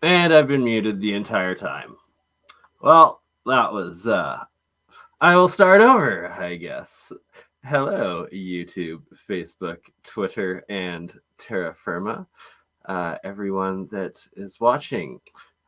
And I've been muted the entire time. Well, that was, I will start over, I guess. Hello, YouTube, Facebook, Twitter, and terra firma, everyone that is watching.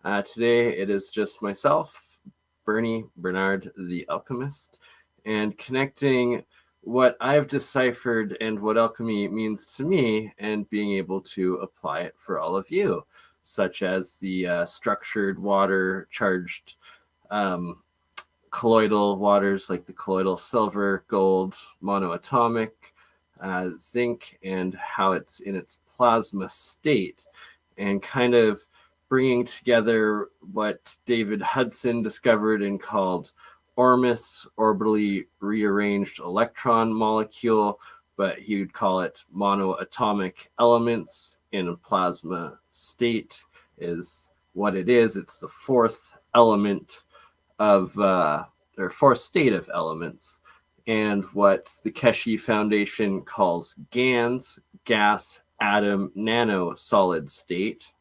Today it is just myself, Bernard the Alchemist, and connecting what I've deciphered and what alchemy means to me and being able to apply it for all of you, such as the structured water charged colloidal waters like the colloidal silver, gold, monoatomic, zinc, and how it's in its plasma state, and kind of bringing together what David Hudson discovered and called ORMUS, orbitally rearranged electron molecule, but he would call it monoatomic elements in a plasma state is what it is. It's the fourth element of, or fourth state of elements, and what the Keshe Foundation calls GANs, gas, atom, nano, solid state.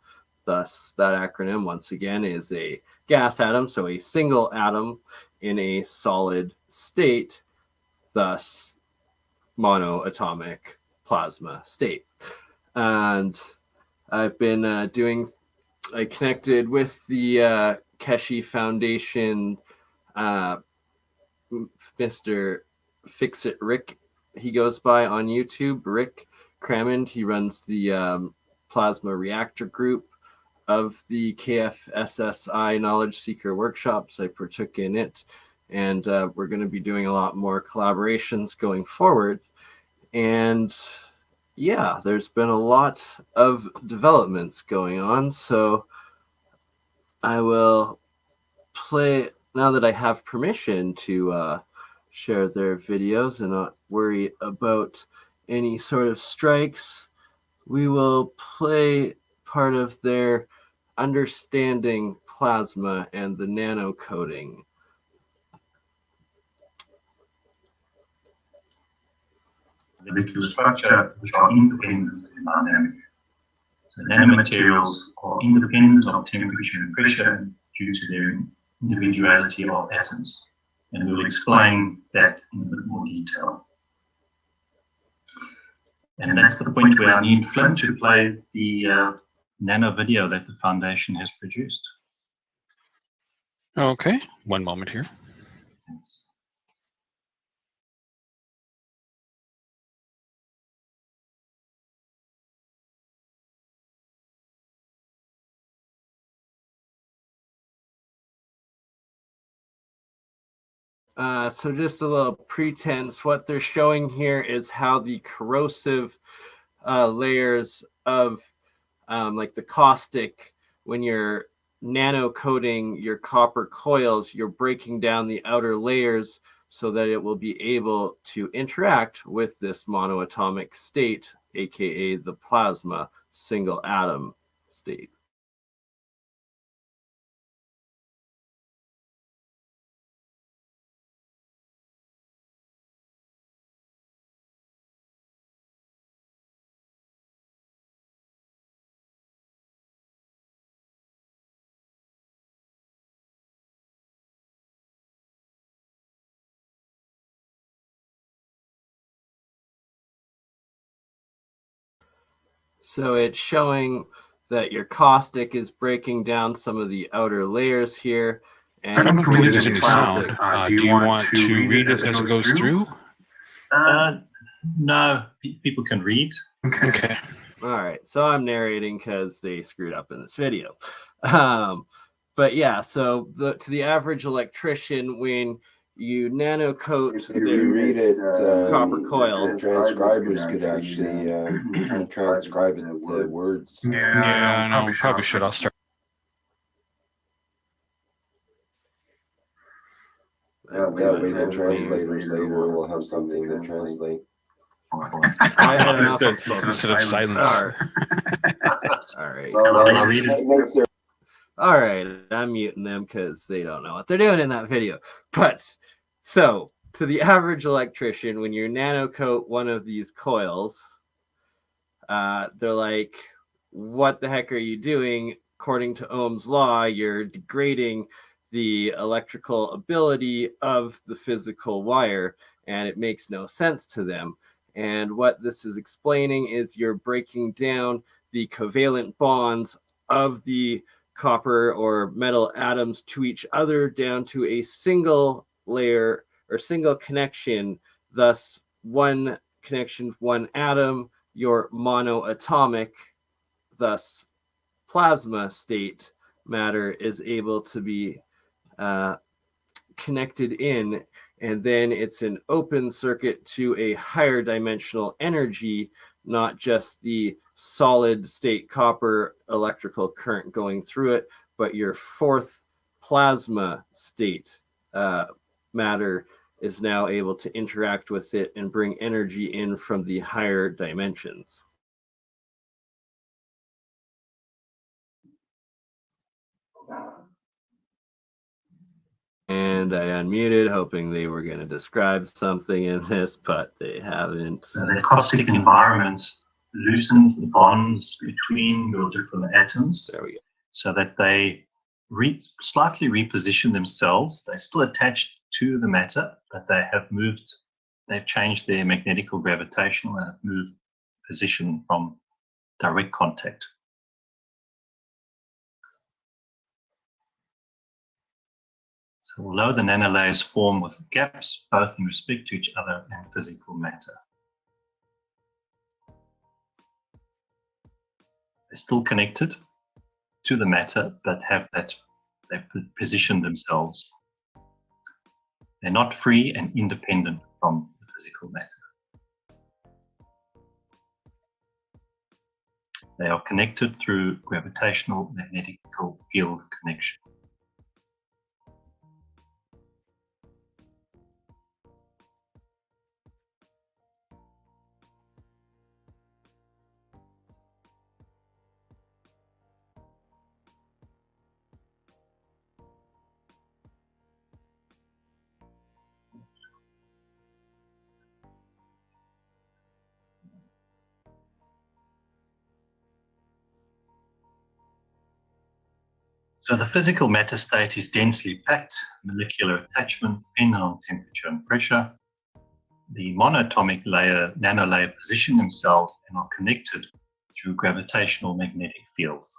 Thus, that acronym, once again, is a gas atom, so a single atom in a solid state, thus monoatomic plasma state. And I've been I connected with the Keshe Foundation, Mr. Fix-It Rick, he goes by on YouTube, Rick Crammond. He runs the plasma reactor group of the KFSSI Knowledge Seeker workshops. I partook in it, and we're going to be doing a lot more collaborations going forward. And yeah, there's been a lot of developments going on, so I will play, now that I have permission to share their videos and not worry about any sort of strikes, we will play part of their understanding plasma and the nano coding. Molecular structure which are independent and dynamic. So nanomaterials are independent of temperature and pressure due to their individuality of atoms. And we'll explain that in a bit more detail. And that's the point where I need Flynn to play the nano video that the Foundation has produced. Okay, one moment here. Yes. So just a little pretense. What they're showing here is how the corrosive layers of like the caustic, when you're nano coating your copper coils, you're breaking down the outer layers so that it will be able to interact with this monoatomic state, aka the plasma single atom state. So it's showing that your caustic is breaking down some of the outer layers here. And I don't believe there's any sound. Do you want to read it as it goes through? No, people can read. Okay. All right, so I'm narrating because they screwed up in this video. But yeah, so to the average electrician, when you nano coat If you read it, copper coil, the transcribers could actually transcribe it, the words. Yeah, no, we probably should. I'll start. That way the translators later will have something to translate. I had enough Instead of silence. All right. I'll read it. All right, I'm muting them because they don't know what they're doing in that video. But so to the average electrician, when you nano coat one of these coils, they're like, what the heck are you doing? according to Ohm's law, you're degrading the electrical ability of the physical wire, and it makes no sense to them. And what this is explaining is you're breaking down the covalent bonds of the copper or metal atoms to each other down to a single layer or single connection, thus one connection, one atom, your monoatomic, thus plasma state matter is able to be connected in, and then it's an open circuit to a higher dimensional energy, not just the solid state copper electrical current going through it, but your fourth plasma state matter is now able to interact with it and bring energy in from the higher dimensions. And I unmuted, hoping they were going to describe something in this, but they haven't. So the caustic environment loosens the bonds between your different atoms. There we go. So that they slightly reposition themselves. They're still attached to the matter, but they've changed their magnetical gravitational and have moved position from direct contact. So although the nanolayers form with gaps, both in respect to each other and physical matter, they're still connected to the matter, but they've positioned themselves. They're not free and independent from the physical matter. They are connected through gravitational magnetical field connection. So the physical matter state is densely packed, molecular attachment depending on temperature and pressure. The monatomic layer, nanolayer position themselves and are connected through gravitational magnetic fields.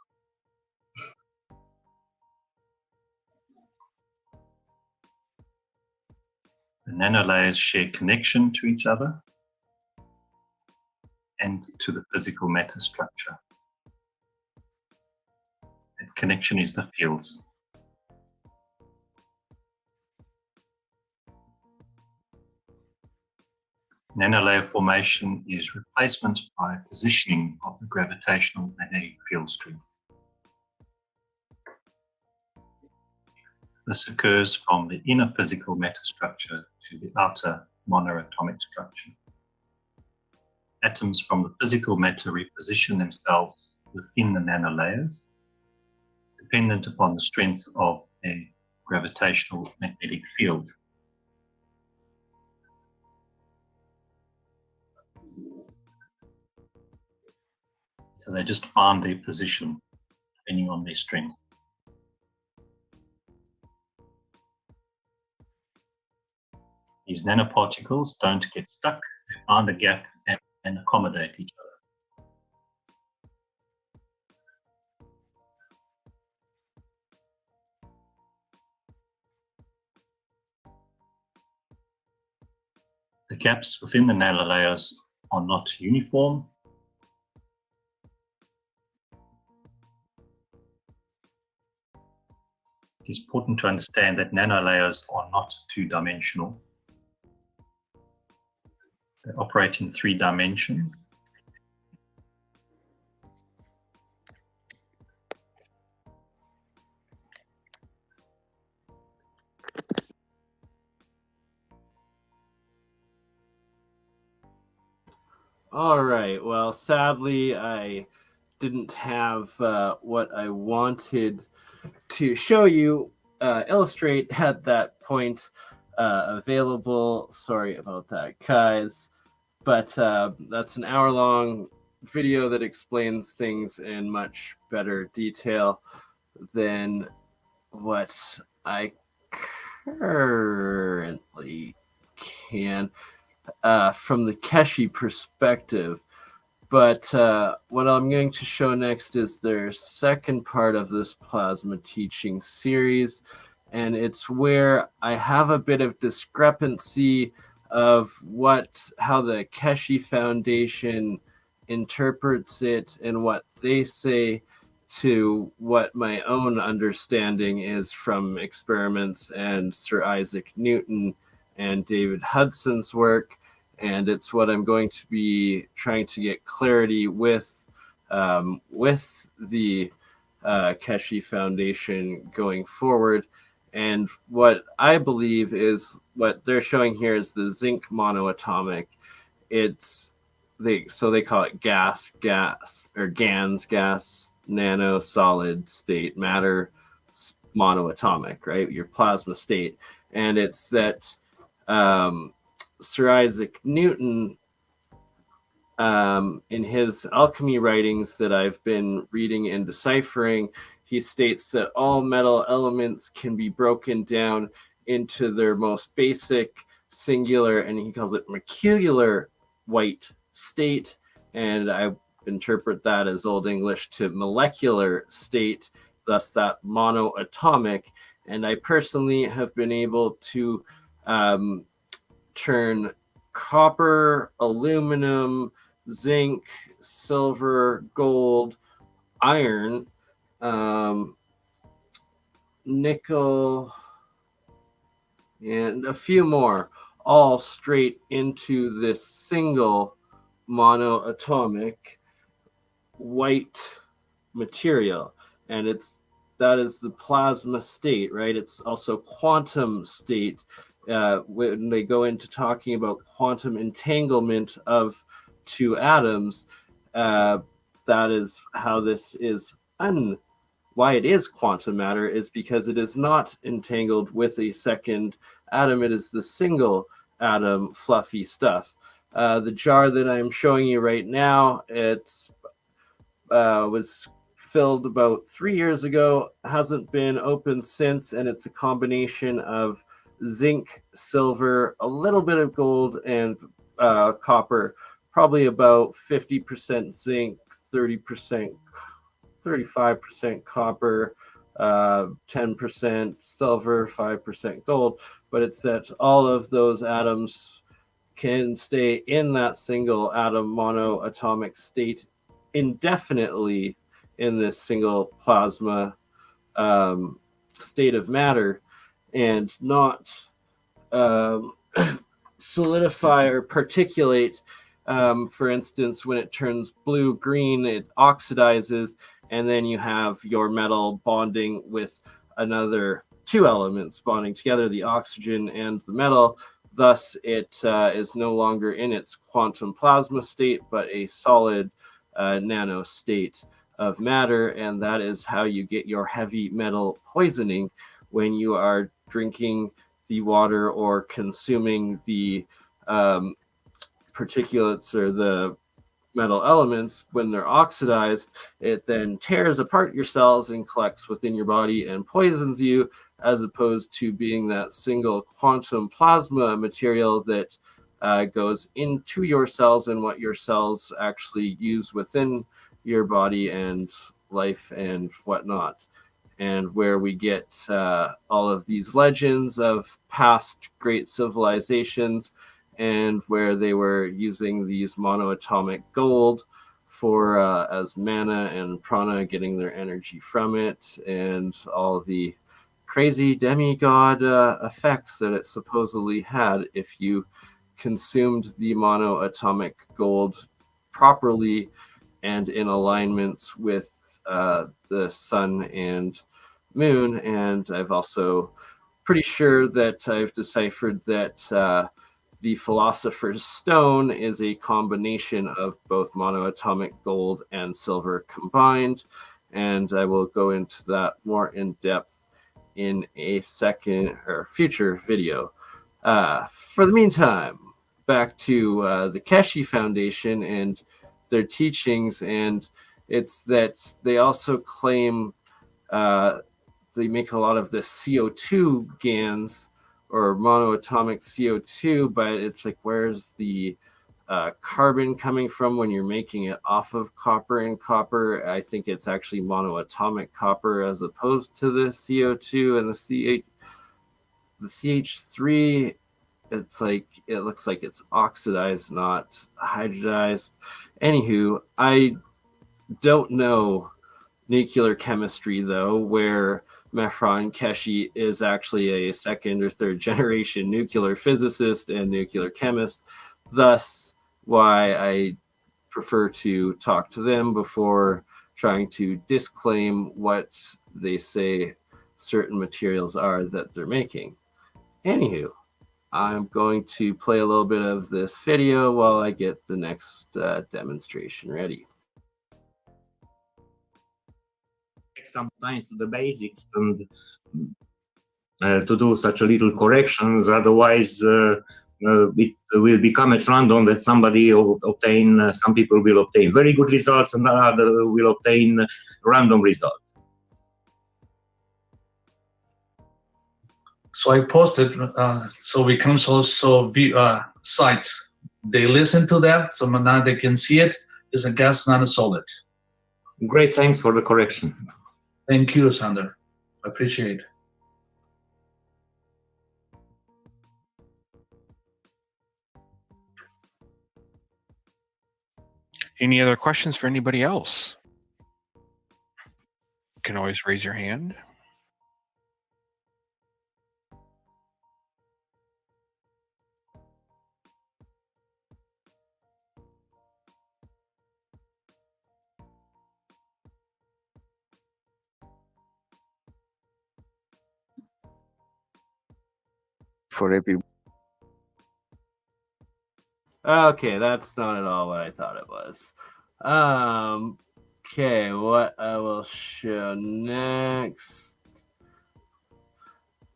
The nanolayers share connection to each other and to the physical matter structure. That connection is the fields. Nanolayer formation is replacement by positioning of the gravitational magnetic field strength. This occurs from the inner physical matter structure to the outer monoatomic structure. Atoms from the physical matter reposition themselves within the nanolayers, dependent upon the strength of a gravitational magnetic field. So they just find their position depending on their strength. These nanoparticles don't get stuck, they find a gap and accommodate each other. The gaps within the nanolayers are not uniform. It is important to understand that nanolayers are not two-dimensional. They operate in 3 dimensions. All right. Well, sadly, I didn't have what I wanted to show you, illustrate at that point available. Sorry about that, guys. But that's an hour-long video that explains things in much better detail than what I currently can from the Keshi perspective. But what I'm going to show next is their second part of this plasma teaching series, and it's where I have a bit of discrepancy of how the Keshi Foundation interprets it and what they say to what my own understanding is from experiments and Sir Isaac Newton and David Hudson's work. And it's what I'm going to be trying to get clarity with the Keshi Foundation going forward. And what I believe is what they're showing here is the zinc monoatomic. They call it gas, or GANS, gas, nano, solid, state, matter, monoatomic, right? Your plasma state. And it's that Sir Isaac Newton, in his alchemy writings that I've been reading and deciphering, he states that all metal elements can be broken down into their most basic, singular, and he calls it molecular white state. And I interpret that as Old English to molecular state, thus that monoatomic. And I personally have been able to turn copper, aluminum, zinc, silver, gold, iron, nickel, and a few more, all straight into this single monoatomic white material. And that is the plasma state, right? It's also quantum state. When they go into talking about quantum entanglement of two atoms, that is how this is why it is quantum matter is because it is not entangled with a second atom. It is the single atom fluffy stuff. The jar that I'm showing you right now, it's was filled about 3 years ago, hasn't been opened since, and it's a combination of zinc, silver, a little bit of gold, and copper, probably about 50% zinc, 35% copper, 10% silver, 5% gold. But it's that all of those atoms can stay in that single atom monoatomic state indefinitely in this single plasma state of matter, and not solidify or particulate. For instance, when it turns blue-green, it oxidizes, and then you have your metal bonding with another two elements bonding together, the oxygen and the metal. Thus, it is no longer in its quantum plasma state, but a solid nano state of matter, and that is how you get your heavy metal poisoning when you are drinking the water or consuming the particulates or the metal elements. When they're oxidized, it then tears apart your cells and collects within your body and poisons you, as opposed to being that single quantum plasma material that goes into your cells and what your cells actually use within your body and life and whatnot. And where we get all of these legends of past great civilizations, and where they were using these monoatomic gold for as mana and prana, getting their energy from it, and all the crazy demigod effects that it supposedly had if you consumed the monoatomic gold properly and in alignment with the sun and moon. And I've also pretty sure that I've deciphered that the Philosopher's Stone is a combination of both monoatomic gold and silver combined, and I will go into that more in depth in a second or future video. For the meantime, back to the Keshi Foundation and their teachings, and it's that they also claim they make a lot of the CO2 GANs or monoatomic CO2, but it's like, where's the carbon coming from when you're making it off of copper and copper? I think it's actually monoatomic copper as opposed to the CO2 and the CH3. It's like, it looks like it's oxidized, not hybridized. Anywho, I don't know nuclear chemistry though, where Mehran Keshi is actually a second or third generation nuclear physicist and nuclear chemist. Thus, why I prefer to talk to them before trying to disclaim what they say certain materials are that they're making. Anywho, I'm going to play a little bit of this video while I get the next demonstration ready. Sometimes the basics and to do such a little corrections, otherwise it will become at random that somebody will obtain, some people will obtain very good results and others will obtain random results. So I posted, so we can also be site. They listen to that, so now they can see it. It's a gas, not a solid. Great, thanks for the correction. Thank you, Sander. I appreciate it. Any other questions for anybody else? You can always raise your hand. For every Okay, that's not at all what I thought it was. Okay, what I will show next.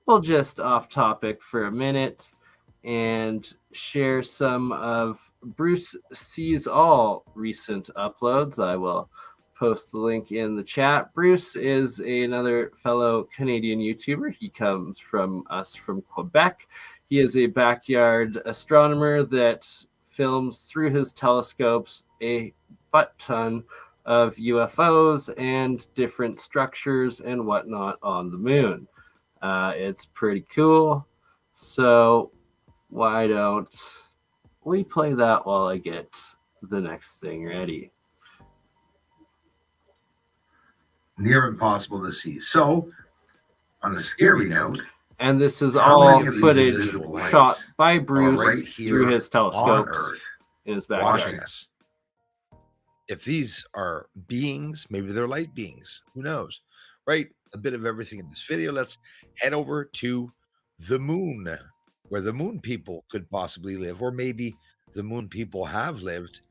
We'll just off topic for a minute and share some of Bruce Sees All recent uploads. I will post the link in the chat. Bruce is another fellow Canadian YouTuber. He comes from us from Quebec. He is a backyard astronomer that films through his telescopes a butt ton of UFOs and different structures and whatnot on the moon. It's pretty cool. So why don't we play that while I get the next thing ready? Near impossible to see. So, on a scary note, and this is how all many of these footage invisible lights shot by are Bruce right here through his on telescopes Earth in his watching backyard. us? If these are beings, maybe they're light beings. Who knows? Right? A bit of everything in this video. Let's head over to the moon, where the moon people could possibly live, or maybe the moon people have lived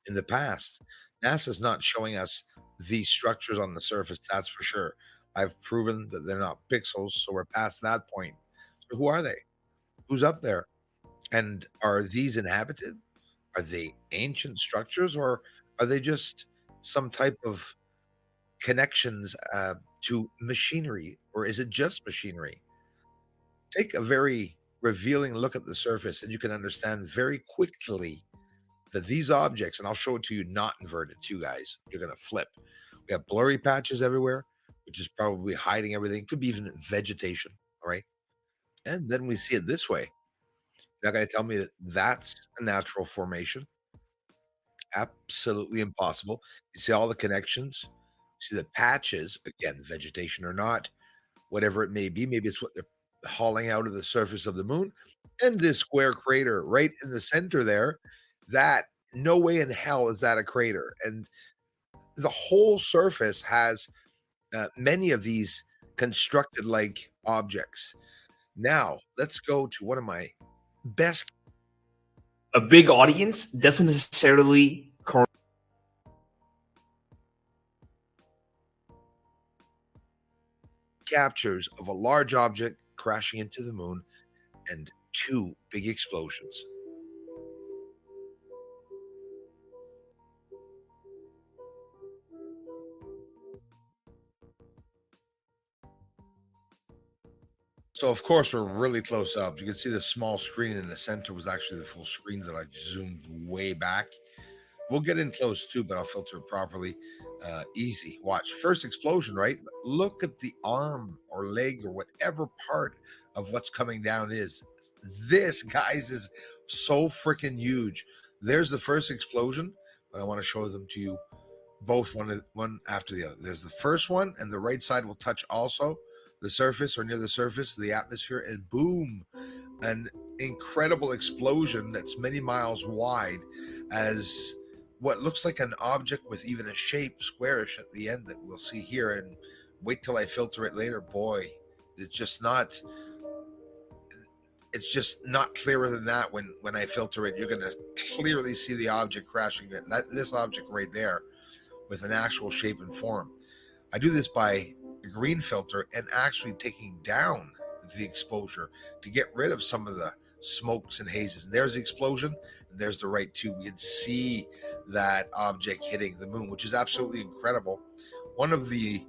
in the past. NASA's not showing us these structures on the surface, that's for sure. I've proven that they're not pixels, so we're past that point. So who are they? Who's up there? And are these inhabited? Are they ancient structures, or are they just some type of connections to machinery, or is it just machinery? Take a very revealing look at the surface and you can understand very quickly that these objects, and I'll show it to you not inverted too, guys. You're going to flip. We have blurry patches everywhere, which is probably hiding everything. Could be even vegetation, all right? And then we see it this way. You're not going to tell me that that's a natural formation. Absolutely impossible. You see all the connections. You see the patches, again, vegetation or not, whatever it may be. Maybe it's what they're hauling out of the surface of the moon. And this square crater right in the center there, that no way in hell is that a crater. And the whole surface has many of these constructed like objects. Now, let's go to one of my best. A big audience doesn't necessarily captures of a large object crashing into the moon and two big explosions. So of course we're really close up. You can see the small screen in the center was actually the full screen that I zoomed way back. We'll get in close too, but I'll filter it properly. Easy. Watch. First explosion, right? Look at the arm or leg or whatever part of what's coming down is. This, guys, is so freaking huge. There's the first explosion, but I want to show them to you both one after the other. There's the first one, and the right side will touch also the surface or near the surface of the atmosphere, and boom, an incredible explosion that's many miles wide as what looks like an object with even a shape, squarish at the end, that we'll see here. And wait till I filter it later. Boy, it's just not clearer than that. When I filter it, you're going to clearly see the object crashing. This object right there with an actual shape and form. I do this by a green filter and actually taking down the exposure to get rid of some of the smokes and hazes. And there's the explosion, and there's the right tube. You can see that object hitting the moon, which is absolutely incredible. One of the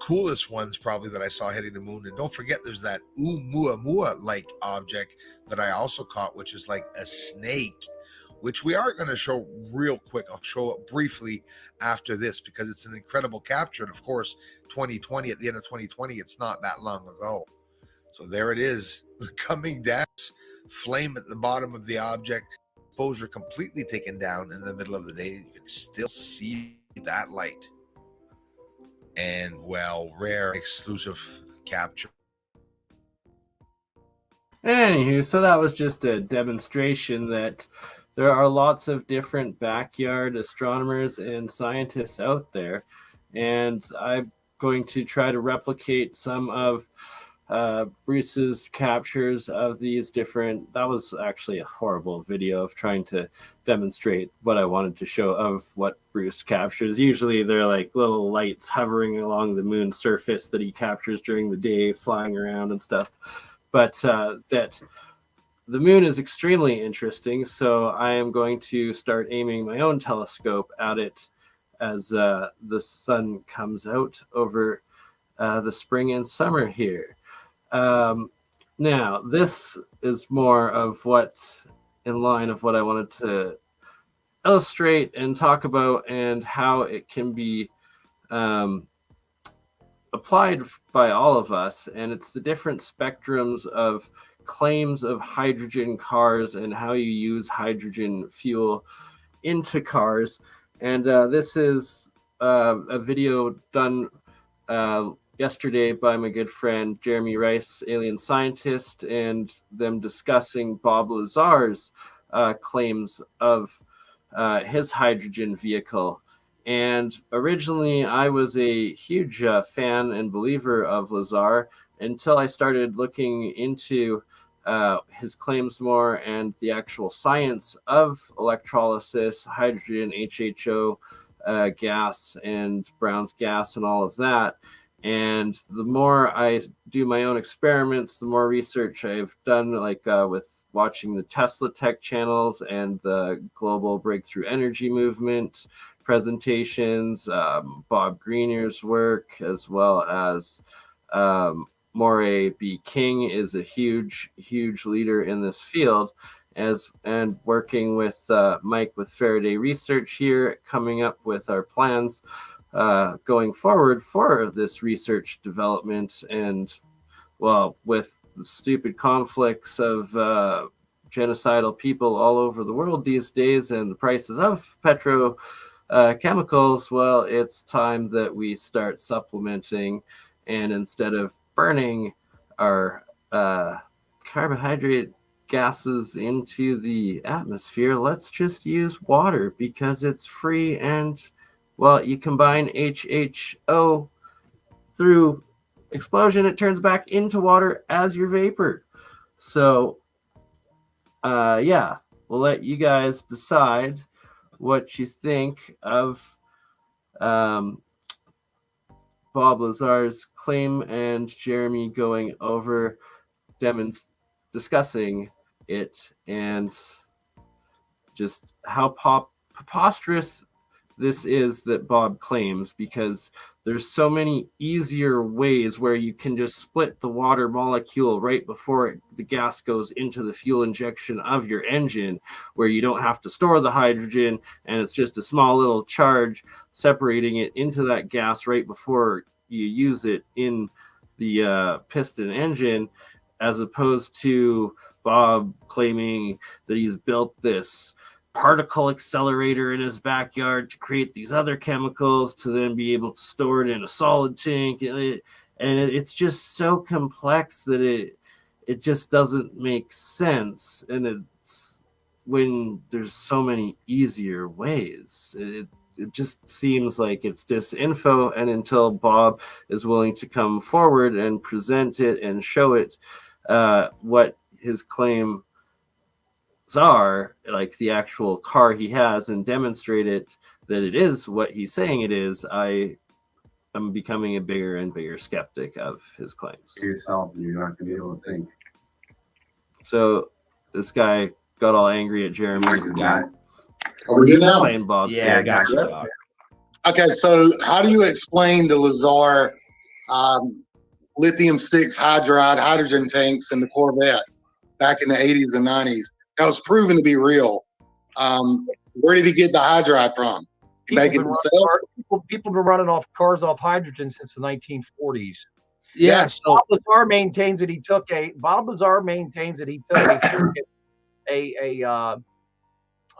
coolest ones probably that I saw hitting the moon. And don't forget, there's that Oumuamua like object that I also caught, which is like a snake, which we are going to show real quick. I'll show it briefly after this because it's an incredible capture. And of course, 2020, at the end of 2020, it's not that long ago. So there it is, coming down, flame at the bottom of the object, exposure completely taken down in the middle of the day. You can still see that light. And well, rare exclusive capture. Anywho, so that was just a demonstration that there are lots of different backyard astronomers and scientists out there, and I'm going to try to replicate some of Bruce's captures of these different. That was actually a horrible video of trying to demonstrate what I wanted to show of what Bruce captures. Usually they're like little lights hovering along the moon's surface that he captures during the day, flying around and stuff. But that the moon is extremely interesting, so I am going to start aiming my own telescope at it as the sun comes out over the spring and summer here. Now, this is more of what, in line of what I wanted to illustrate and talk about, and how it can be applied by all of us. And it's the different spectrums of claims of hydrogen cars and how you use hydrogen fuel into cars. And this is a video done yesterday by my good friend Jeremy Rice, AlienScientist, and them discussing Bob Lazar's claims of his hydrogen vehicle. And originally I was a huge fan and believer of Lazar until I started looking into his claims more and the actual science of electrolysis, hydrogen, HHO gas, and Brown's gas, and all of that. And the more I do my own experiments, the more research I've done, like with watching the Tesla Tech channels and the Global Breakthrough Energy Movement presentations, Bob Greener's work, as well as Moray B. King is a huge leader in this field, and working with Mike with Faraday Research here, coming up with our plans going forward for this research development. And well, with the stupid conflicts of genocidal people all over the world these days and the prices of petrochemicals, well, it's time that we start supplementing, and instead of burning our carbohydrate gases into the atmosphere, let's just use water because it's free. And well, you combine HHO through explosion, it turns back into water as your vapor. So yeah, we'll let you guys decide what you think of Bob Lazar's claim and Jeremy going over discussing it, and just how preposterous this is that Bob claims, because there's so many easier ways where you can just split the water molecule right before the gas goes into the fuel injection of your engine, where you don't have to store the hydrogen, and it's just a small little charge separating it into that gas right before you use it in the piston engine, as opposed to Bob claiming that he's built this particle accelerator in his backyard to create these other chemicals to then be able to store it in a solid tank. It's just so complex that it just doesn't make sense. And it's when there's so many easier ways. It just seems like it's disinfo, and until Bob is willing to come forward and present it and show it what his claim are, like the actual car he has, and demonstrate it that it is what he's saying it is, I am becoming a bigger and bigger skeptic of his claims. Yourself, and you're not gonna be able to think. So this guy got all angry at Jeremy. Are we good now? Playing Bob's Yeah, I game. got you. Okay, so how do you explain the Lazar lithium-6 hydride hydrogen tanks in the Corvette back in the 80s and 90s? That was proven to be real. Where did he get the hydride from? He make it himself? People have been running cars off hydrogen since the 1940s. Yes. Bob Lazar maintains that he took a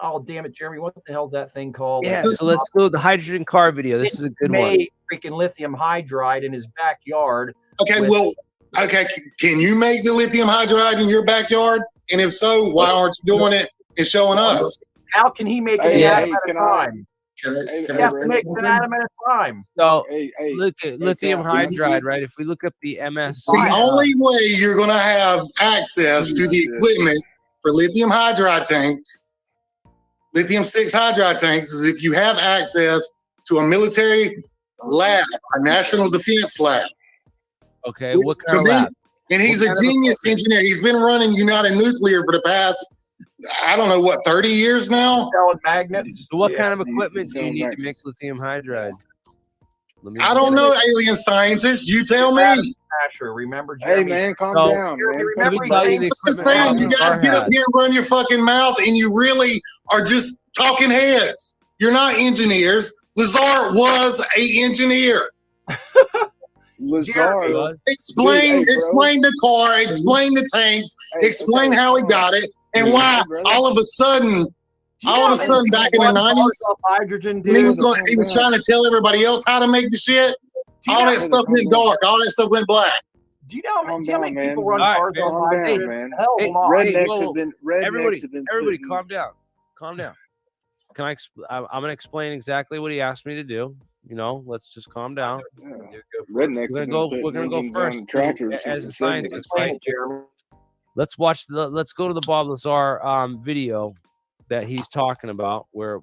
oh damn it, Jeremy, what the hell's that thing called? Yeah, so let's go with the hydrogen car video. This is a good one. Made freaking lithium hydride in his backyard. Okay, can you make the lithium hydride in your backyard? And if so, why aren't you doing it and showing us? How can he make an atom at a time? Can He has to make an atom at a time. So look at lithium hydride, right? If we look up the MS, The only way you're going to have access to the equipment for lithium hydride tanks, lithium-6 hydride tanks, is if you have access to a military lab, a national defense lab. Okay, what kind of lab? And he's a genius engineer. He's been running United Nuclear for the past, I don't know what, 30 years now? Selling magnets. So what kind of equipment do you need to make lithium hydride? I don't know, alien scientists. You tell me. Remember, Jeremy? Hey, man, calm down, man. Remember, I'm saying, you guys get up here and run your fucking mouth, and you really are just talking heads. You're not engineers. Lazar was an engineer. Lazar. Explain the car, explain the tanks, explain how he got it, and why all of a sudden back in the 90s, he was trying to tell everybody else how to make the shit. All that stuff went dark. All that stuff went black. Do you know how many man. people run cars on hydrogen? Man. Rednecks have been. Everybody, calm down. Calm down. Can I? I'm going to explain exactly what he asked me to do. You know, let's just calm down. Rednecks. We're gonna go first. As a scientist, right? Let's go to the Bob Lazar video that he's talking about, where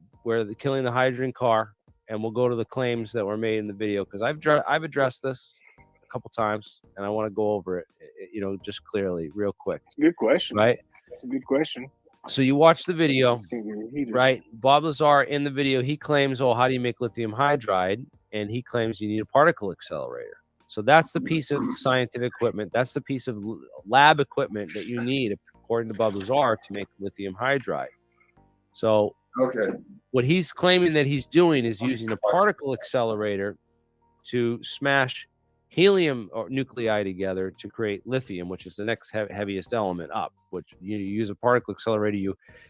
killing the hydrogen car, and we'll go to the claims that were made in the video, because I've addressed this a couple times, and I want to go over it, you know, just clearly, real quick. It's a good question, right? It's a good question. So you watch the video, right? Bob Lazar in the video, he claims, oh, how do you make lithium hydride? And he claims you need a particle accelerator. So that's the piece of scientific equipment. That's the piece of lab equipment that you need, according to Bob Lazar, to make lithium hydride. So what he's claiming that he's doing is using a particle accelerator to smash helium or nuclei together to create lithium, which is the next heaviest element up. Which you use a particle accelerator,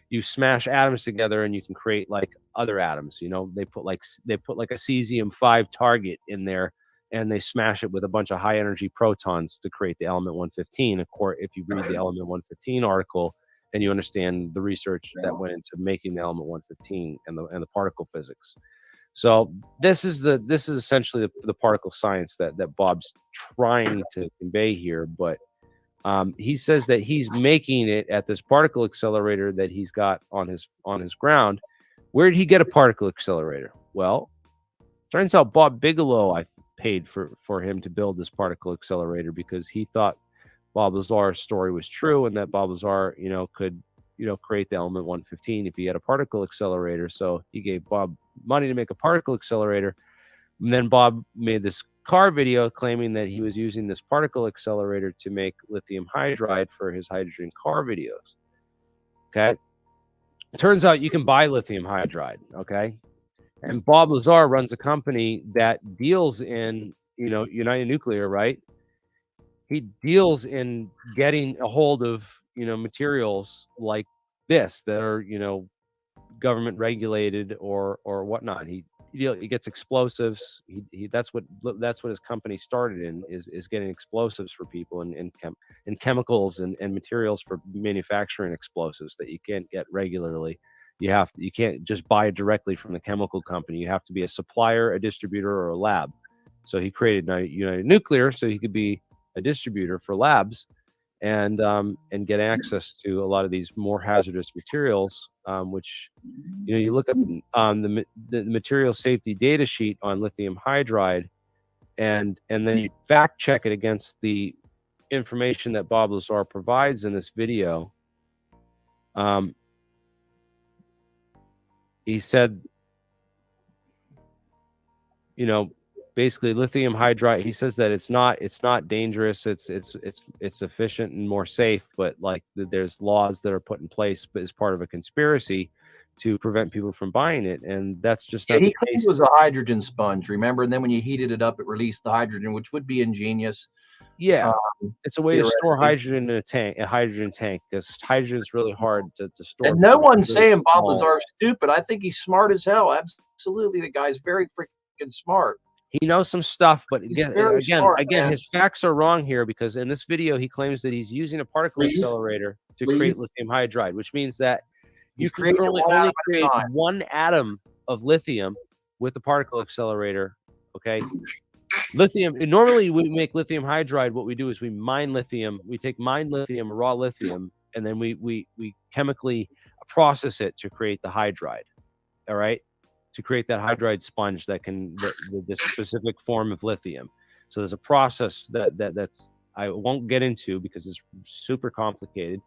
you smash atoms together, and you can create like other atoms. You know, they put like a cesium-5 target in there, and they smash it with a bunch of high energy protons to create the element 115. Of course, if you read the element 115 article, and you understand the research that went into making the element 115 and the particle physics. So this is essentially the particle science that Bob's trying to convey here. But he says that he's making it at this particle accelerator that he's got on his ground. Where did he get a particle accelerator? Well, turns out Bob Bigelow I paid for him to build this particle accelerator, because he thought Bob Lazar's story was true, and that Bob Lazar, you know, could, create the element 115 if he had a particle accelerator. So he gave Bob money to make a particle accelerator. And then Bob made this car video claiming that he was using this particle accelerator to make lithium hydride for his hydrogen car videos. Okay. It turns out you can buy lithium hydride. Okay. And Bob Lazar runs a company that deals in, United Nuclear, right? He deals in getting a hold of, materials like this that are, government regulated or whatnot. He gets explosives. That's what his company started in, is getting explosives for people and chemicals and materials for manufacturing explosives that you can't get regularly. You can't just buy it directly from the chemical company. You have to be a supplier, a distributor, or a lab. So he created United Nuclear so he could be a distributor for labs and get access to a lot of these more hazardous materials, which you look up the material safety data sheet on lithium hydride, and then you fact check it against the information that Bob Lazar provides in this video. He said, basically lithium hydride, he says that it's not dangerous, it's efficient and more safe, but like there's laws that are put in place but as part of a conspiracy to prevent people from buying it, and that's just not he claimed it was a hydrogen sponge, remember? And then when you heated it up, it released the hydrogen, which would be ingenious. Yeah, it's a way to store hydrogen in a hydrogen tank, because hydrogen is really hard to store. And no one's saying Bob Lazar's stupid. I think he's smart as hell. Absolutely, the guy's very freaking smart. He knows some stuff, but again, smart, his facts are wrong here, because in this video he claims that he's using a particle accelerator to create lithium hydride, which means that you can only create one atom of lithium with the particle accelerator. Okay, lithium. Normally, we make lithium hydride. What we do is we mine lithium. We take mined lithium, raw lithium, and then we chemically process it to create the hydride. All right. To create that hydride sponge that can this specific form of lithium. So there's a process that's I won't get into because it's super complicated,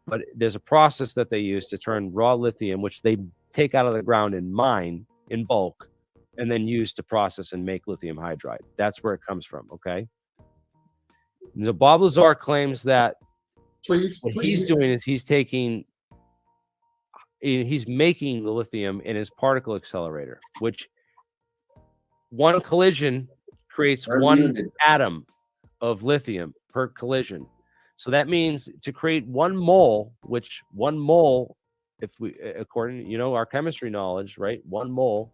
but there's a process that they use to turn raw lithium, which they take out of the ground and mine in bulk, and then use to process and make lithium hydride. That's where it comes from. Okay. The Bob Lazar claims that what he's doing is he's making the lithium in his particle accelerator, which one collision creates one atom of lithium per collision. So that means to create 1 mole, which 1 mole, if we, according, our chemistry knowledge, right? 1 mole,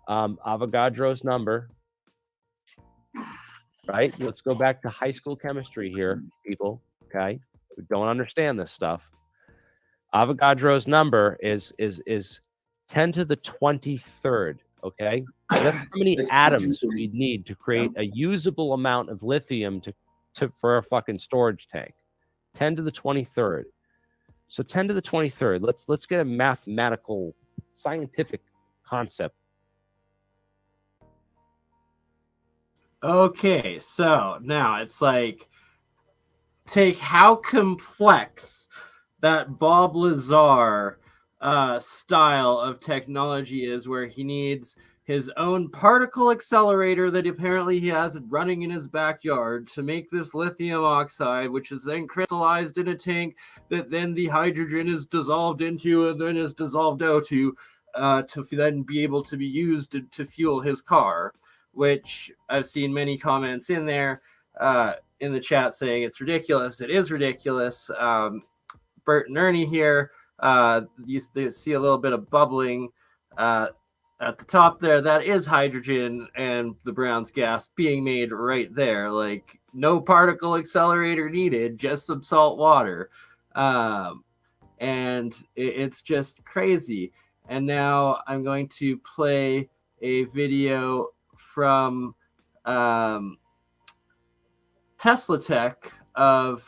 Avogadro's number, right? Let's go back to high school chemistry here, people. Okay. We don't understand this stuff. Avogadro's number is 10 to the 23rd. Okay, that's how many atoms we need to create a usable amount of lithium for a fucking storage tank. 10 to the 23rd. So 10 to the 23rd. Let's get a mathematical, scientific concept. Okay, so now it's like, take how complex that Bob Lazar style of technology is, where he needs his own particle accelerator that apparently he has running in his backyard to make this lithium oxide, which is then crystallized in a tank that then the hydrogen is dissolved into and then is dissolved out to then be able to be used to fuel his car, which I've seen many comments in there in the chat saying it's ridiculous. It is ridiculous. Bert and Ernie here, you see a little bit of bubbling at the top there. That is hydrogen and the Brown's gas being made right there. Like, no particle accelerator needed, just some salt water. And it's just crazy. And now I'm going to play a video from Tesla Tech of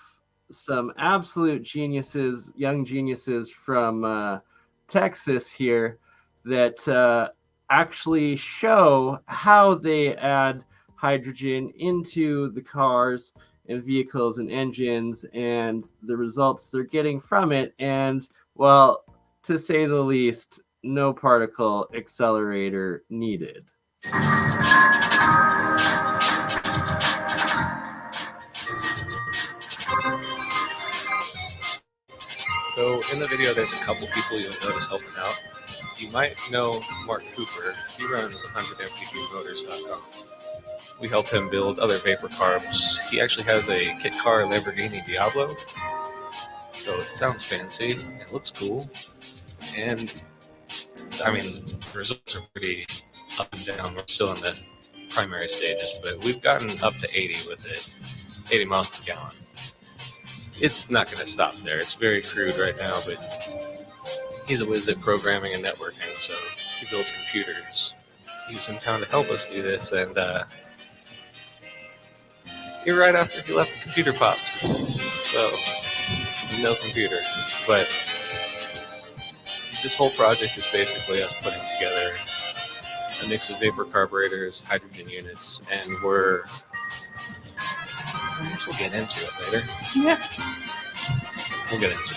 some absolute geniuses, young geniuses from Texas here that actually show how they add hydrogen into the cars and vehicles and engines and the results they're getting from it, and Well, to say the least, no particle accelerator needed. So in the video, there's a couple people you'll notice helping out. You might know Mark Cooper. He runs 100mpgmotors.com. We helped him build other vapor carbs. He actually has a kit car Lamborghini Diablo. So it sounds fancy. It looks cool. And I mean, the results are pretty up and down. We're still in the primary stages, but we've gotten up to 80 with it, 80 miles to the gallon. It's not going to stop there. It's very crude right now, but he's a whiz at programming and networking, so he builds computers. He was in town to help us do this, and right after he left, the computer popped. So, no computer. But this whole project is basically us putting together a mix of vapor carburetors, hydrogen units, and I guess we'll get into it later. Yeah. We'll get into it.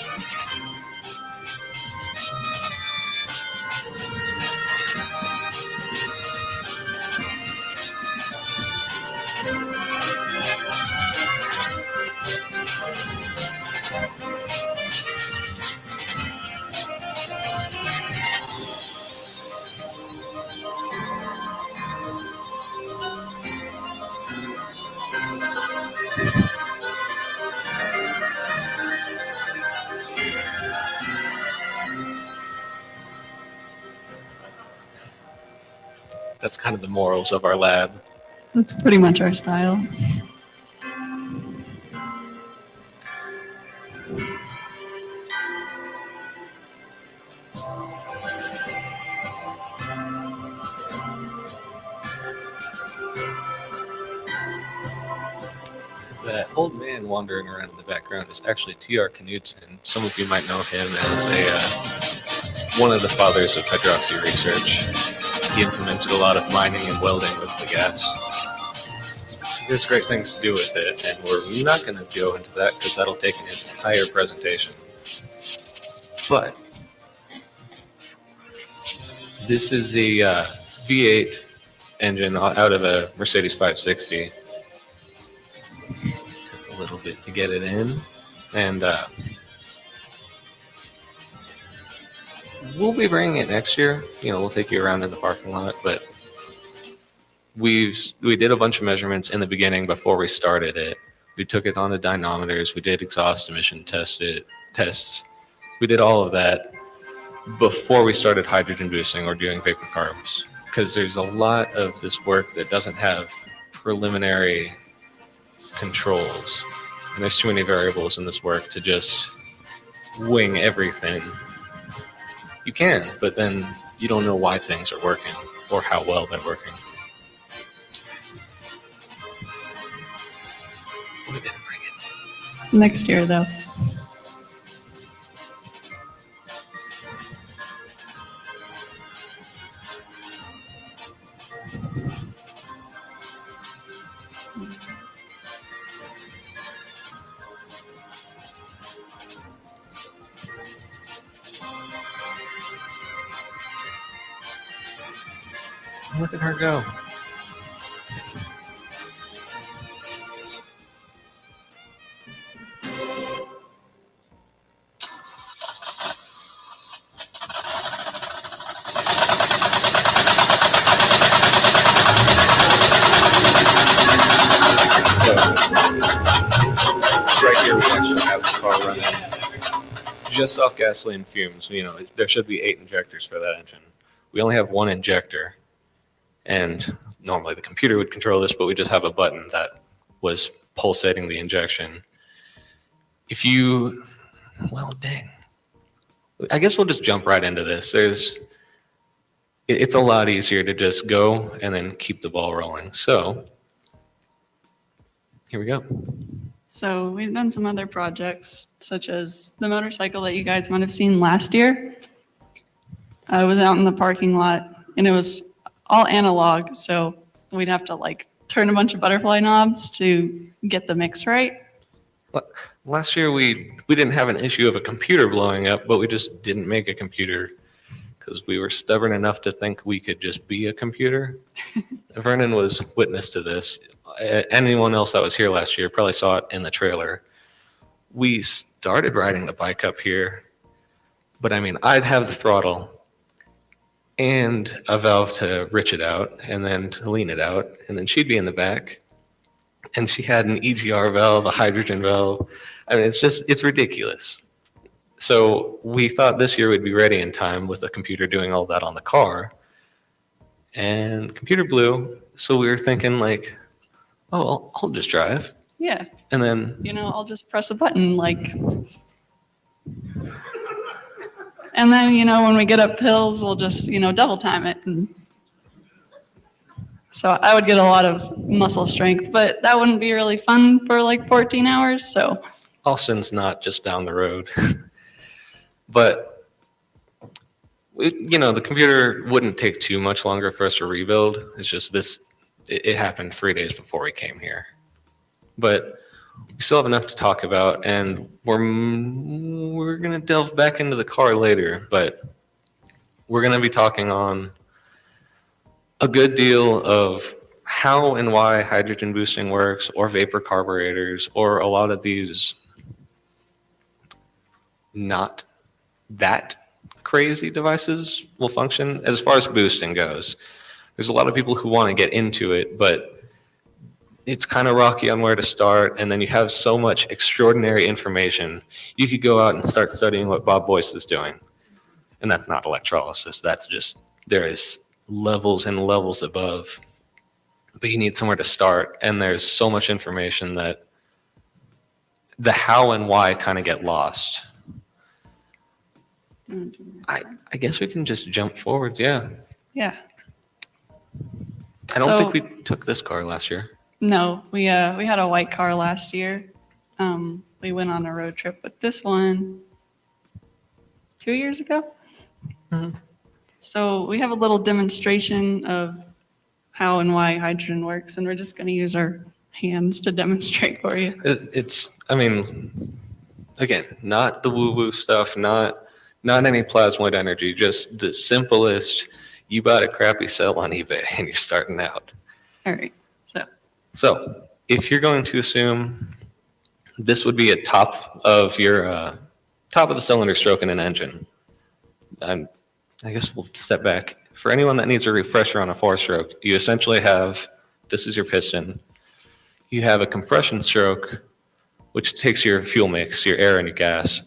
That's kind of the morals of our lab. That's pretty much our style. That old man wandering around in the background is actually T.R. Knudsen. Some of you might know him as one of the fathers of hydroxy research. He implemented a lot of mining and welding with the gas. There's great things to do with it, and we're not going to go into that because that'll take an entire presentation. But this is the V8 engine out of a Mercedes 560. Took a little bit to get it in, and we'll be bringing it next year. You know, we'll take you around in the parking lot, but we did a bunch of measurements in the beginning before we started it. We took it on the dynamometers. We did exhaust emission tests. We did all of that before we started hydrogen boosting or doing vapor carbs, because there's a lot of this work that doesn't have preliminary controls, and there's too many variables in this work to just wing everything. You can, but then you don't know why things are working or how well they're working. We didn't bring it. Next year, though. Look at her go. So, right here we actually have the car running just off gasoline fumes. You know, there should be 8 injectors for that engine. We only have 1 injector, and normally the computer would control this, but we just have a button that was pulsating the injection. If you, well, dang. I guess we'll just jump right into this. It's a lot easier to just go and then keep the ball rolling. So, here we go. So we've done some other projects, such as the motorcycle that you guys might have seen last year. I was out in the parking lot, and it was all analog, so we'd have to like turn a bunch of butterfly knobs to get the mix right. Last year we didn't have an issue of a computer blowing up, but we just didn't make a computer because we were stubborn enough to think we could just be a computer. Vernon was witness to this. Anyone else that was here last year probably saw it in the trailer. We started riding the bike up here, but I mean, I'd have the throttle and a valve to rich it out and then to lean it out, and then she'd be in the back. And she had an EGR valve, a hydrogen valve. I mean, it's ridiculous. So we thought this year we'd be ready in time with a computer doing all that on the car. And the computer blew. So we were thinking like, oh, I'll just drive. Yeah. And then, I'll just press a button like. And then, when we get up hills, we'll just, double time it. And so I would get a lot of muscle strength, but that wouldn't be really fun for like 14 hours. So Austin's not just down the road. But, the computer wouldn't take too much longer for us to rebuild. It's just it happened 3 days before we came here. But we still have enough to talk about, and we're going to delve back into the car later, but we're going to be talking on a good deal of how and why hydrogen boosting works, or vapor carburetors, or a lot of these not that crazy devices will function as far as boosting goes. There's a lot of people who want to get into it, but it's kind of rocky on where to start, and then you have so much extraordinary information. You could go out and start studying what Bob Boyce is doing, and that's not electrolysis. That's just, there is levels and levels above, but you need somewhere to start, and there's so much information that the how and why kind of get lost. I guess we can just jump forwards. Yeah. I don't think we took this car last year. No, we had a white car last year. We went on a road trip with this one 2 years ago. Mm-hmm. So we have a little demonstration of how and why hydrogen works, and we're just going to use our hands to demonstrate for you. I mean, again, not the woo-woo stuff, not any plasmoid energy, just the simplest, you bought a crappy cell on eBay and you're starting out. All right, So if you're going to assume this would be a top of your, top of the cylinder stroke in an engine, I guess we'll step back. For anyone that needs a refresher on a four-stroke, you essentially have, this is your piston. You have a compression stroke, which takes your fuel mix, your air and your gas.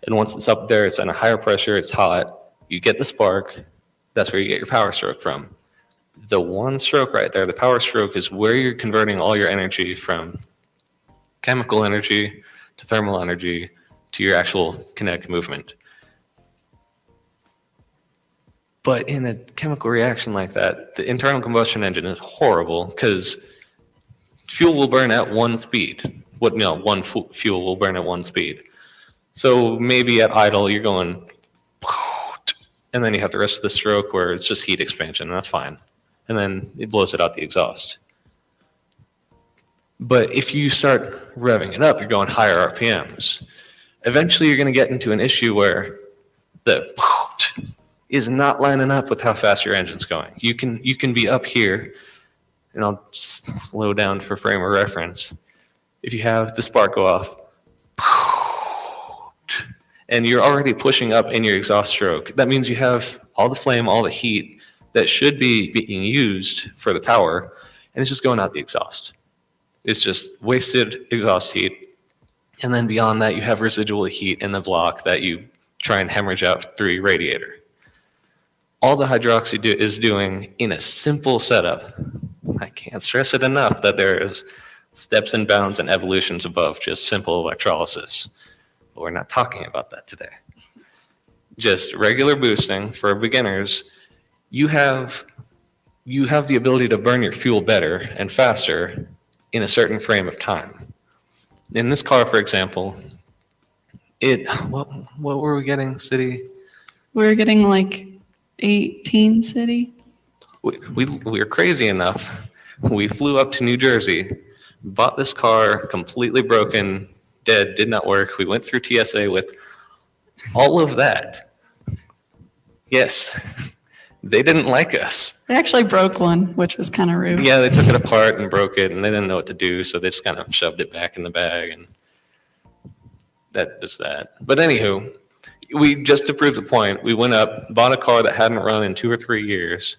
And once it's up there, it's at a higher pressure, it's hot. You get the spark. That's where you get your power stroke from. The one stroke right there, the power stroke, is where you're converting all your energy from chemical energy to thermal energy to your actual kinetic movement. But in a chemical reaction like that, the internal combustion engine is horrible because fuel will burn at one speed. One fuel will burn at one speed. So maybe at idle, you're going, and then you have the rest of the stroke where it's just heat expansion, and that's fine. And then it blows it out the exhaust. But if you start revving it up, you're going higher RPMs. Eventually, you're going to get into an issue where the is not lining up with how fast your engine's going. You can be up here, and I'll just slow down for frame of reference. If you have the spark go off, and you're already pushing up in your exhaust stroke, that means you have all the flame, all the heat that should be being used for the power, and it's just going out the exhaust. It's just wasted exhaust heat. And then beyond that, you have residual heat in the block that you try and hemorrhage out through your radiator. All the hydroxy is doing in a simple setup, I can't stress it enough that there is steps and bounds and evolutions above just simple electrolysis. But we're not talking about that today. Just regular boosting for beginners, you have the ability to burn your fuel better and faster in a certain frame of time. In this car, for example, what were we getting, City? We were getting like 18 City. We were crazy enough. We flew up to New Jersey, bought this car completely broken, dead, did not work. We went through TSA with all of that. Yes, they didn't like us. They actually broke one, which was kind of rude. Yeah, they took it apart and broke it, and they didn't know what to do, so they just kind of shoved it back in the bag, and that is that. But anywho, we just to prove the point, we went up, bought a car that hadn't run in 2 or 3 years,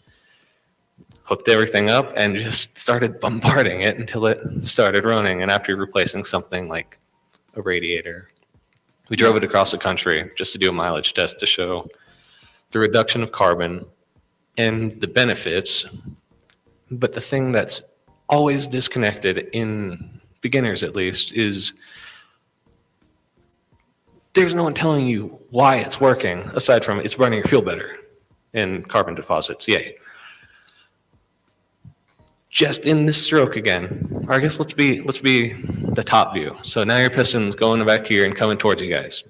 hooked everything up, and just started bombarding it until it started running. And after replacing something like a radiator, we drove it across the country just to do a mileage test to show the reduction of carbon and the benefits. But the thing that's always disconnected, in beginners at least, is there's no one telling you why it's working, aside from it's running your fuel better and carbon deposits, yay. Just in this stroke again, or I guess let's be the top view. So now your piston's going back here and coming towards you guys.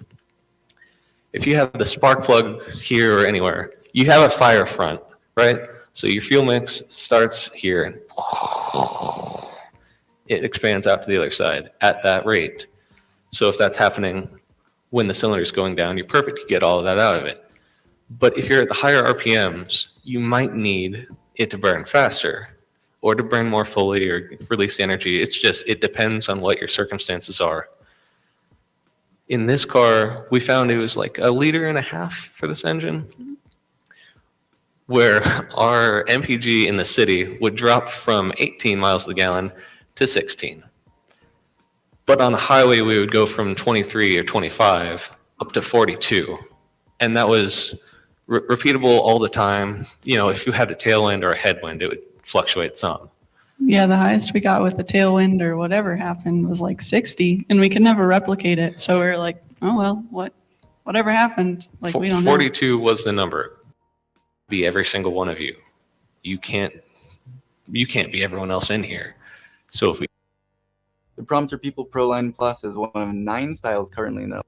If you have the spark plug here or anywhere, you have a fire front, right? So your fuel mix starts here and it expands out to the other side at that rate. So if that's happening when the cylinder's going down, you're perfect to get all of that out of it. But if you're at the higher RPMs, you might need it to burn faster or to burn more fully or release the energy. It's just, it depends on what your circumstances are. In this car, we found it was like 1.5 liters for this engine, where our MPG in the city would drop from 18 miles to the gallon to 16. But on the highway, we would go from 23 or 25 up to 42. And that was repeatable all the time. You know, if you had a tailwind or a headwind, it would fluctuate some. Yeah, the highest we got with the tailwind or whatever happened was like 60, and we could never replicate it. So we were like, oh, well, whatever happened, like we don't know. 42 was the number. Be every single one of you. You can't be everyone else in here. So if we... The Prompter People Proline Plus is one of 9 styles currently in the...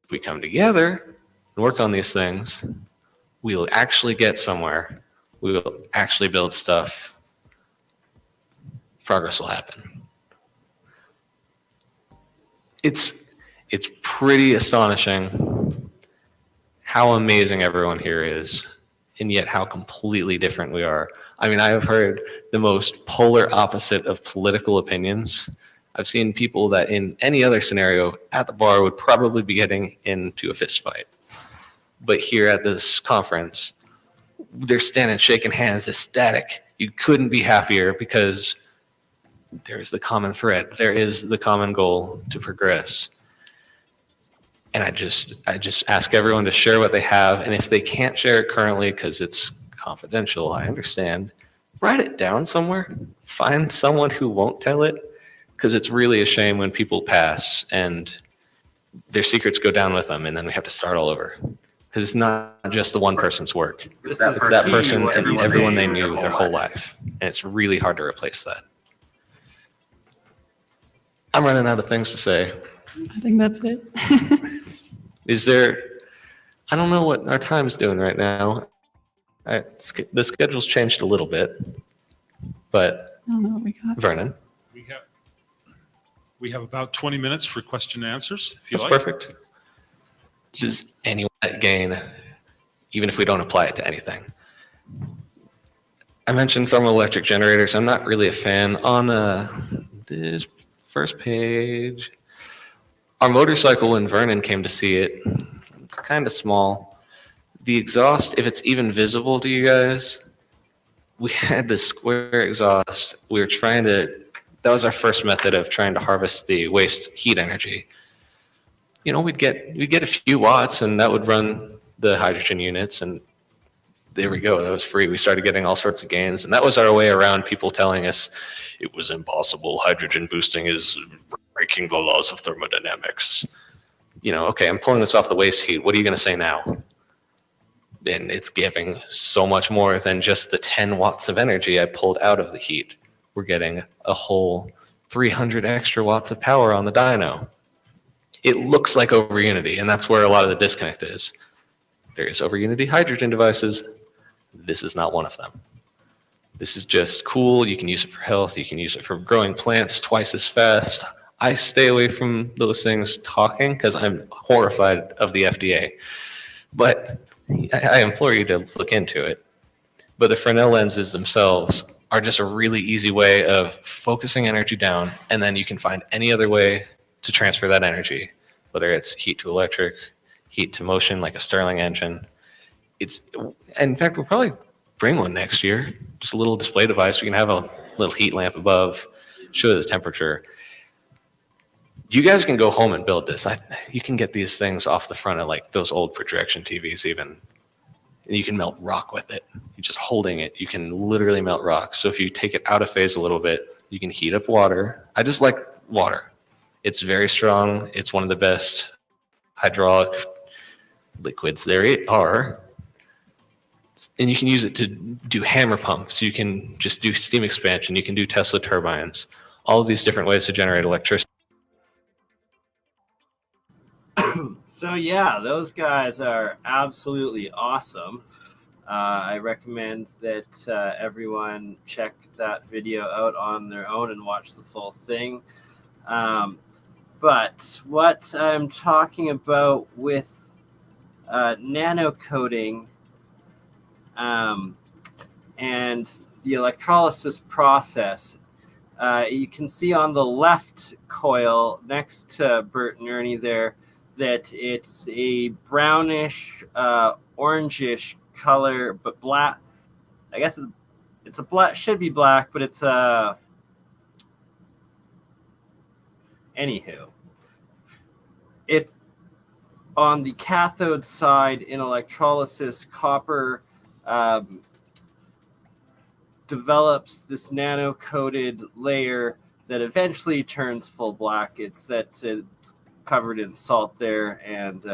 If we come together and work on these things, we'll actually get somewhere. We will actually build stuff. Progress will happen. It's pretty astonishing how amazing everyone here is, and yet how completely different we are. I mean, I have heard the most polar opposite of political opinions. I've seen people that in any other scenario at the bar would probably be getting into a fist fight. But here at this conference, they're standing, shaking hands, ecstatic. You couldn't be happier because there is the common thread. There is the common goal to progress. And I just ask everyone to share what they have. And if they can't share it currently because it's confidential, I understand. Write it down somewhere. Find someone who won't tell it, because it's really a shame when people pass and their secrets go down with them, and then we have to start all over. Because it's not just the one person's work. It's that person and everyone they knew their whole life. And it's really hard to replace that. I'm running out of things to say. I think that's it. Is there, I don't know what our time's doing right now. The schedule's changed a little bit, but I don't know what we got. Vernon. We have about 20 minutes for question and answers, if you That's like. perfect. Does anyone gain, even if we don't apply it to anything? I mentioned thermoelectric generators. I'm not really a fan. On this first page, our motorcycle, when Vernon came to see it, it's kind of small. The exhaust, if it's even visible to you guys, we had this square exhaust. We were trying to, that was our first method of trying to harvest the waste heat energy. You know, we'd get a few watts, and that would run the hydrogen units, and there we go. That was free. We started getting all sorts of gains, and that was our way around people telling us it was impossible. Hydrogen boosting is breaking the laws of thermodynamics. You know, okay, I'm pulling this off the waste heat. What are you going to say now? And it's giving so much more than just the 10 watts of energy I pulled out of the heat. We're getting a whole 300 extra watts of power on the dyno. It looks like over unity, and that's where a lot of the disconnect is. Various over unity hydrogen devices, this is not one of them. This is just cool. You can use it for health. You can use it for growing plants twice as fast. I stay away from those things talking because I'm horrified of the FDA. But I implore you to look into it. But the Fresnel lenses themselves are just a really easy way of focusing energy down, and then you can find any other way to transfer that energy, whether it's heat to electric, heat to motion like a Stirling engine. In fact, we'll probably bring one next year, just a little display device. We can have a little heat lamp above, show the temperature. You guys can go home and build this. You can get these things off the front of like those old projection TVs even. And you can melt rock with it. You're just holding it. You can literally melt rock. So if you take it out of phase a little bit, you can heat up water. I just like water. It's very strong. It's one of the best hydraulic liquids there are. And you can use it to do hammer pumps. You can just do steam expansion. You can do Tesla turbines. All of these different ways to generate electricity. So yeah, those guys are absolutely awesome. I recommend that everyone check that video out on their own and watch the full thing. But what I'm talking about with nano coating and the electrolysis process, you can see on the left coil next to Bert and Ernie there that it's a brownish, orangish color, but black. I guess it's a black, should be black, but it's a. Anywho, it's on the cathode side in electrolysis. Copper develops this nano-coated layer that eventually turns full black. It's covered in salt there and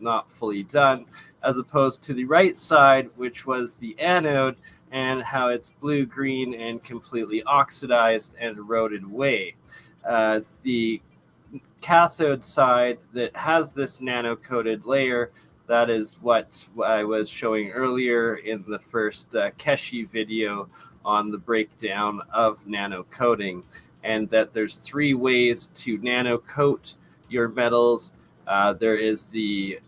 not fully done, as opposed to the right side, which was the anode, and how it's blue-green and completely oxidized and eroded away. The cathode side that has this nano-coated layer, that is what I was showing earlier in the first Keshi video on the breakdown of nano coating, and that there's 3 ways to nano coat your metals. There is the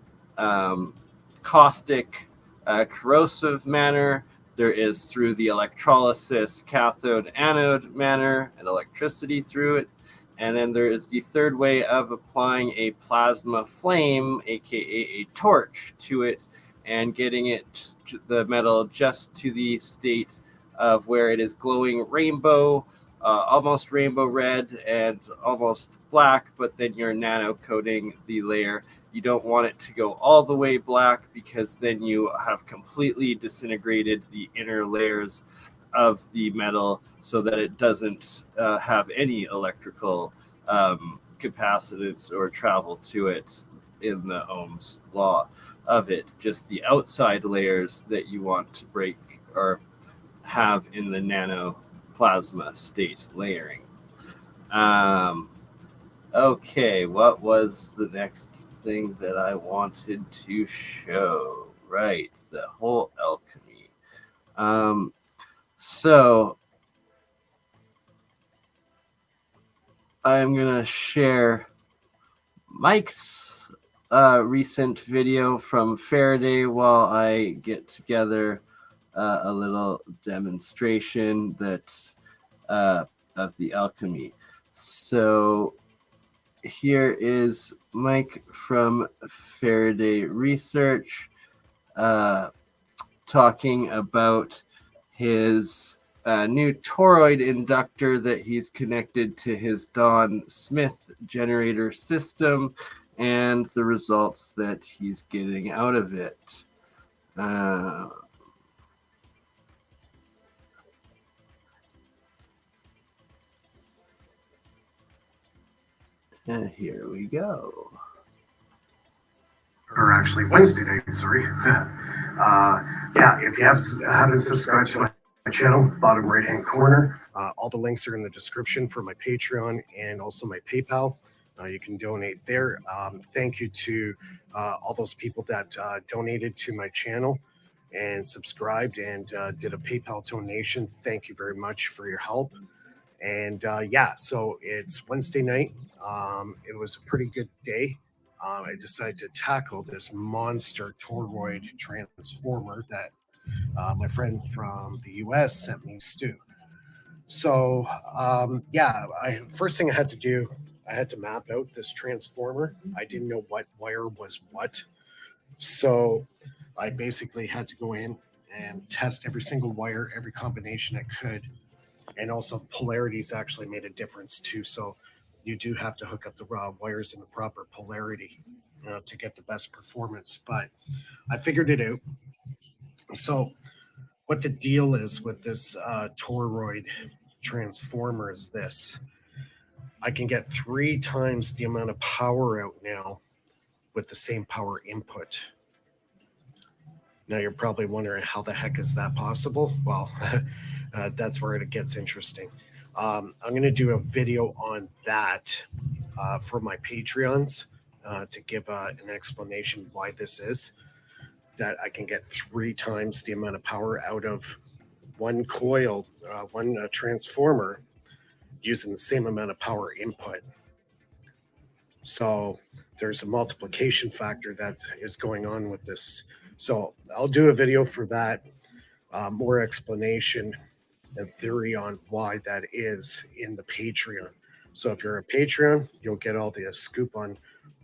caustic, corrosive manner. There is through the electrolysis cathode anode manner and electricity through it. And then there is the 3rd way of applying a plasma flame, aka a torch, to it and getting it, the metal, just to the state of where it is glowing rainbow, almost rainbow red and almost black, but then you're nano coating the layer. You don't want it to go all the way black because then you have completely disintegrated the inner layers of the metal so that it doesn't have any electrical capacitance or travel to it in the Ohm's law of it. Just the outside layers that you want to break or have in the nano plasma state layering. Okay, what was the next thing that I wanted to show? Right, the whole alchemy. So I'm gonna share Mike's recent video from Faraday while I get together a little demonstration that of the alchemy. So here is Mike from Faraday Research talking about his new toroid inductor that he's connected to his Don Smith generator system and the results that he's getting out of it. And here we go. Or actually Wednesday night, sorry. Yeah, if you haven't subscribed to my channel, bottom right-hand corner, all the links are in the description for my Patreon and also my PayPal. You can donate there. Thank you to all those people that donated to my channel. and subscribed and did a PayPal donation. Thank you very much for your help. And yeah, so it's Wednesday night. It was a pretty good day. I decided to tackle this monster toroid transformer that my friend from the US sent me, Stu. So yeah, first thing I had to do, I had to map out this transformer. I didn't know what wire was what. So I basically had to go in and test every single wire, every combination I could. And also polarities actually made a difference too. So you do have to hook up the wires in the proper polarity to get the best performance. But I figured it out. So what the deal is with this toroid transformer is this. I can get 3 times the amount of power out now with the same power input. Now you're probably wondering how the heck is that possible? Well, that's where it gets interesting. I'm going to do a video on that for my Patreons to give an explanation why this is. That I can get 3 times the amount of power out of one coil, one transformer, using the same amount of power input. So there's a multiplication factor that is going on with this. So I'll do a video for that, more explanation and theory on why that is in the Patreon. So if you're a Patreon, you'll get all the scoop on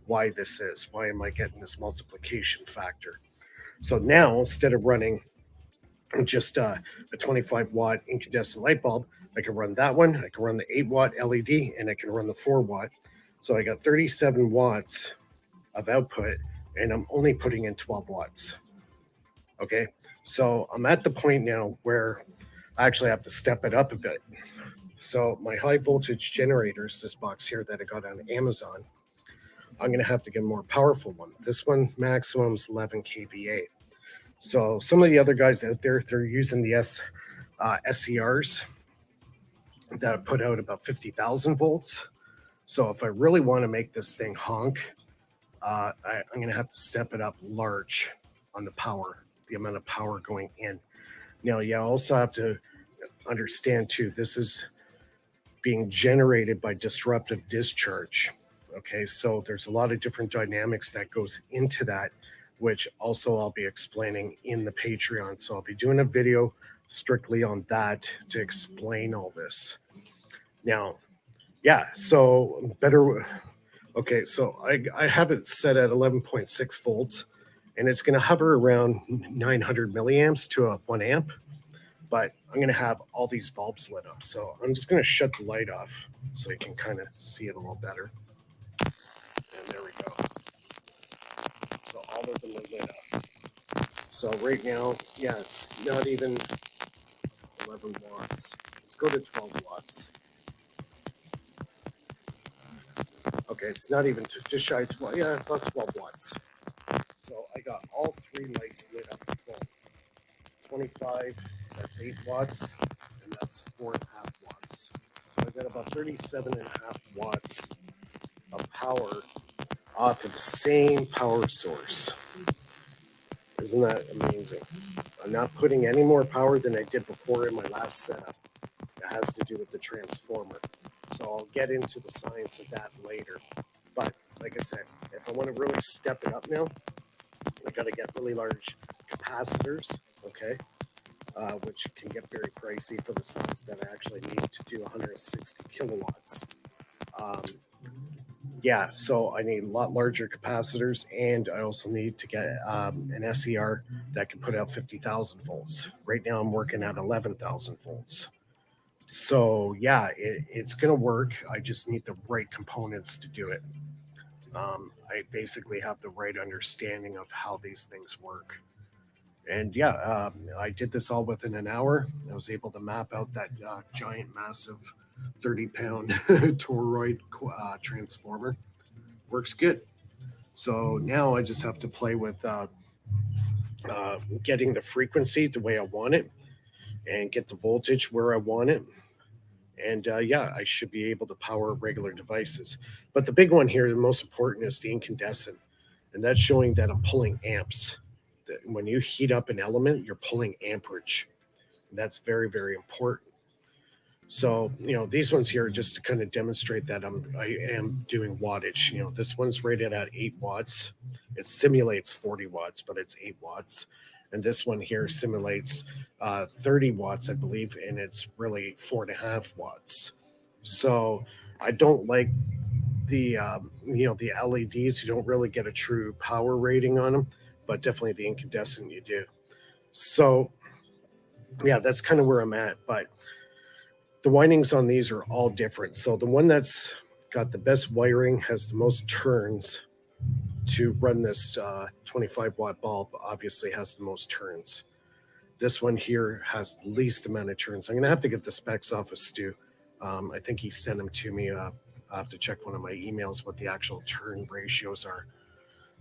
why this is. Why am I getting this multiplication factor? So now, instead of running just a 25-watt incandescent light bulb, I can run that one, I can run the 8-watt LED, and I can run the 4-watt. So I got 37 watts of output, and I'm only putting in 12 watts. Okay, so I'm at the point now where I actually have to step it up a bit. So my high voltage generators, this box here that I got on Amazon, I'm going to have to get a more powerful one. This one maximum is 11 kVA. So some of the other guys out there, they're using the SCRs that put out about 50,000 volts. So if I really want to make this thing honk, I'm going to have to step it up large on the power, the amount of power going in. Now, I also have to understand too, this is being generated by disruptive discharge. Okay, so there's a lot of different dynamics that goes into that, which also I'll be explaining in the Patreon. So I'll be doing a video strictly on that to explain all this. Now, yeah, so better. Okay, so I have it set at 11.6 volts, and it's going to hover around 900 milliamps to 1 amp. But I'm going to have all these bulbs lit up. So I'm just going to shut the light off so you can kind of see it a little better. And there we go. So all of them are lit up. So right now, yeah, it's not even 11 watts. Let's go to 12 watts. Okay, it's not even just shy of 12. Yeah, about 12 watts. So I got all 3 lights lit up full. 25, that's 8 watts, and that's 4.5 watts. So I got about 37.5 watts of power off of the same power source. Isn't that amazing? I'm not putting any more power than I did before in my last setup. It has to do with the transformer. So I'll get into the science of that later. But like I said, if I want to really step it up now, I got to get really large capacitors, okay, which can get very pricey for the size that I actually need to do 160 kilowatts. Yeah, so I need a lot larger capacitors, and I also need to get an SCR that can put out 50,000 volts. Right now I'm working at 11,000 volts. So yeah, it's going to work. I just need the right components to do it. I basically have the right understanding of how these things work. And yeah, I did this all within an hour. I was able to map out that giant, massive 30-pound toroid transformer. Works good. So now I just have to play with getting the frequency the way I want it and get the voltage where I want it. And yeah, I should be able to power regular devices. But the big one here, the most important, is the incandescent. And that's showing that I'm pulling amps. when you heat up an element, you're pulling amperage. That's very, very important. So, these ones here, just to kind of demonstrate that I am doing wattage. This one's rated at 8 watts. It simulates 40 watts, but it's 8 watts. And this one here simulates 30 watts, I believe, and it's really 4.5 watts. So I don't like the the LEDs. You don't really get a true power rating on them, but definitely the incandescent you do. So yeah, that's kind of where I'm at. But the windings on these are all different. So the one that's got the best wiring has the most turns to run this 25 watt bulb, obviously has the most turns. This one here has the least amount of turns. I'm going to have to get the specs off of Stu. I think he sent them to me. I'll have to check one of my emails what the actual turn ratios are.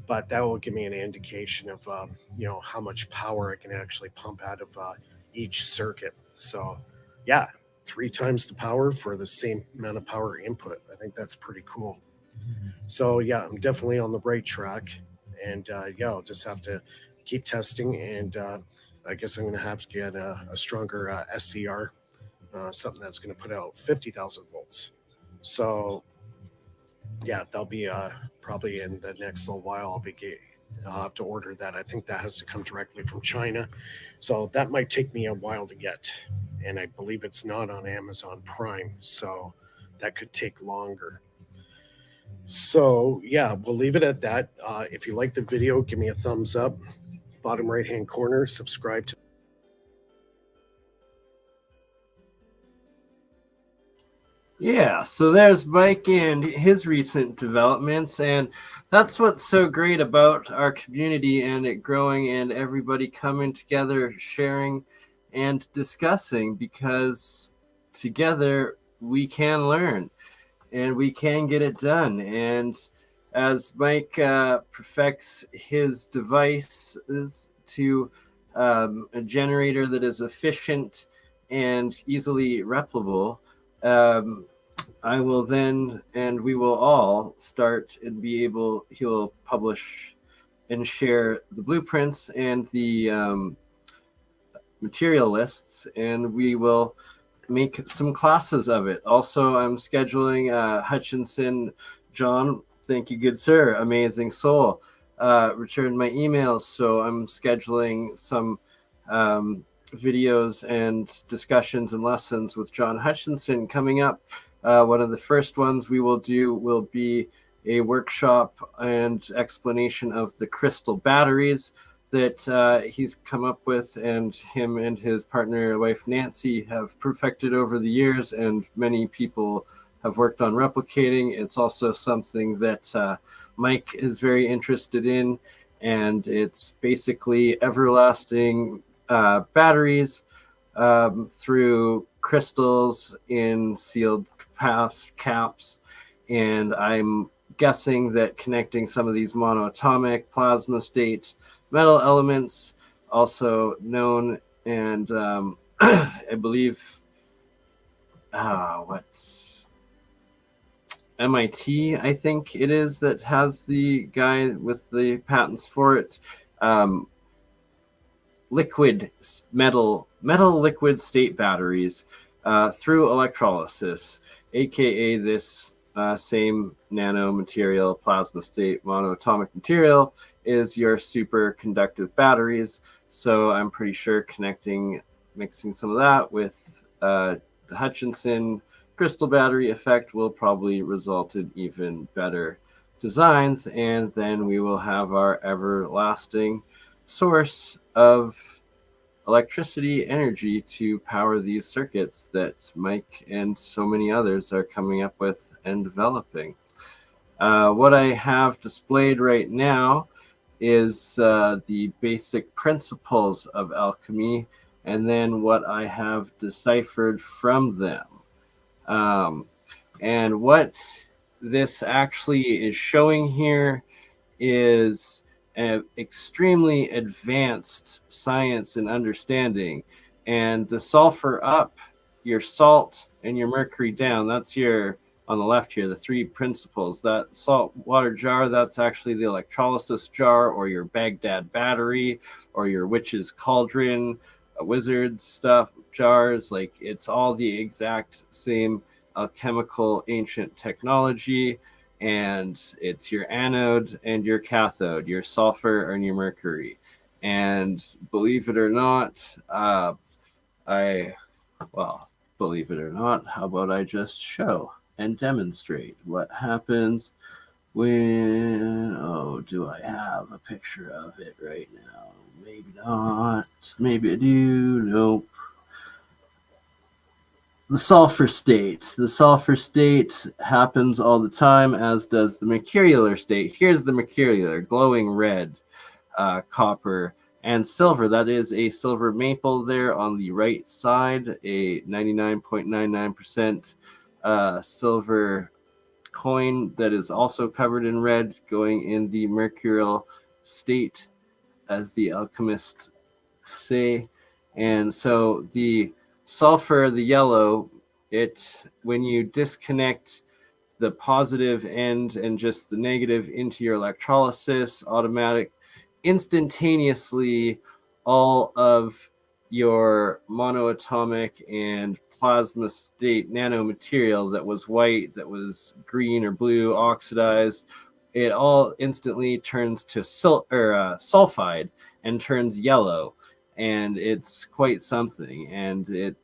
But that will give me an indication of how much power I can actually pump out of each circuit. So yeah, 3 times the power for the same amount of power input. I think that's pretty cool. So yeah, I'm definitely on the right track, and I'll just have to keep testing, and I guess I'm going to have to get a stronger SCR, something that's going to put out 50,000 volts. So yeah, that'll be probably in the next little while. I'll have to order that. I think that has to come directly from China, so that might take me a while to get, and I believe it's not on Amazon Prime, so that could take longer. So yeah, we'll leave it at that. If you like the video, give me a thumbs up. Bottom right hand corner, subscribe to. Yeah, so there's Mike and his recent developments, and that's what's so great about our community and it growing and everybody coming together, sharing and discussing, because together we can learn and we can get it done. And as Mike perfects his devices to a generator that is efficient and easily replicable, I will then, and we will all start and be able, he'll publish and share the blueprints and the material lists, and we will make some classes of it. Also, I'm scheduling Hutchinson, John, thank you, good sir, amazing soul, returned my emails, so I'm scheduling some videos and discussions and lessons with John Hutchinson coming up. One of the first ones we will do will be a workshop and explanation of the crystal batteries that he's come up with, and him and his partner wife Nancy have perfected over the years, and many people have worked on replicating. It's also something that Mike is very interested in, and it's basically everlasting batteries through crystals in sealed caps, and I'm guessing that connecting some of these monoatomic plasma state metal elements, also known, and I believe what's MIT, I think it is, that has the guy with the patents for it, liquid metal liquid state batteries through electrolysis, aka this same nano material plasma state monoatomic material is your superconductive batteries. So I'm pretty sure mixing some of that with the Hutchinson crystal battery effect will probably result in even better designs, and then we will have our everlasting source of electricity energy to power these circuits that Mike and so many others are coming up with and developing. What I have displayed right now is the basic principles of alchemy, and then what I have deciphered from them. And what this actually is showing here is an extremely advanced science and understanding. And the sulfur up, your salt, and your mercury down, that's your on the left here, the three principles. That salt water jar, that's actually the electrolysis jar, or your Baghdad battery, or your witch's cauldron, wizard stuff jars. Like, it's all the exact same alchemical ancient technology, and it's your anode and your cathode, your sulfur and your mercury. And believe it or not, believe it or not, how about I just show and demonstrate what happens when, do I have a picture of it right now? Maybe not. Maybe I do. Nope. The sulfur state. The sulfur state happens all the time, as does the mercurial state. Here's the mercurial, glowing red, copper, and silver. That is a silver maple there on the right side, a 99.99% silver coin that is also covered in red, going in the mercurial state, as the alchemists say. And so the sulfur, the yellow, when you disconnect the positive end and just the negative into your electrolysis, instantaneously all of your monoatomic and plasma state nanomaterial that was white, that was green or blue, oxidized, it all instantly turns to sulfide and turns yellow. And it's quite something. And the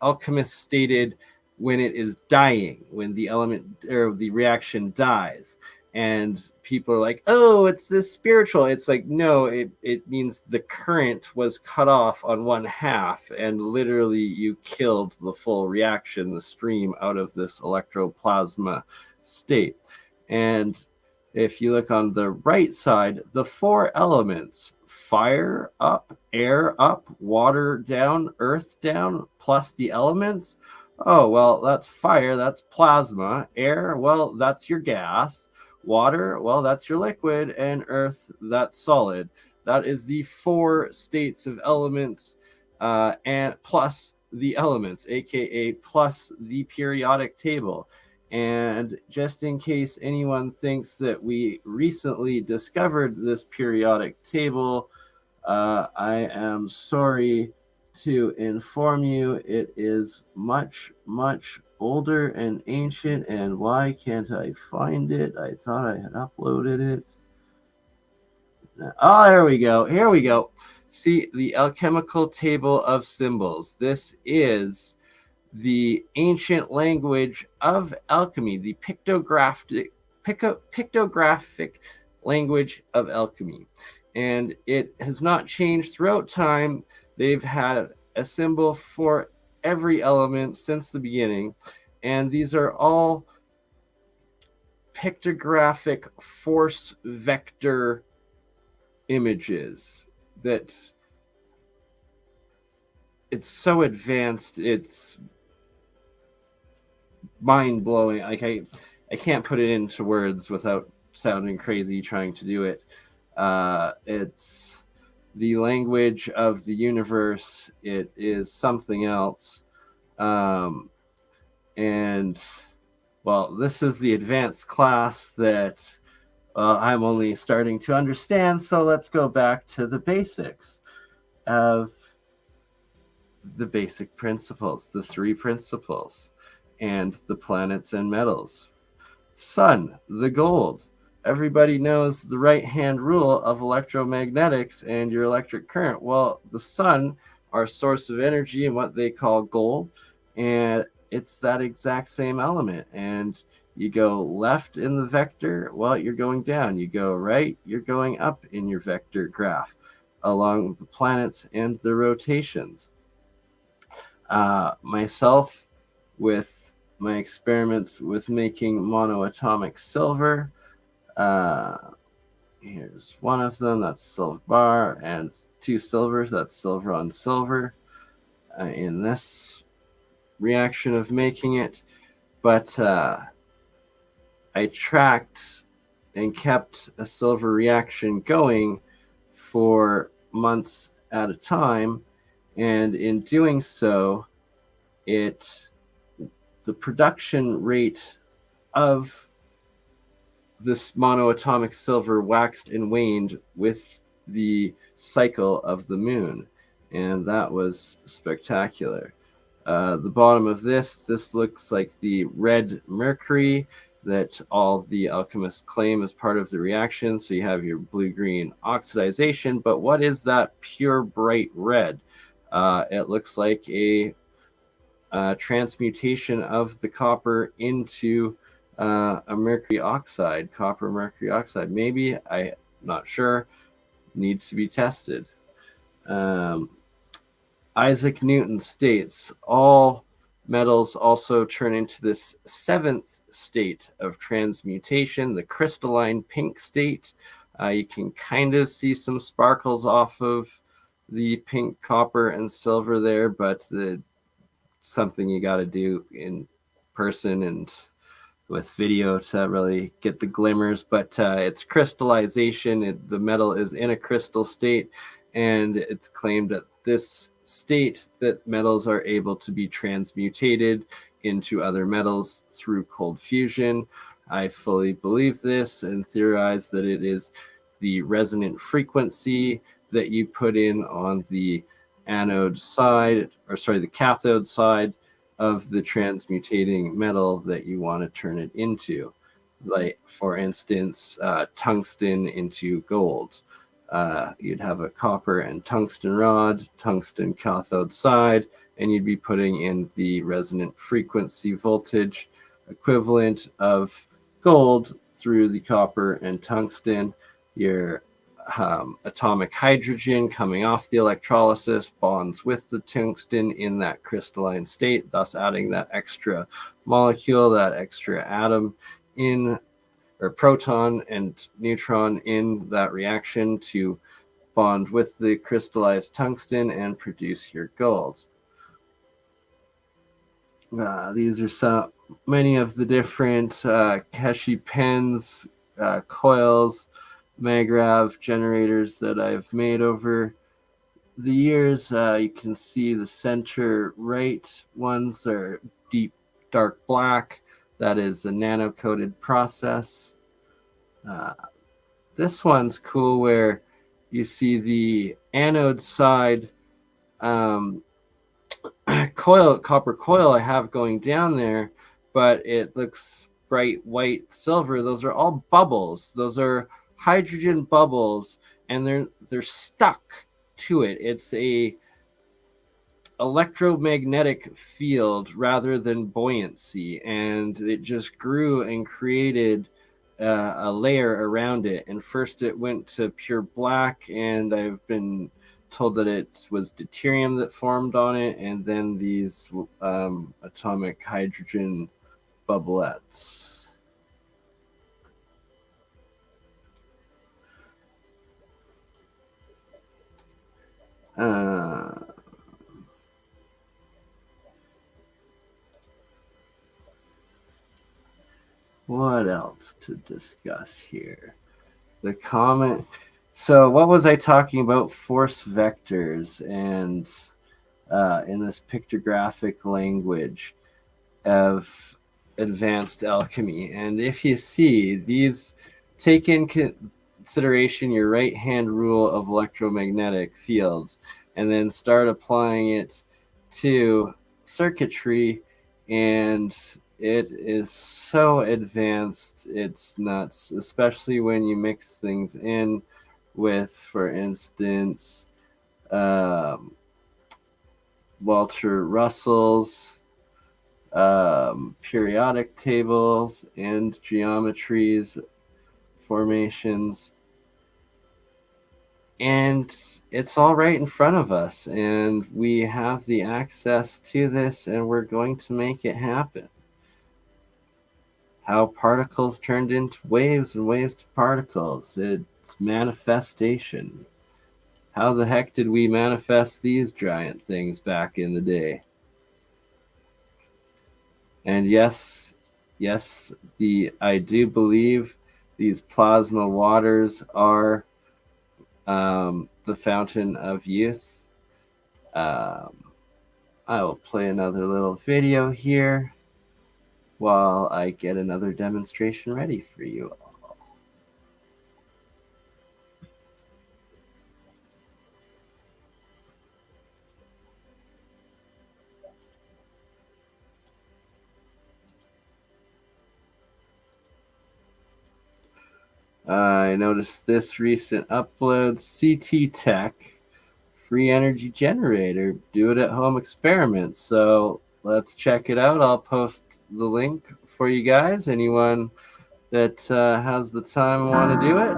alchemist stated, when it is dying, when the element or the reaction dies, and people are like, oh, it's this spiritual. It's like, no, it means the current was cut off on one half, and literally you killed the full reaction, the stream out of this electroplasma state. And if you look on the right side, the four elements: fire up, air up, water down, earth down, plus the elements. Oh, well, that's fire, that's plasma. Air, well, that's your gas. Water, well, that's your liquid. And earth, that's solid. That is the four states of elements, and plus the elements, aka plus the periodic table. And just in case anyone thinks that we recently discovered this periodic table, I am sorry to inform you it is much, much older and ancient. And why can't I find it? I thought I had uploaded it. Oh, there we go. Here we go. See, the alchemical table of symbols. This is the ancient language of alchemy, the pictographic language of alchemy. And it has not changed throughout time. They've had a symbol for every element since the beginning. And these are all pictographic force vector images that it's so advanced, it's mind-blowing. Like I can't put it into words without sounding crazy trying to do it. It's the language of the universe. It is something else. And well, this is the advanced class that I'm only starting to understand. So let's go back to the basics of the basic principles, the three principles, and the planets and metals. Sun, the gold. Everybody knows the right-hand rule of electromagnetics and your electric current. Well, the sun, our source of energy, and what they call gold, and it's that exact same element. And you go left in the vector, well, you're going down. You go right, you're going up in your vector graph along the planets and the rotations. Myself, with my experiments with making monoatomic silver, here's one of them, that's silver bar, and two silvers, that's silver on silver in this reaction of making it. But I tracked and kept a silver reaction going for months at a time, and in doing so, it the production rate of this monoatomic silver waxed and waned with the cycle of the moon, and that was spectacular. The bottom of this looks like the red mercury that all the alchemists claim as part of the reaction. So you have your blue-green oxidization, but what is that pure bright red? It looks like a transmutation of the copper into a mercury oxide, copper mercury oxide. Maybe, I'm not sure, needs to be tested. Isaac Newton states, all metals also turn into this seventh state of transmutation, the crystalline pink state. You can kind of see some sparkles off of the pink copper and silver there, but something you got to do in person and with video to really get the glimmers. But it's crystallization. The metal is in a crystal state, and it's claimed that this state that metals are able to be transmutated into other metals through cold fusion. I fully believe this and theorize that it is the resonant frequency that you put in on the anode side, or sorry, the cathode side of the transmutating metal that you want to turn it into. Like, for instance, tungsten into gold. You'd have a copper and tungsten rod, tungsten cathode side, and you'd be putting in the resonant frequency voltage equivalent of gold through the copper and tungsten. Your atomic hydrogen coming off the electrolysis bonds with the tungsten in that crystalline state, thus adding that extra molecule, that extra atom in, or proton and neutron in that reaction to bond with the crystallized tungsten and produce your gold. These are so many of the different Keshi pens, coils, Magrav generators that I've made over the years. You can see the center right ones are deep dark black. That is a nano-coated process. This one's cool where you see the anode side copper coil I have going down there, but it looks bright white silver. Those are all bubbles. Those are hydrogen bubbles, and they're stuck to it. It's a electromagnetic field rather than buoyancy, and it just grew and created a layer around it. And first it went to pure black, and I've been told that it was deuterium that formed on it, and then these atomic hydrogen bubblets. What else to discuss here? The comment. So what was I talking about? Force vectors and in this pictographic language of advanced alchemy. And if you see these, take in consideration your right hand rule of electromagnetic fields, and then start applying it to circuitry, and it is so advanced, it's nuts, especially when you mix things in with, for instance, Walter Russell's periodic tables and geometries, formations, and it's all right in front of us, and we have the access to this, and we're going to make it happen. How particles turned into waves and waves to particles. It's manifestation. How the heck did we manifest these giant things back in the day? And yes, I do believe these plasma waters are the fountain of youth. I will play another little video here. while I get another demonstration ready for you all. I noticed this recent upload, CT Tech, free energy generator, do it at home experiment. So let's check it out. I'll post the link for you guys. Anyone that has the time and want to do it.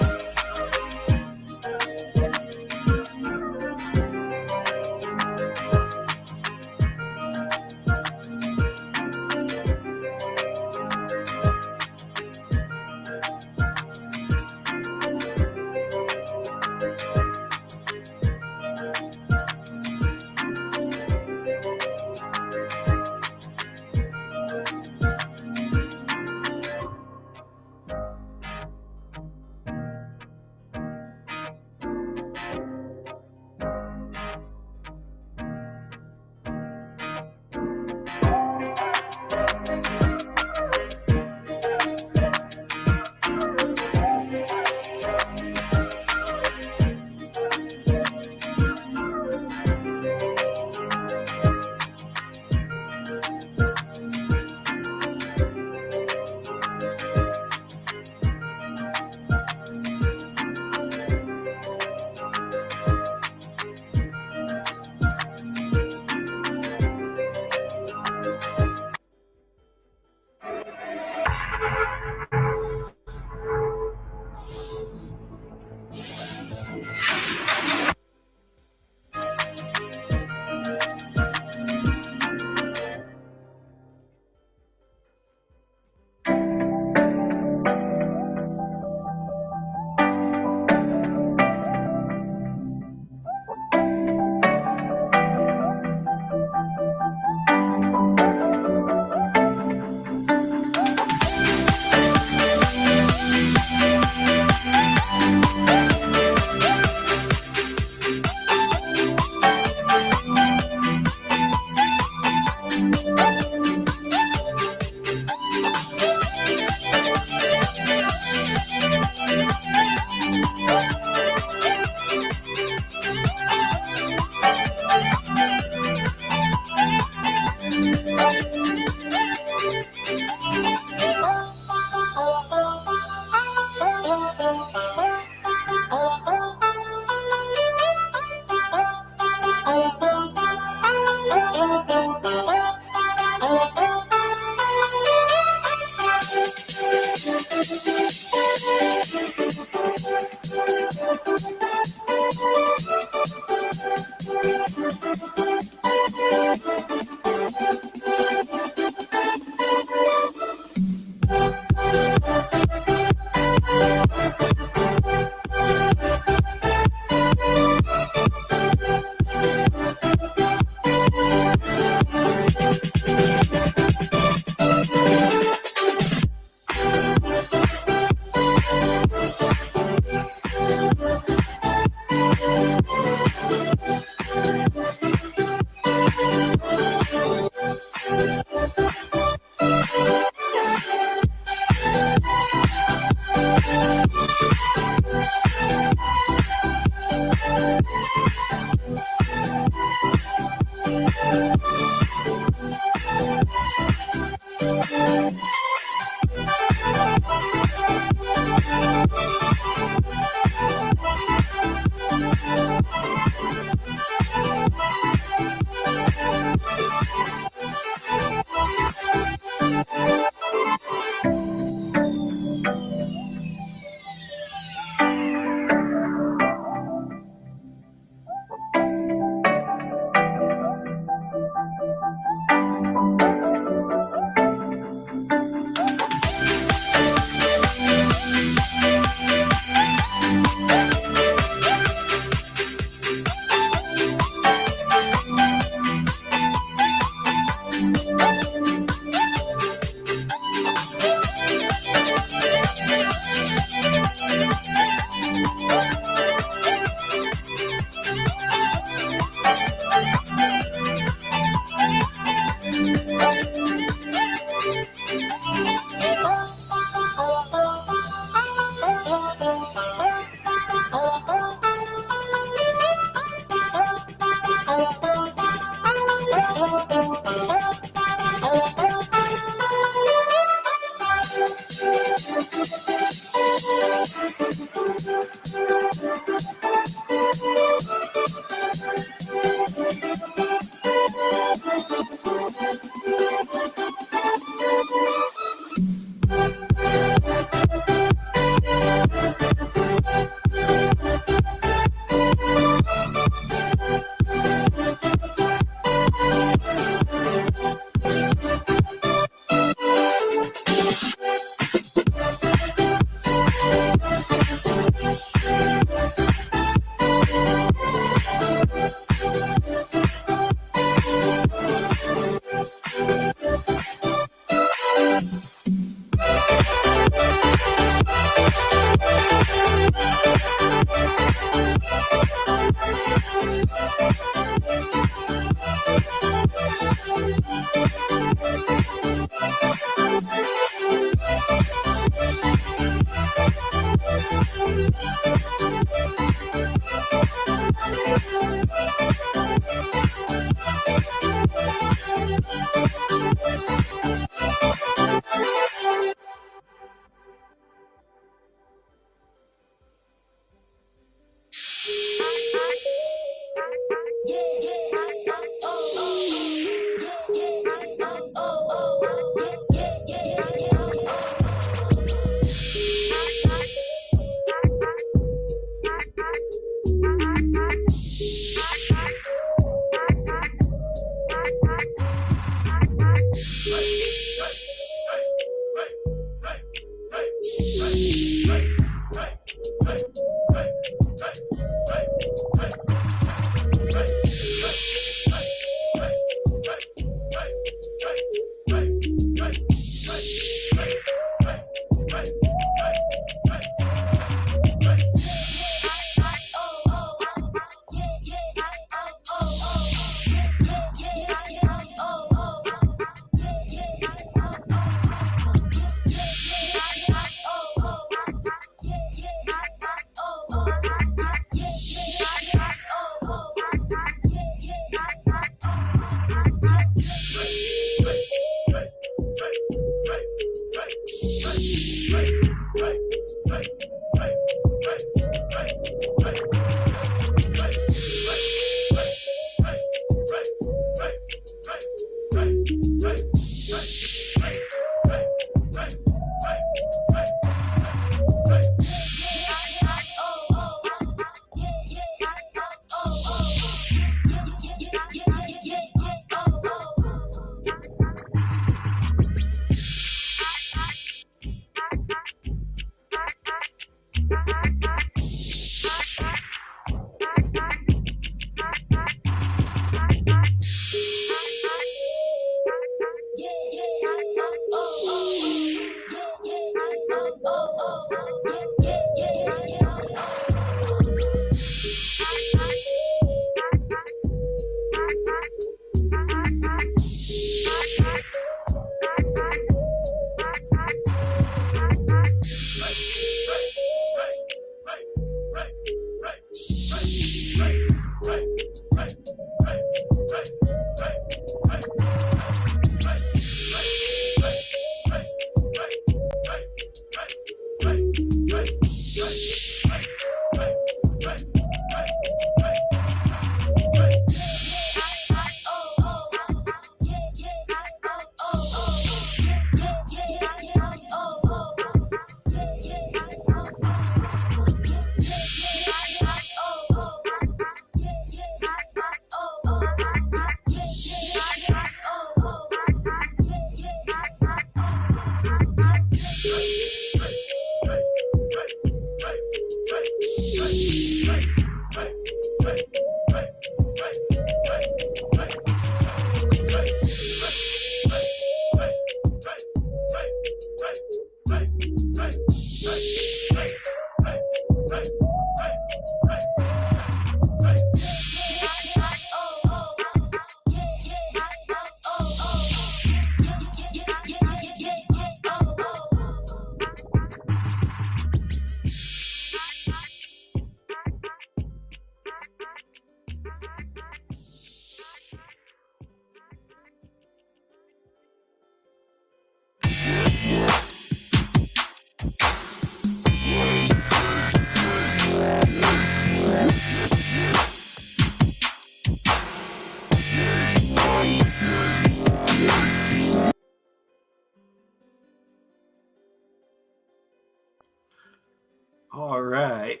All right.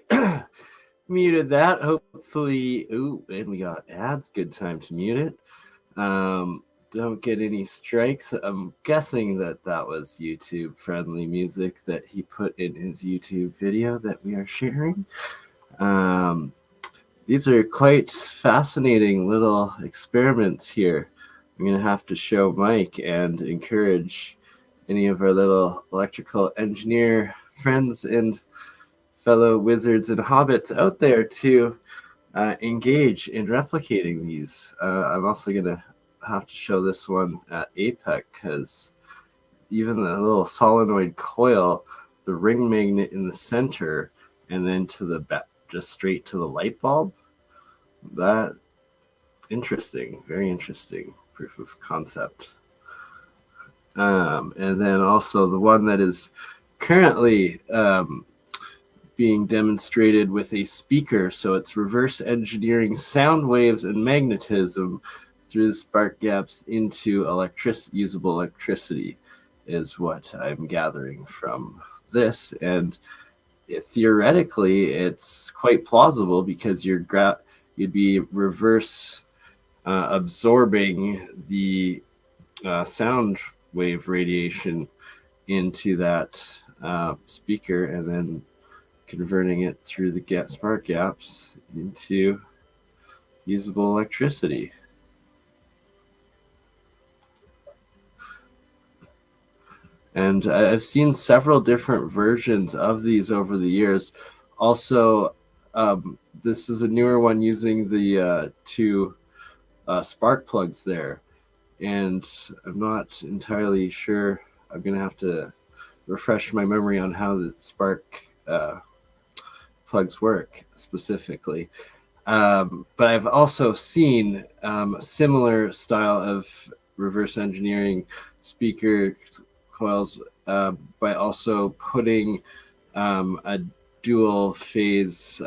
Muted that. Hopefully, ooh, and we got ads. Good time to mute it. Don't get any strikes. I'm guessing that that was YouTube friendly music that he put in his YouTube video that we are sharing. These are quite fascinating little experiments here. I'm going to have to show Mike and encourage any of our little electrical engineer friends and fellow wizards and hobbits out there to engage in replicating these. I'm also going to have to show this one at APEC because even the little solenoid coil, the ring magnet in the center, and then to the just straight to the light bulb, that interesting, very interesting proof of concept. And then also the one that is currently being demonstrated with a speaker, so it's reverse engineering sound waves and magnetism through the spark gaps into usable electricity is what I'm gathering from this. And theoretically, it's quite plausible because you'd be reverse absorbing the sound wave radiation into that speaker and then converting it through the spark gaps into usable electricity. And I've seen several different versions of these over the years. Also, this is a newer one using the two spark plugs there. And I'm not entirely sure. I'm going to have to refresh my memory on how the spark plugs work specifically. But I've also seen a similar style of reverse engineering speaker coils by also putting a dual phase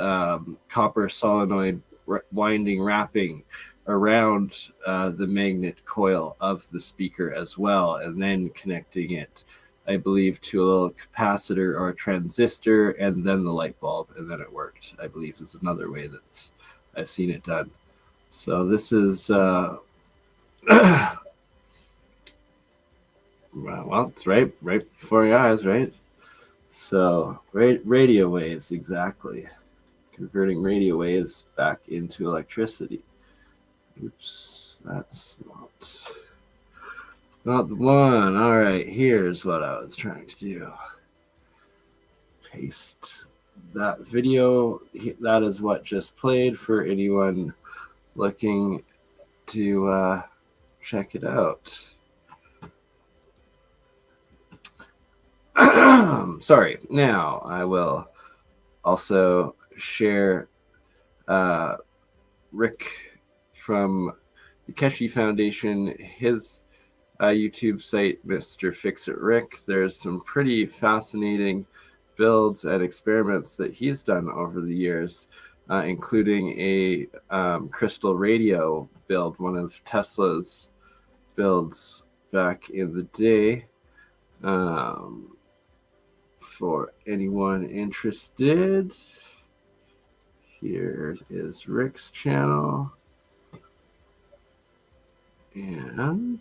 copper solenoid winding wrapping around the magnet coil of the speaker as well, and then connecting it, I believe, to a little capacitor or a transistor and then the light bulb, and then it worked, I believe, is another way that I've seen it done. So this is well, it's right before your eyes, right? So radio waves, exactly. Converting radio waves back into electricity. Oops, that's not. Not the one. All right, here's what I was trying to do. Paste that video. That is what just played for anyone looking to check it out. Sorry. Now I will also share Rick from the Keshe Foundation, his YouTube site, Mr. Fix-It Rick. There's some pretty fascinating builds and experiments that he's done over the years, including a crystal radio build, one of Tesla's builds back in the day. For anyone interested, here is Rick's channel. And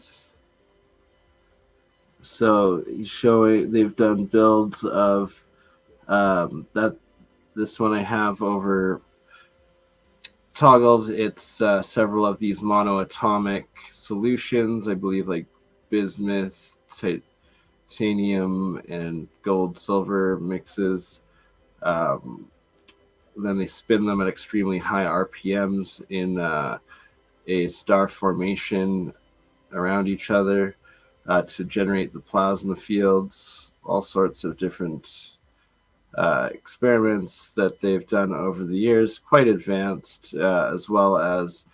so he's showing, they've done builds of this one I have over toggled. It's several of these monoatomic solutions, I believe, like bismuth, titanium, and gold silver mixes. Then they spin them at extremely high RPMs in a star formation around each other to generate the plasma fields. All sorts of different experiments that they've done over the years, quite advanced, as well as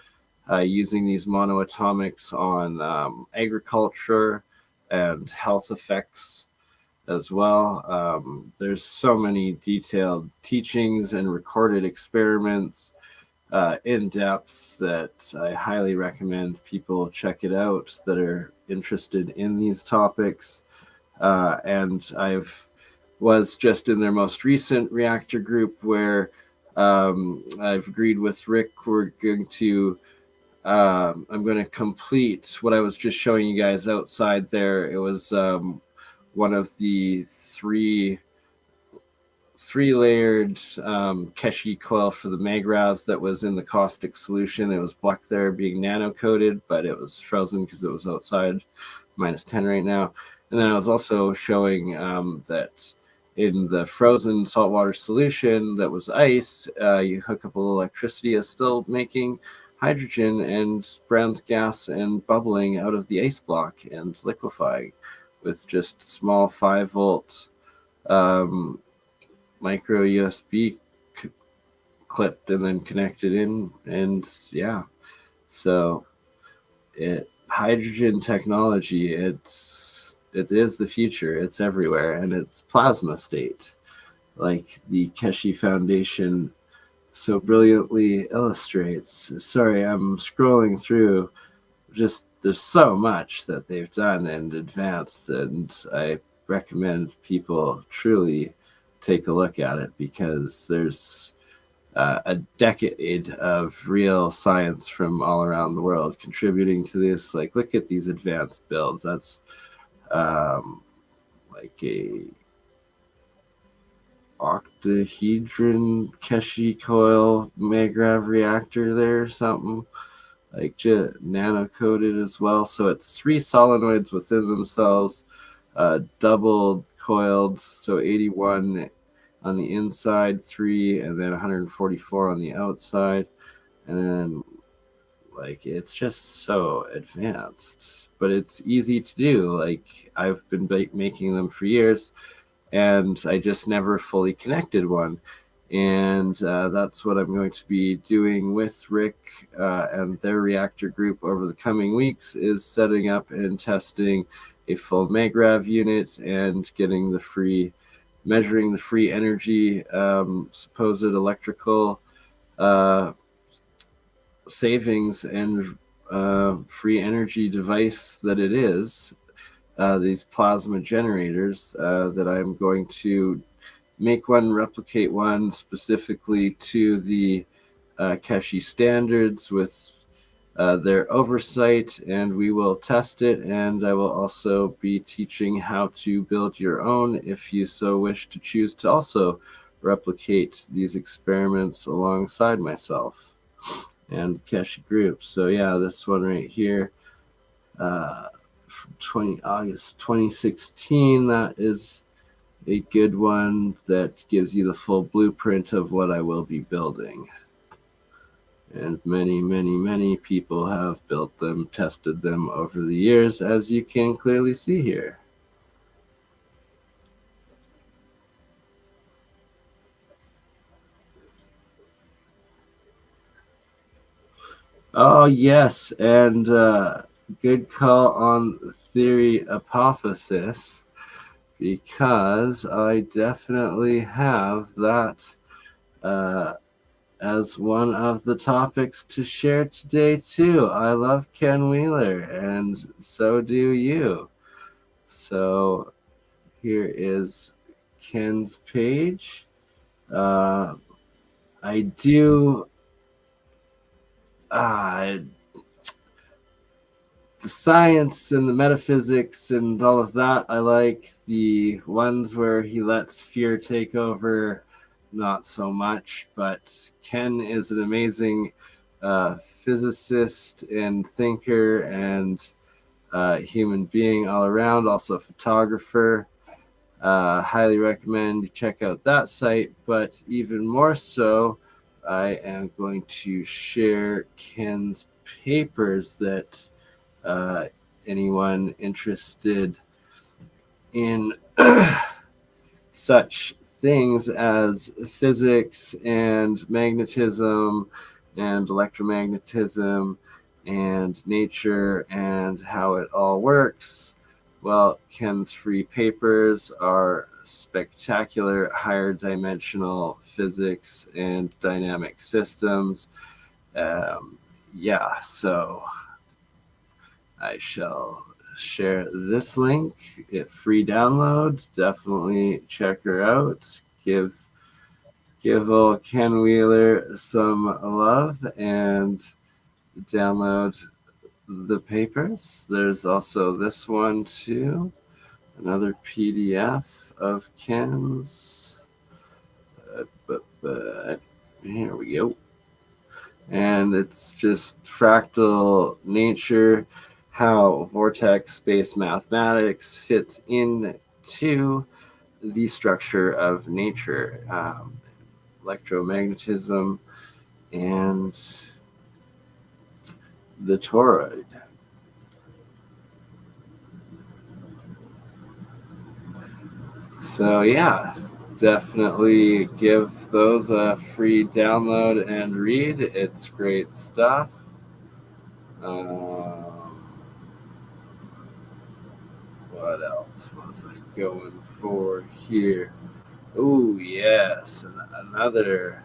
using these monoatomics on agriculture and health effects as well. There's so many detailed teachings and recorded experiments in depth that I highly recommend people check it out that are interested in these topics. And was just in their most recent reactor group where I've agreed with Rick. We're going to I'm going to complete what I was just showing you guys outside there. It was one of the three layered Keshe coil for the magravs that was in the caustic solution. It was black there being nano coated, but it was frozen because it was outside -10 right now. And then I was also showing that in the frozen saltwater solution that was ice, you hook up a little electricity, is still making hydrogen and brown gas and bubbling out of the ice block and liquefying with just small 5-volt micro USB clipped and then connected in. And yeah, so hydrogen technology, it is the future. It's everywhere, and it's plasma state, like the Keshe Foundation so brilliantly illustrates. Sorry, I'm scrolling through. Just there's so much that they've done and advanced, and I recommend people truly take a look at it because there's a decade of real science from all around the world contributing to this. Like, look at these advanced builds. That's like a octahedron Keshe coil magrav reactor there or something, like just nano coated as well. So it's 3 solenoids within themselves, double coiled, so 81 on the inside, 3, and then 144 on the outside. And then like it's just so advanced, but it's easy to do. Like, I've been making them for years, and I just never fully connected one. And that's what I'm going to be doing with Rick and their reactor group over the coming weeks, is setting up and testing a full magrav unit and getting measuring the free energy, supposed electrical savings and free energy device that it is, these plasma generators, that I'm going to make one, replicate one specifically to the Keshe standards with their oversight, and we will test it. And I will also be teaching how to build your own if you so wish to choose to also replicate these experiments alongside myself and the Keshe group. So yeah, this one right here, from August 2016. That is a good one that gives you the full blueprint of what I will be building. And many, many, many people have built them, tested them over the years, as you can clearly see here. Oh, yes, and good call on theory hypothesis, because I definitely have that as one of the topics to share today, too. I love Ken Wheeler, and so do you. So here is Ken's page. I do... the science and the metaphysics and all of that, I like. The ones where he lets fear take over, not so much. But Ken is an amazing physicist and thinker and human being all around, also a photographer. Highly recommend you check out that site. But even more so, I am going to share Ken's papers that anyone interested in such things as physics and magnetism and electromagnetism and nature and how it all works. Well, Ken's free papers are spectacular higher dimensional physics and dynamic systems. Yeah, so I shall share this link. Free download. Definitely check her out. Give old Ken Wheeler some love and download the papers. There's also this one too. Another PDF of Ken's. But here we go. And it's just fractal nature, how vortex-based mathematics fits into the structure of nature, electromagnetism, and the toroid. So yeah, definitely give those a free download and read. It's great stuff. What else was I going for here? Oh, yes. Another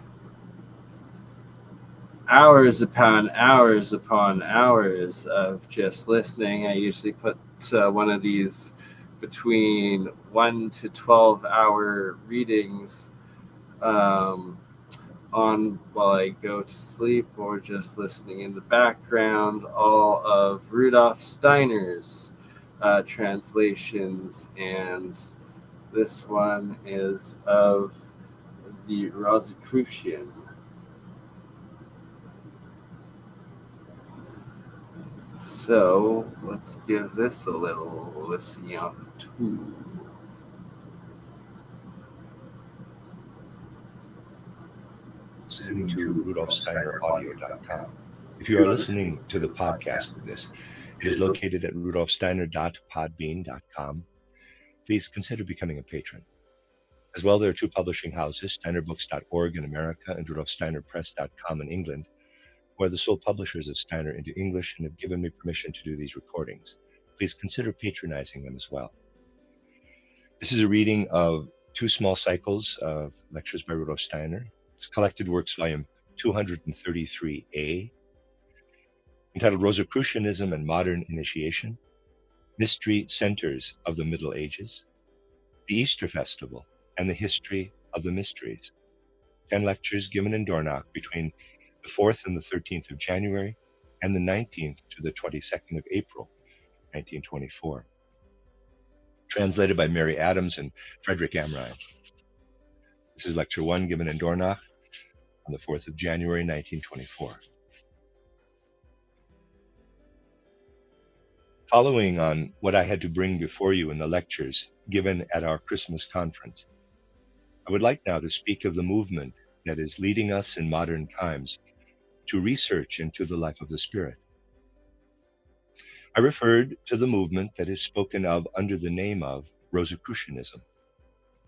hours upon hours upon hours of just listening. I usually put one of these between 1 to 12 hour readings on while I go to sleep, or just listening in the background, all of Rudolf Steiner's translations, and this one is of the Rosicrucian. So let's give this a little listen on too. Listening to RudolfSteinerAudio.com. If you are listening to the podcast of this, it is located at RudolfSteiner.podbean.com. Please consider becoming a patron. As well, there are two publishing houses, SteinerBooks.org in America and RudolfSteinerPress.com in England, who are the sole publishers of Steiner into English and have given me permission to do these recordings. Please consider patronizing them as well. This is a reading of two small cycles of lectures by Rudolf Steiner. It's Collected Works, volume 233A, entitled Rosicrucianism and Modern Initiation, Mystery Centers of the Middle Ages, the Easter Festival, and the History of the Mysteries. 10 lectures given in Dornach between the 4th and the 13th of January and the 19th to the 22nd of April, 1924. Translated by Mary Adams and Frederick Amrine. This is Lecture 1 given in Dornach on the 4th of January, 1924. Following on what I had to bring before you in the lectures given at our Christmas conference, I would like now to speak of the movement that is leading us in modern times to research into the life of the Spirit. I referred to the movement that is spoken of under the name of Rosicrucianism,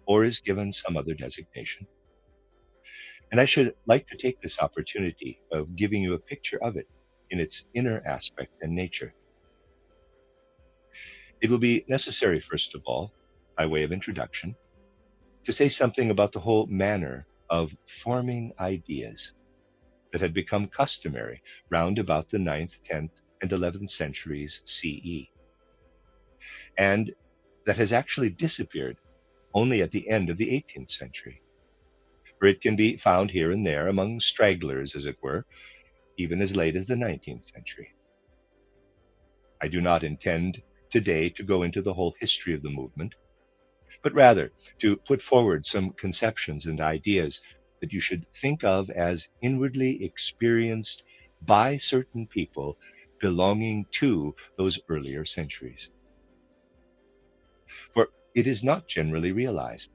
or is given some other designation. And I should like to take this opportunity of giving you a picture of it in its inner aspect and nature. It will be necessary, first of all, by way of introduction, to say something about the whole manner of forming ideas that had become customary round about the 9th, 10th, and 11th centuries CE, and that has actually disappeared only at the end of the 18th century, for it can be found here and there among stragglers, as it were, even as late as the 19th century. I do not intend today to go into the whole history of the movement, but rather to put forward some conceptions and ideas that you should think of as inwardly experienced by certain people belonging to those earlier centuries. For it is not generally realized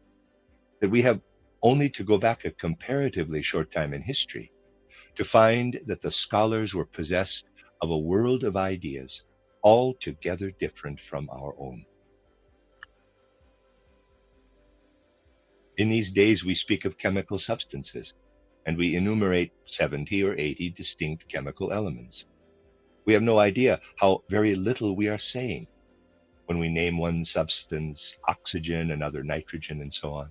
that we have only to go back a comparatively short time in history to find that the scholars were possessed of a world of ideas altogether different from our own. In these days we speak of chemical substances, and we enumerate 70 or 80 distinct chemical elements. We have no idea how very little we are saying when we name one substance oxygen, another nitrogen, and so on.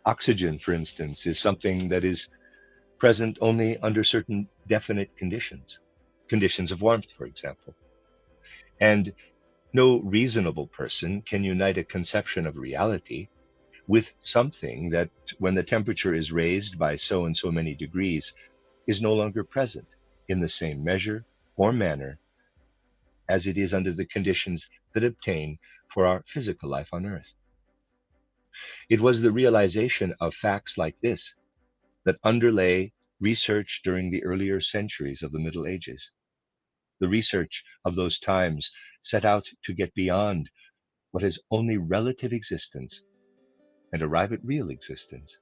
Oxygen, for instance, is something that is present only under certain definite conditions, conditions of warmth, for example. And no reasonable person can unite a conception of reality with something that, when the temperature is raised by so and so many degrees, is no longer present in the same measure or manner as it is under the conditions that obtain for our physical life on Earth. It was the realization of facts like this that underlay research during the earlier centuries of the Middle Ages. The research of those times set out to get beyond what is only relative existence and arrive at real existence.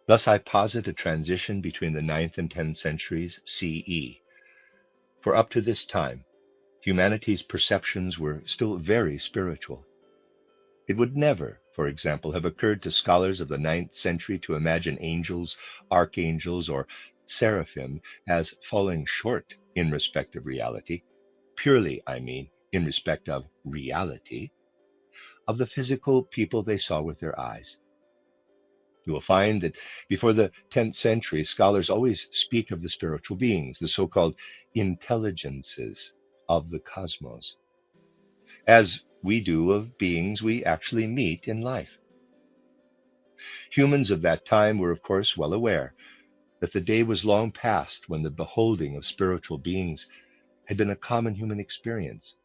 Thus I posit a transition between the 9th and 10th centuries CE. For up to this time, humanity's perceptions were still very spiritual. It would never, for example, have occurred to scholars of the 9th century to imagine angels, archangels, or seraphim as falling short in respect of reality, purely, I mean, in respect of reality, of the physical people they saw with their eyes. You will find that before the 10th century, scholars always speak of the spiritual beings, the so-called intelligences of the cosmos, as we do of beings we actually meet in life. Humans of that time were, of course, well aware that the day was long past when the beholding of spiritual beings had been a common human experience,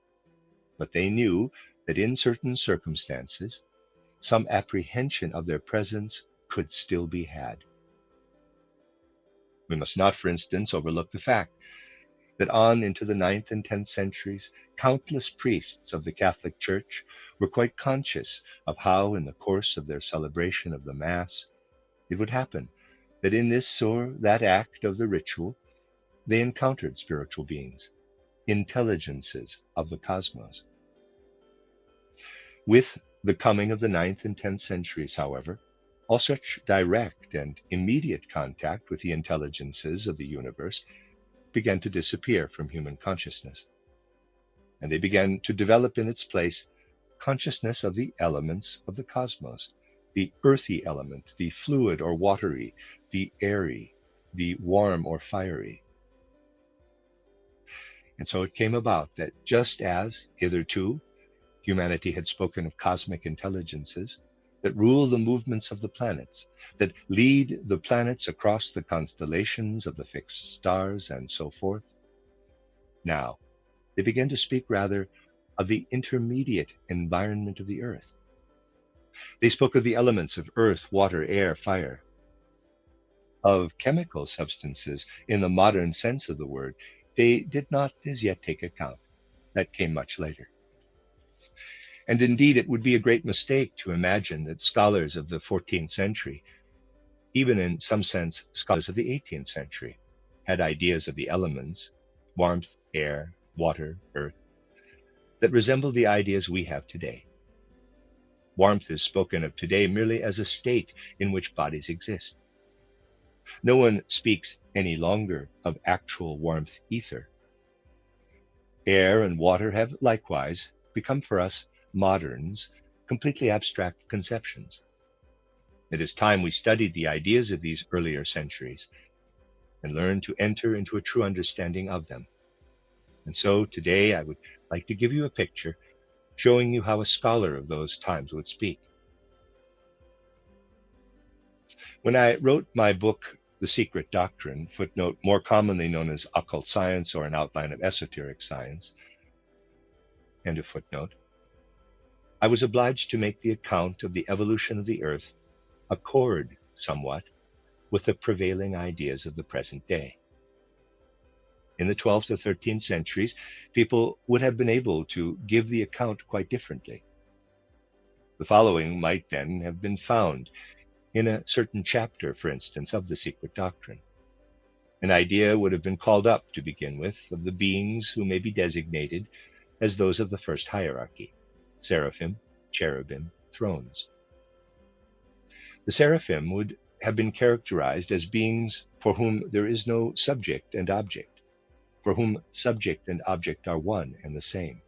but they knew that in certain circumstances, some apprehension of their presence could still be had. We must not, for instance, overlook the fact that on into the 9th and 10th centuries, countless priests of the Catholic Church were quite conscious of how, in the course of their celebration of the Mass, it would happen that in this or that act of the ritual, they encountered spiritual beings, intelligences of the cosmos. With the coming of the 9th and 10th centuries, however, all such direct and immediate contact with the intelligences of the universe began to disappear from human consciousness, and they began to develop in its place consciousness of the elements of the cosmos, the earthy element, the fluid or watery, the airy, the warm or fiery. And so it came about that just as hitherto humanity had spoken of cosmic intelligences that rule the movements of the planets, that lead the planets across the constellations of the fixed stars, and so forth, now they begin to speak rather of the intermediate environment of the Earth. They spoke of the elements of earth, water, air, fire, of chemical substances in the modern sense of the word, they did not as yet take account. That came much later. And indeed, it would be a great mistake to imagine that scholars of the 14th century, even in some sense scholars of the 18th century, had ideas of the elements, warmth, air, water, earth, that resemble the ideas we have today. Warmth is spoken of today merely as a state in which bodies exist. No one speaks any longer of actual warmth ether. Air and water have likewise become for us moderns completely abstract conceptions. It is time we studied the ideas of these earlier centuries and learned to enter into a true understanding of them. And so today I would like to give you a picture showing you how a scholar of those times would speak. When I wrote my book, The Secret Doctrine, footnote, more commonly known as Occult Science or An Outline of Esoteric Science, end of footnote, I was obliged to make the account of the evolution of the earth accord somewhat with the prevailing ideas of the present day. In the 12th or 13th centuries, people would have been able to give the account quite differently. The following might then have been found in a certain chapter, for instance, of The Secret Doctrine. An idea would have been called up to begin with of the beings who may be designated as those of the first hierarchy: seraphim, cherubim, thrones. The seraphim would have been characterized as beings for whom there is no subject and object, for whom subject and object are one and the same.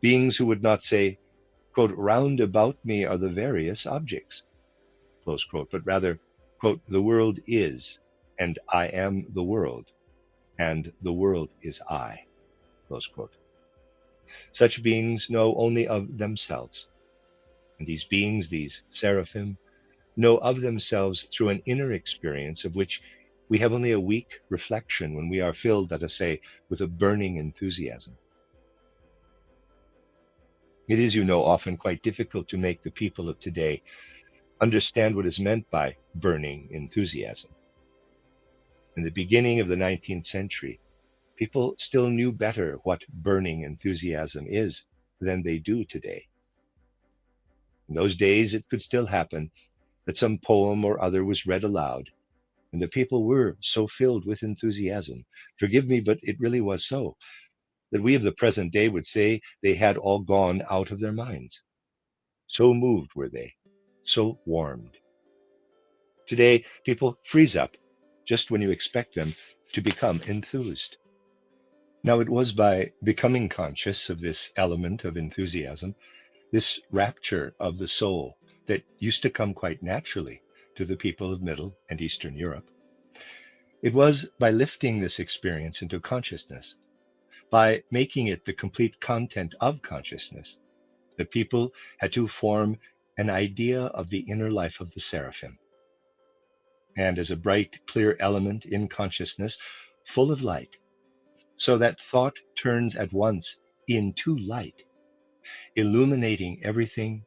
Beings who would not say, quote, "Round about me are the various objects," close quote, but rather, quote, "The world is, and I am the world, and the world is I," close quote. Such beings know only of themselves, and these beings, these seraphim, know of themselves through an inner experience of which we have only a weak reflection when we are filled, let us say, with a burning enthusiasm. It is, you know, often quite difficult to make the people of today understand what is meant by burning enthusiasm. In the beginning of the 19th century, people still knew better what burning enthusiasm is than they do today. In those days, it could still happen that some poem or other was read aloud, and the people were so filled with enthusiasm, forgive me, but it really was so, that we of the present day would say they had all gone out of their minds. So moved were they, so warmed. Today, people freeze up just when you expect them to become enthused. Now, it was by becoming conscious of this element of enthusiasm, this rapture of the soul that used to come quite naturally to the people of Middle and Eastern Europe. It was by lifting this experience into consciousness, by making it the complete content of consciousness, that people had to form an idea of the inner life of the seraphim. And as a bright, clear element in consciousness, full of light, so that thought turns at once into light, illuminating everything.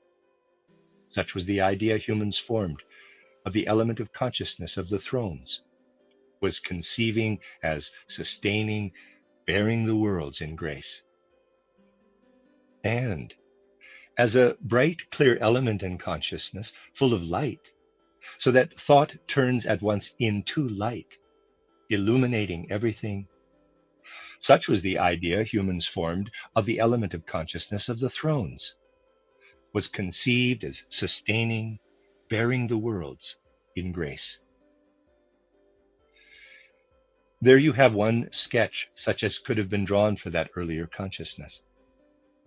Such was the idea humans formed of the element of consciousness of the thrones, was conceiving as sustaining, bearing the worlds in grace. And as a bright, clear element in consciousness, full of light, so that thought turns at once into light, illuminating everything. Such was the idea humans formed of the element of consciousness of the thrones, was conceived as sustaining, bearing the worlds in grace. There you have one sketch such as could have been drawn for that earlier consciousness.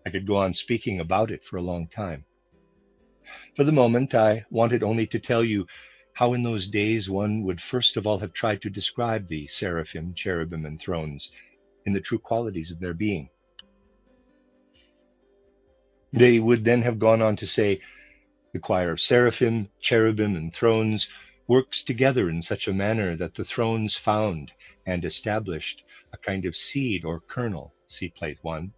I could go on speaking about it for a long time. For the moment, I wanted only to tell you how in those days one would first of all have tried to describe the seraphim, cherubim, and thrones in the true qualities of their being. They would then have gone on to say, the choir of seraphim, cherubim, and thrones works together in such a manner that the thrones found and established a kind of seed or kernel, see plate 1,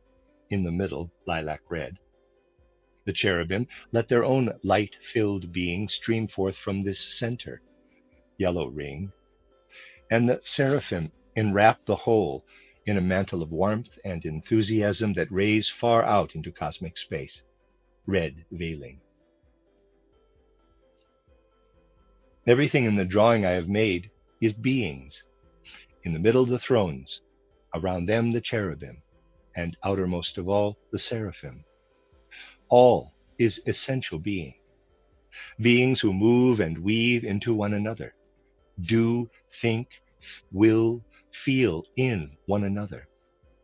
in the middle, lilac red. The cherubim let their own light-filled being stream forth from this center, yellow ring, and the seraphim enwrap the whole in a mantle of warmth and enthusiasm that rays far out into cosmic space, red veiling. Everything in the drawing I have made is beings. In the middle, the thrones, around them the cherubim, and outermost of all, the seraphim. All is essential being. Beings who move and weave into one another, do, think, will, feel in one another.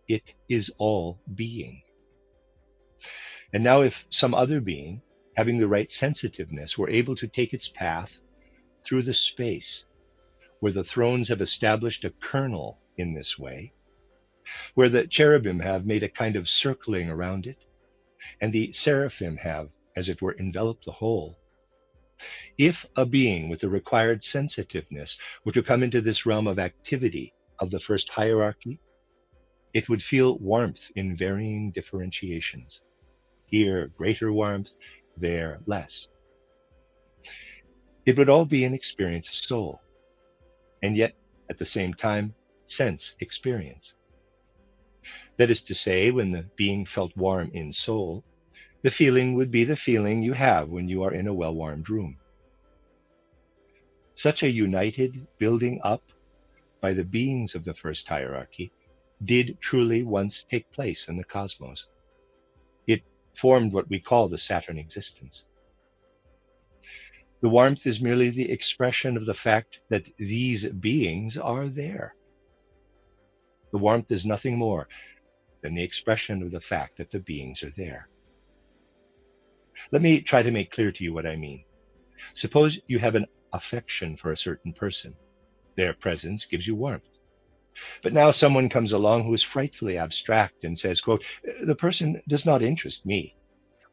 It is all being. And now if some other being, having the right sensitiveness, were able to take its path through the space where the thrones have established a kernel in this way, where the cherubim have made a kind of circling around it, and the seraphim have, as it were, enveloped the whole. If a being with the required sensitiveness were to come into this realm of activity of the first hierarchy, it would feel warmth in varying differentiations. Here, greater warmth, there, less. It would all be an experience of soul, and yet, at the same time, sense experience. That is to say, when the being felt warm in soul, the feeling would be the feeling you have when you are in a well-warmed room. Such a united building up by the beings of the first hierarchy did truly once take place in the cosmos. It formed what we call the Saturn existence. The warmth is merely the expression of the fact that these beings are there. The warmth is nothing more than the expression of the fact that the beings are there. Let me try to make clear to you what I mean. Suppose you have an affection for a certain person. Their presence gives you warmth. But now someone comes along who is frightfully abstract and says, quote, "The person does not interest me.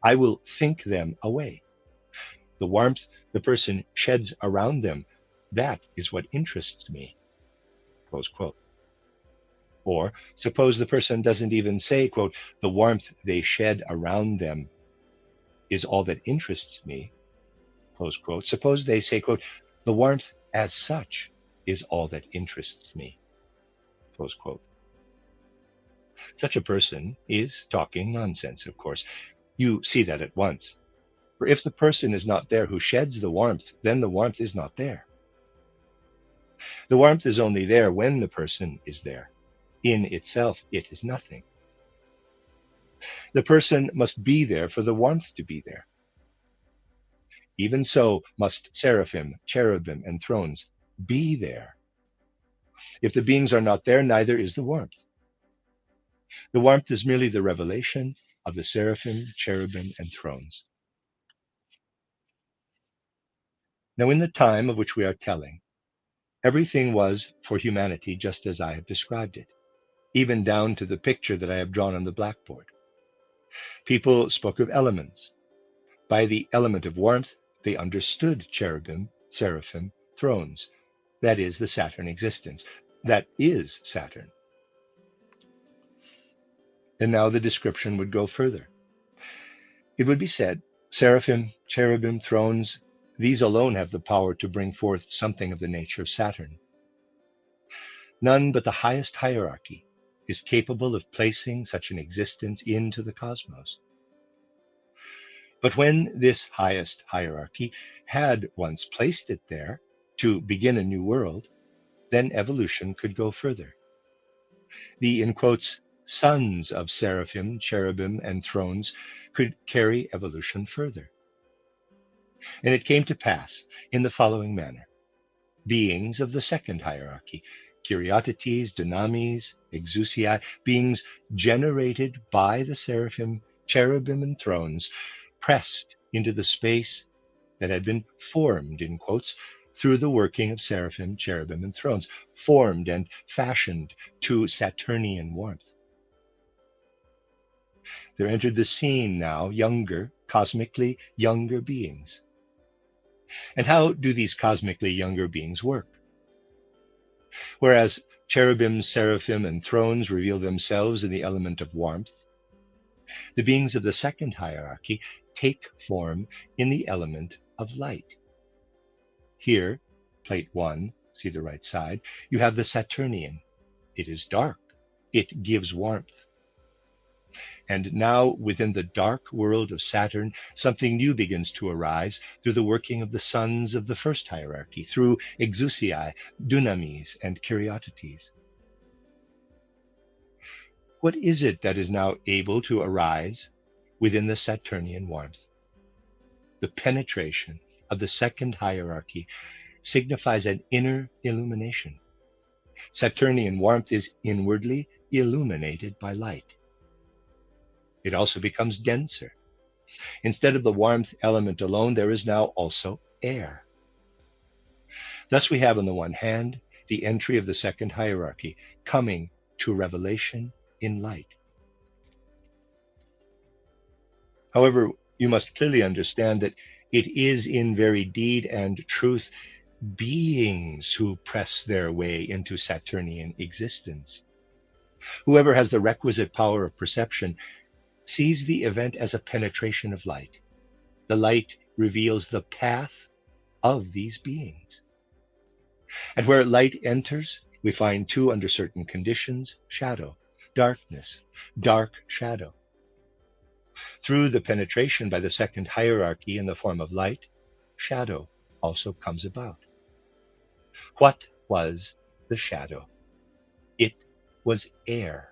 I will think them away. The warmth the person sheds around them, that is what interests me." Close quote. Or suppose the person doesn't even say, quote, "The warmth they shed around them is all that interests me." Close quote. Suppose they say, quote, "The warmth as such is all that interests me." Close quote. Such a person is talking nonsense, of course. You see that at once. For if the person is not there who sheds the warmth, then the warmth is not there. The warmth is only there when the person is there. In itself, it is nothing. The person must be there for the warmth to be there. Even so must seraphim, cherubim, and thrones be there. If the beings are not there, neither is the warmth. The warmth is merely the revelation of the seraphim, cherubim, and thrones. Now, in the time of which we are telling, everything was for humanity just as I have described it, even down to the picture that I have drawn on the blackboard. People spoke of elements. By the element of warmth, they understood cherubim, seraphim, thrones. That is the Saturn existence. That is Saturn. And now the description would go further. It would be said, seraphim, cherubim, thrones, these alone have the power to bring forth something of the nature of Saturn. None but the highest hierarchy is capable of placing such an existence into the cosmos. But when this highest hierarchy had once placed it there to begin a new world, then evolution could go further. The, in quotes, sons of seraphim, cherubim, and thrones could carry evolution further. And it came to pass in the following manner. Beings of the second hierarchy, Kyriatides, Dynamis, Exousiae, beings generated by the seraphim, cherubim, and thrones, pressed into the space that had been formed, in quotes, through the working of seraphim, cherubim, and thrones, formed and fashioned to Saturnian warmth. There entered the scene now younger, cosmically younger beings. And how do these cosmically younger beings work? Whereas cherubim, seraphim, and thrones reveal themselves in the element of warmth, the beings of the second hierarchy take form in the element of light. Here, plate 1, see the right side, you have the Saturnian, It is dark. It gives warmth. And now, within the dark world of Saturn, something new begins to arise through the working of the sons of the first hierarchy, through exousiae, dunamis, and karyotetes. What is it that is now able to arise within the Saturnian warmth? The penetration of the second hierarchy signifies an inner illumination. Saturnian warmth is inwardly illuminated by light. It also becomes denser. Instead of the warmth element alone, there is now also air. Thus we have on the one hand the entry of the second hierarchy coming to revelation in light. However, you must clearly understand that it is in very deed and truth beings who press their way into Saturnian existence. Whoever has the requisite power of perception sees the event as a penetration of light. The light reveals the path of these beings. And where light enters, we find too, under certain conditions, shadow, darkness, dark shadow. Through the penetration by the second hierarchy in the form of light, shadow also comes about. What was the shadow? It was air.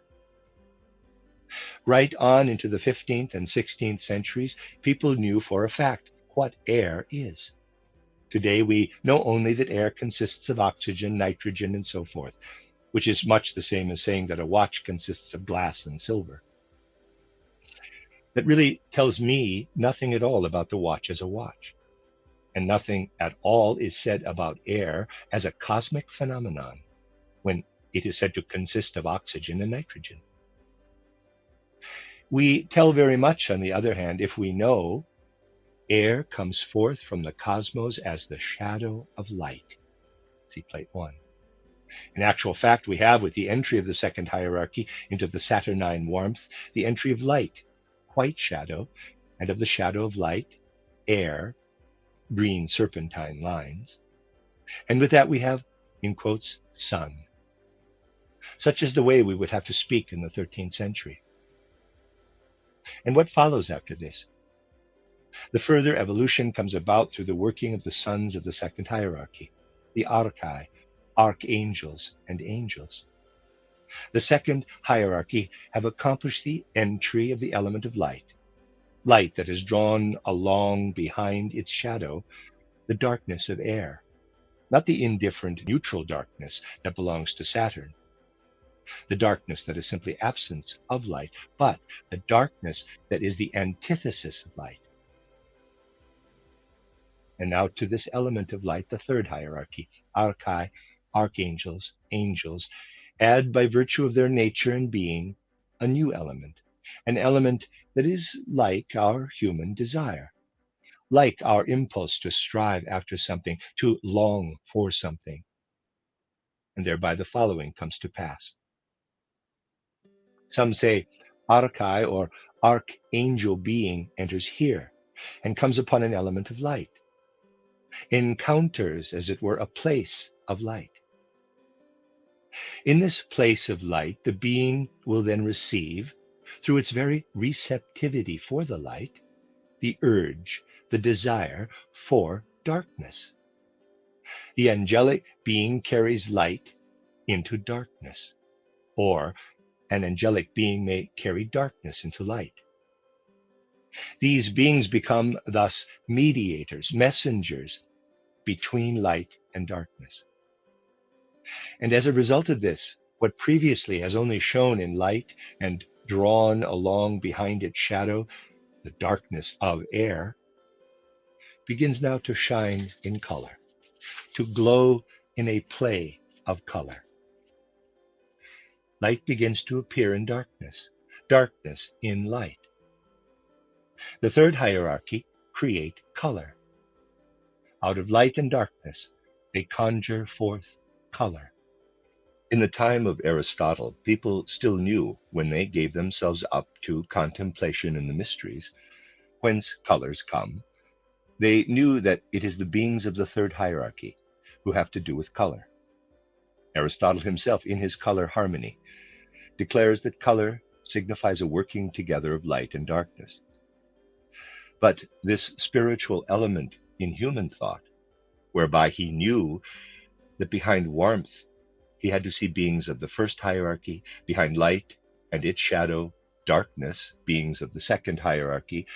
Right on into the 15th and 16th centuries, people knew for a fact what air is. Today we know only that air consists of oxygen, nitrogen, and so forth, which is much the same as saying that a watch consists of glass and silver. That really tells me nothing at all about the watch as a watch, and nothing at all is said about air as a cosmic phenomenon when it is said to consist of oxygen and nitrogen. We tell very much, on the other hand, if we know air comes forth from the cosmos as the shadow of light. See plate 1. In actual fact, we have, with the entry of the second hierarchy into the Saturnine warmth, the entry of light, white shadow, and of the shadow of light, air, green serpentine lines. And with that we have, in quotes, sun. Such is the way we would have to speak in the 13th century. And what follows after this? The further evolution comes about through the working of the sons of the second hierarchy, the archai, archangels, and angels. The second hierarchy have accomplished the entry of the element of light, light that is drawn along behind its shadow, the darkness of air, not the indifferent neutral darkness that belongs to Saturn, the darkness that is simply absence of light, but the darkness that is the antithesis of light. And now to this element of light, the third hierarchy, archai, archangels, angels, add by virtue of their nature and being a new element, an element that is like our human desire, like our impulse to strive after something, to long for something. And thereby the following comes to pass. Some say archai or archangel being enters here and comes upon an element of light, encounters, as it were, a place of light. In this place of light, the being will then receive, through its very receptivity for the light, the urge, the desire for darkness. The angelic being carries light into darkness, or an angelic being may carry darkness into light. These beings become thus mediators, messengers between light and darkness. And as a result of this, what previously has only shone in light and drawn along behind its shadow, the darkness of air, begins now to shine in color, to glow in a play of color. Light begins to appear in darkness, darkness in light. The third hierarchy create color. Out of light and darkness, they conjure forth color. In the time of Aristotle, people still knew, when they gave themselves up to contemplation in the mysteries, whence colors come. They knew that it is the beings of the third hierarchy who have to do with color. Aristotle himself, in his Color Harmony, declares that color signifies a working together of light and darkness. But this spiritual element in human thought, whereby he knew that behind warmth he had to see beings of the first hierarchy, behind light and its shadow, darkness, beings of the second hierarchy,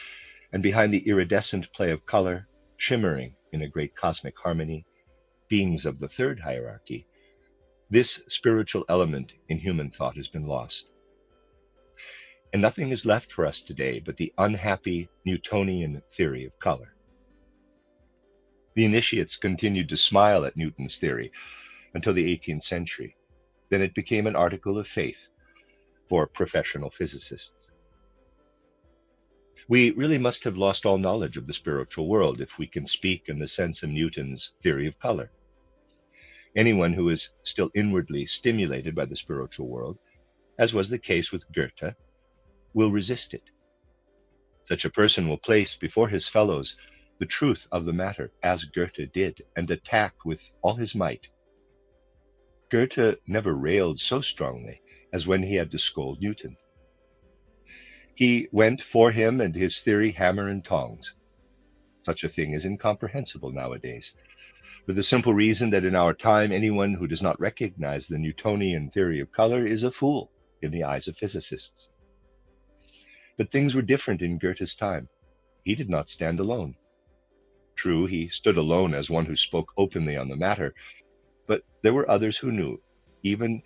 and behind the iridescent play of color, shimmering in a great cosmic harmony, beings of the third hierarchy, this spiritual element in human thought has been lost. And nothing is left for us today but the unhappy Newtonian theory of color. The initiates continued to smile at Newton's theory until the 18th century. Then it became an article of faith for professional physicists. We really must have lost all knowledge of the spiritual world if we can speak in the sense of Newton's theory of color. Anyone who is still inwardly stimulated by the spiritual world, as was the case with Goethe, will resist it. Such a person will place before his fellows the truth of the matter, as Goethe did, and attack with all his might. Goethe never railed so strongly as when he had to scold Newton. He went for him and his theory hammer and tongs. Such a thing is incomprehensible nowadays, for the simple reason that in our time anyone who does not recognize the Newtonian theory of color is a fool in the eyes of physicists. But things were different in Goethe's time. He did not stand alone. True, he stood alone as one who spoke openly on the matter, but there were others who knew, even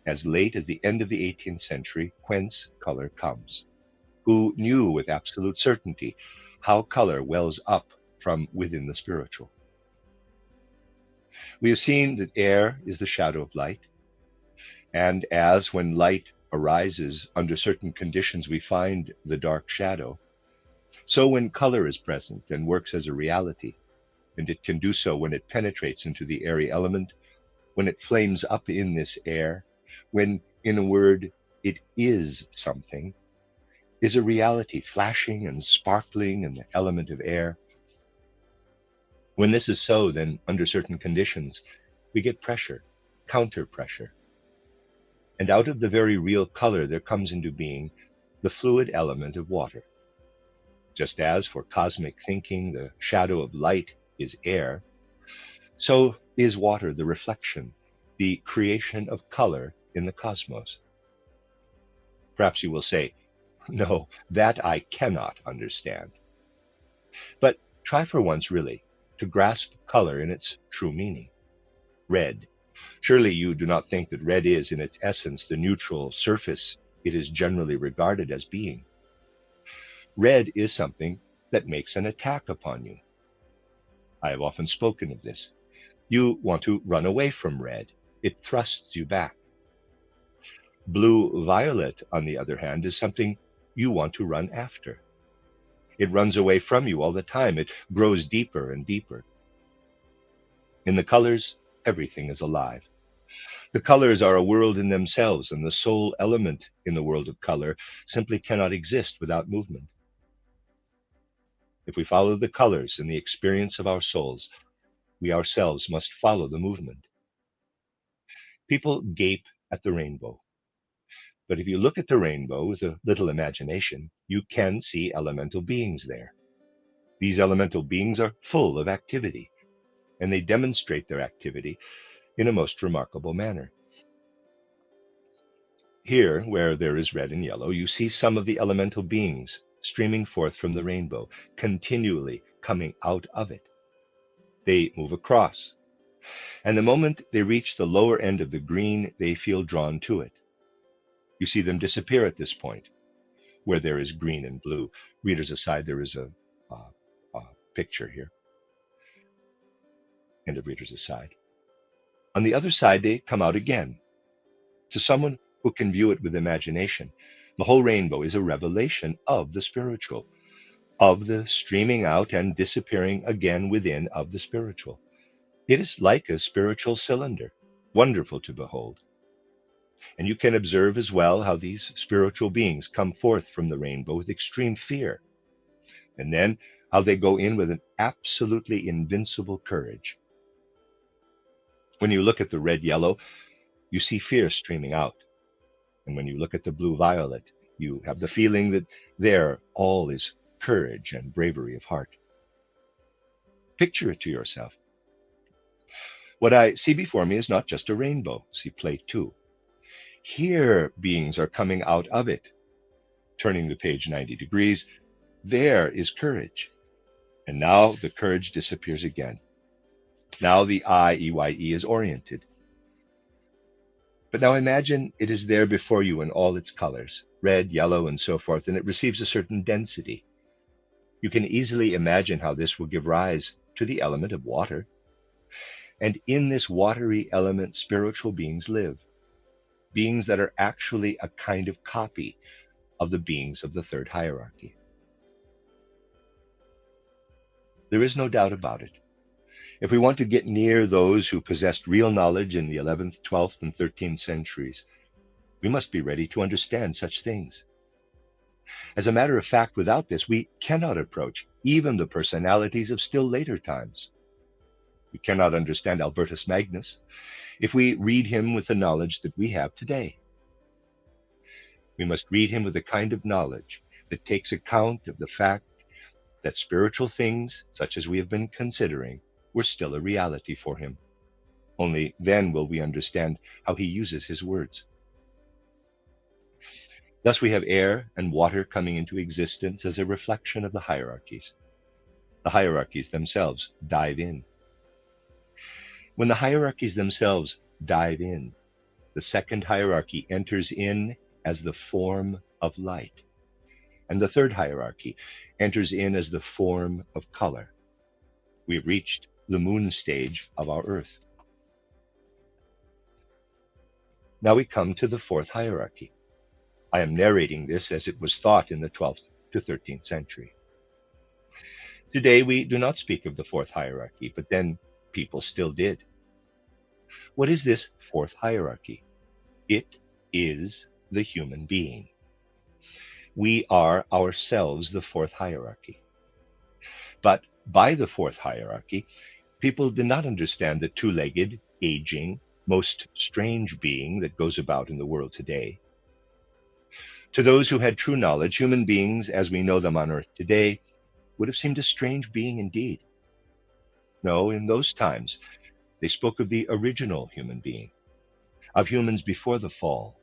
as late as the end of the 18th century, whence color comes, who knew with absolute certainty how color wells up from within the spiritual. We have seen that air is the shadow of light, and as when light arises under certain conditions we find the dark shadow, so when color is present and works as a reality, and it can do so when it penetrates into the airy element, when it flames up in this air, when, in a word, it is something, is a reality flashing and sparkling in the element of air. When this is so, then under certain conditions, we get pressure, counter-pressure. And out of the very real color there comes into being the fluid element of water. Just as for cosmic thinking the shadow of light is air, so is water the reflection, the creation of color in the cosmos. Perhaps you will say, no, that I cannot understand. But try for once really to grasp color in its true meaning. Red. Surely you do not think that red is, in its essence, the neutral surface it is generally regarded as being. Red is something that makes an attack upon you. I have often spoken of this. You want to run away from red. It thrusts you back. Blue-violet, on the other hand, is something you want to run after. It runs away from you all the time. It grows deeper and deeper. In the colors, everything is alive. The colors are a world in themselves, and the sole element in the world of color simply cannot exist without movement. If we follow the colors in the experience of our souls, we ourselves must follow the movement. People gape at the rainbow. But if you look at the rainbow with a little imagination, you can see elemental beings there. These elemental beings are full of activity, and they demonstrate their activity in a most remarkable manner. Here, where there is red and yellow, you see some of the elemental beings streaming forth from the rainbow, continually coming out of it. They move across, and the moment they reach the lower end of the green, they feel drawn to it. You see them disappear at this point, where there is green and blue. Readers aside, there is a picture here. End of readers aside. On the other side, they come out again. To someone who can view it with imagination, the whole rainbow is a revelation of the spiritual, of the streaming out and disappearing again within of the spiritual. It is like a spiritual cylinder, wonderful to behold. And you can observe as well how these spiritual beings come forth from the rainbow with extreme fear, and then how they go in with an absolutely invincible courage. When you look at the red-yellow, you see fear streaming out. And when you look at the blue-violet, you have the feeling that there all is courage and bravery of heart. Picture it to yourself. What I see before me is not just a rainbow. See plate 2. Here beings are coming out of it. Turning the page 90 degrees, there is courage. And now the courage disappears again. Now the I-E-Y-E is oriented. But now imagine it is there before you in all its colors, red, yellow, and so forth, and it receives a certain density. You can easily imagine how this will give rise to the element of water. And in this watery element, spiritual beings live. Beings that are actually a kind of copy of the beings of the third hierarchy. There is no doubt about it. If we want to get near those who possessed real knowledge in the 11th, 12th, and 13th centuries, we must be ready to understand such things. As a matter of fact, without this, we cannot approach even the personalities of still later times. We cannot understand Albertus Magnus if we read him with the knowledge that we have today. We must read him with a kind of knowledge that takes account of the fact that spiritual things, such as we have been considering, were still a reality for him. Only then will we understand how he uses his words. Thus we have air and water coming into existence as a reflection of the hierarchies. The hierarchies themselves dive in. When the hierarchies themselves dive in, the second hierarchy enters in as the form of light, and the third hierarchy enters in as the form of color. We've reached the moon stage of our Earth. Now we come to the fourth hierarchy. I am narrating this as it was thought in the 12th to 13th century. Today we do not speak of the fourth hierarchy, but then people still did. What is this fourth hierarchy? It is the human being. We are ourselves the fourth hierarchy. But by the fourth hierarchy, people did not understand the two-legged, aging, most strange being that goes about in the world today. To those who had true knowledge, human beings, as we know them on Earth today, would have seemed a strange being indeed. No, in those times, they spoke of the original human being, of humans before the fall,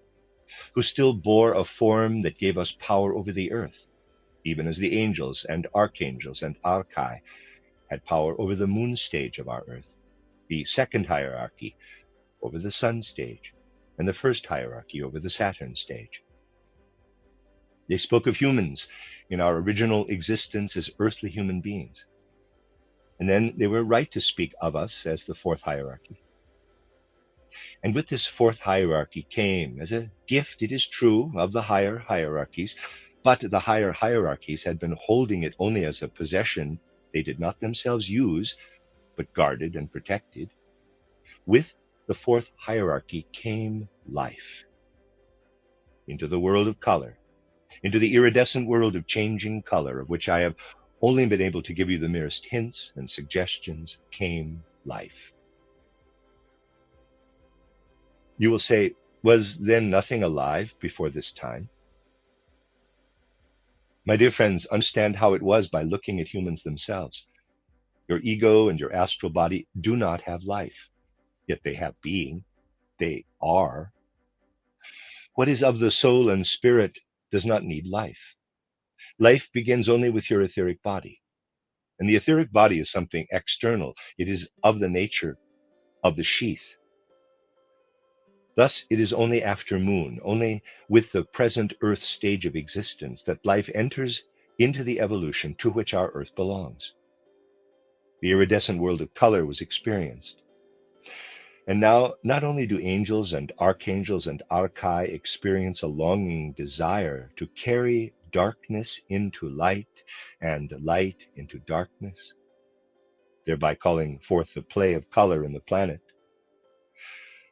who still bore a form that gave us power over the earth, even as the angels and archangels and archai had power over the moon stage of our earth, the second hierarchy over the sun stage, and the first hierarchy over the Saturn stage. They spoke of humans in our original existence as earthly human beings. And then they were right to speak of us as the fourth hierarchy. And with this fourth hierarchy came, as a gift, it is true, of the higher hierarchies, but the higher hierarchies had been holding it only as a possession they did not themselves use, but guarded and protected. With the fourth hierarchy came life into the world of color, into the iridescent world of changing color, of which I have only been able to give you the merest hints and suggestions, came life. You will say, was then nothing alive before this time? My dear friends, understand how it was by looking at humans themselves. Your ego and your astral body do not have life, yet they have being. They are. What is of the soul and spirit does not need life. Life begins only with your etheric body. And the etheric body is something external. It is of the nature of the sheath. Thus, it is only after moon, only with the present Earth stage of existence, that life enters into the evolution to which our Earth belongs. The iridescent world of color was experienced. And now, not only do angels and archangels and archai experience a longing desire to carry darkness into light and light into darkness, thereby calling forth the play of color in the planet.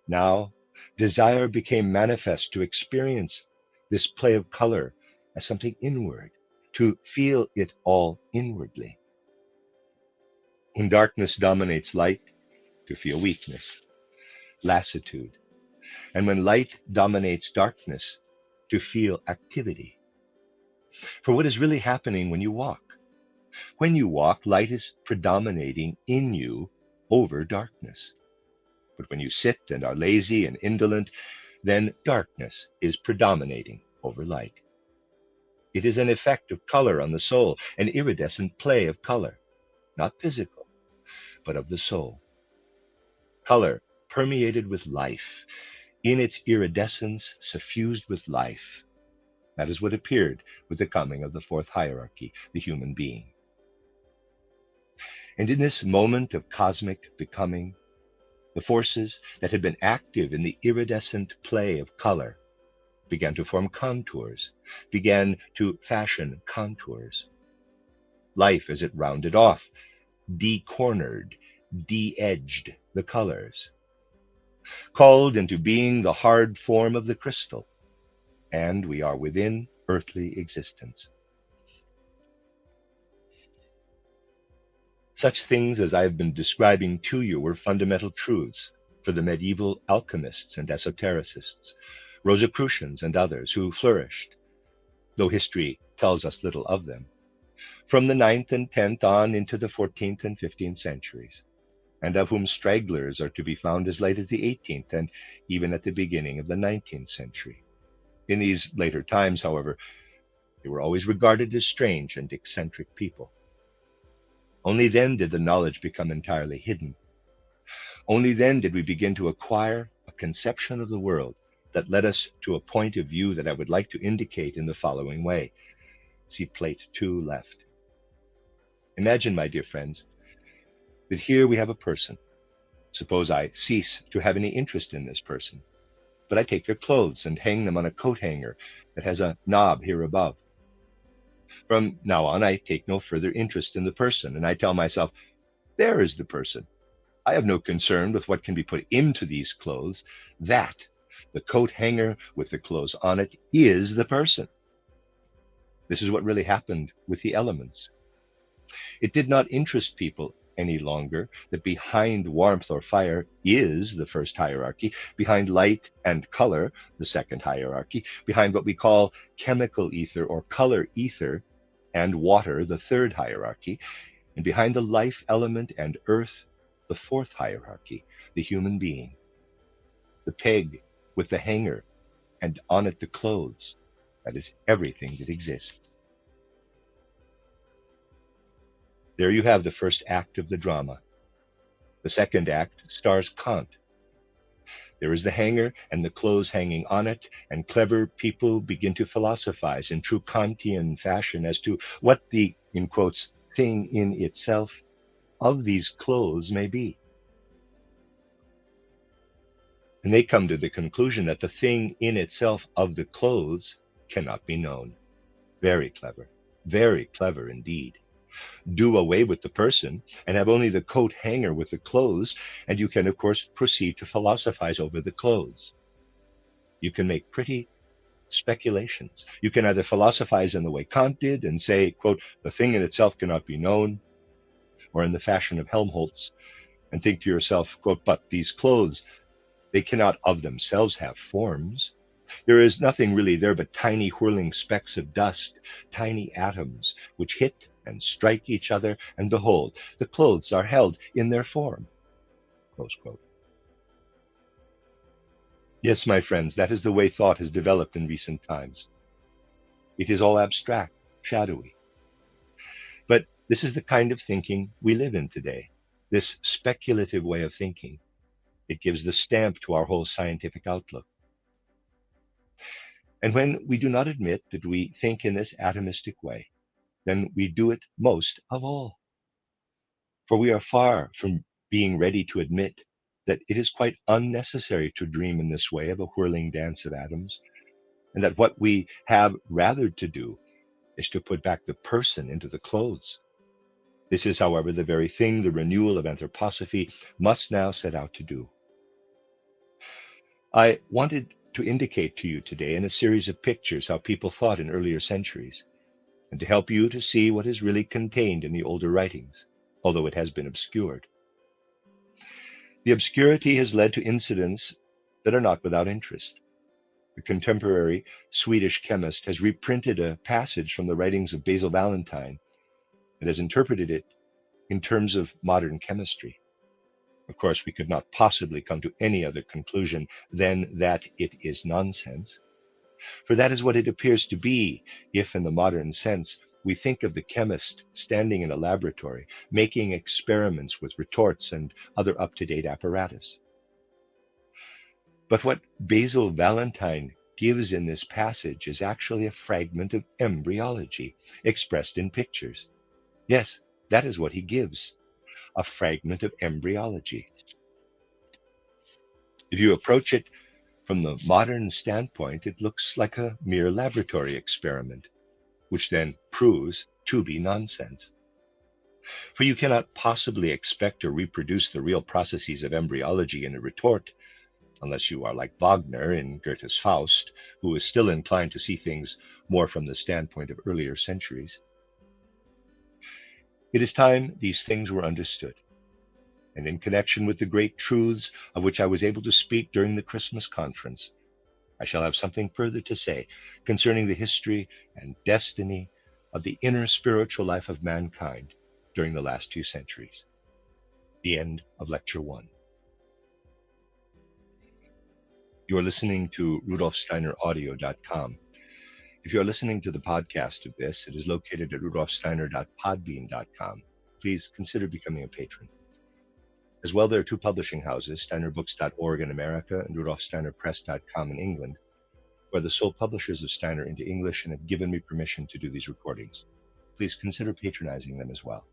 Now, desire became manifest to experience this play of color as something inward, to feel it all inwardly. When darkness dominates light, to feel weakness, lassitude, and when light dominates darkness, to feel activity. For what is really happening when you walk? When you walk, light is predominating in you over darkness. But when you sit and are lazy and indolent, then darkness is predominating over light. It is an effect of color on the soul, an iridescent play of color, not physical, but of the soul. Color permeated with life, in its iridescence suffused with life. That is what appeared with the coming of the fourth hierarchy, the human being. And in this moment of cosmic becoming, the forces that had been active in the iridescent play of color began to form contours, began to fashion contours. Life, as it rounded off, de-cornered, de-edged the colors, called into being the hard form of the crystal, and we are within earthly existence. Such things as I have been describing to you were fundamental truths for the medieval alchemists and esotericists, Rosicrucians and others who flourished, though history tells us little of them, from the 9th and 10th on into the 14th and 15th centuries, and of whom stragglers are to be found as late as the 18th and even at the beginning of the 19th century. In these later times, however, they were always regarded as strange and eccentric people. Only then did the knowledge become entirely hidden. Only then did we begin to acquire a conception of the world that led us to a point of view that I would like to indicate in the following way. See plate 2 left. Imagine, my dear friends, that here we have a person. Suppose I cease to have any interest in this person, but I take their clothes and hang them on a coat hanger that has a knob here above. From now on, I take no further interest in the person, and I tell myself, there is the person. I have no concern with what can be put into these clothes. That, the coat hanger with the clothes on it, is the person. This is what really happened with the elements. It did not interest people any longer that behind warmth or fire is the first hierarchy, behind light and color, the second hierarchy, behind what we call chemical ether or color ether and water, the third hierarchy, and behind the life element and earth, the fourth hierarchy, the human being. The peg with the hanger and on it the clothes, that is everything that exists. There you have the first act of the drama. The second act stars Kant. There is the hanger and the clothes hanging on it, and clever people begin to philosophize in true Kantian fashion as to what the, in quotes, thing in itself of these clothes may be. And they come to the conclusion that the thing in itself of the clothes cannot be known. Very clever indeed. Do away with the person and have only the coat hanger with the clothes, and you can, of course, proceed to philosophize over the clothes. You can make pretty speculations. You can either philosophize in the way Kant did and say, quote, the thing in itself cannot be known, or in the fashion of Helmholtz, and think to yourself, quote, but these clothes, they cannot of themselves have forms. There is nothing really there but tiny whirling specks of dust, tiny atoms, which hit and strike each other, and behold, the clothes are held in their form. Close quote. Yes, my friends, that is the way thought has developed in recent times. It is all abstract, shadowy. But this is the kind of thinking we live in today, this speculative way of thinking. It gives the stamp to our whole scientific outlook. And when we do not admit that we think in this atomistic way, then we do it most of all. For we are far from being ready to admit that it is quite unnecessary to dream in this way of a whirling dance of atoms, and that what we have rather to do is to put back the person into the clothes. This is, however, the very thing the renewal of anthroposophy must now set out to do. I wanted to indicate to you today in a series of pictures how people thought in earlier centuries, and to help you to see what is really contained in the older writings, although it has been obscured. The obscurity has led to incidents that are not without interest. A contemporary Swedish chemist has reprinted a passage from the writings of Basil Valentine and has interpreted it in terms of modern chemistry. Of course, we could not possibly come to any other conclusion than that it is nonsense, for that is what it appears to be if, in the modern sense, we think of the chemist standing in a laboratory, making experiments with retorts and other up-to-date apparatus. But what Basil Valentine gives in this passage is actually a fragment of embryology expressed in pictures. Yes, that is what he gives, a fragment of embryology. If you approach it from the modern standpoint, it looks like a mere laboratory experiment, which then proves to be nonsense. For you cannot possibly expect to reproduce the real processes of embryology in a retort, unless you are like Wagner in Goethe's Faust, who is still inclined to see things more from the standpoint of earlier centuries. It is time these things were understood, and in connection with the great truths of which I was able to speak during the Christmas conference, I shall have something further to say concerning the history and destiny of the inner spiritual life of mankind during the last 2 centuries. The end of Lecture 1. You are listening to RudolfSteinerAudio.com. If you are listening to the podcast of this, it is located at rudolfsteiner.podbean.com. Please consider becoming a patron. As well, there are 2 publishing houses, steinerbooks.org in America and rudolfsteinerpress.com in England, who are the sole publishers of Steiner into English and have given me permission to do these recordings. Please consider patronizing them as well.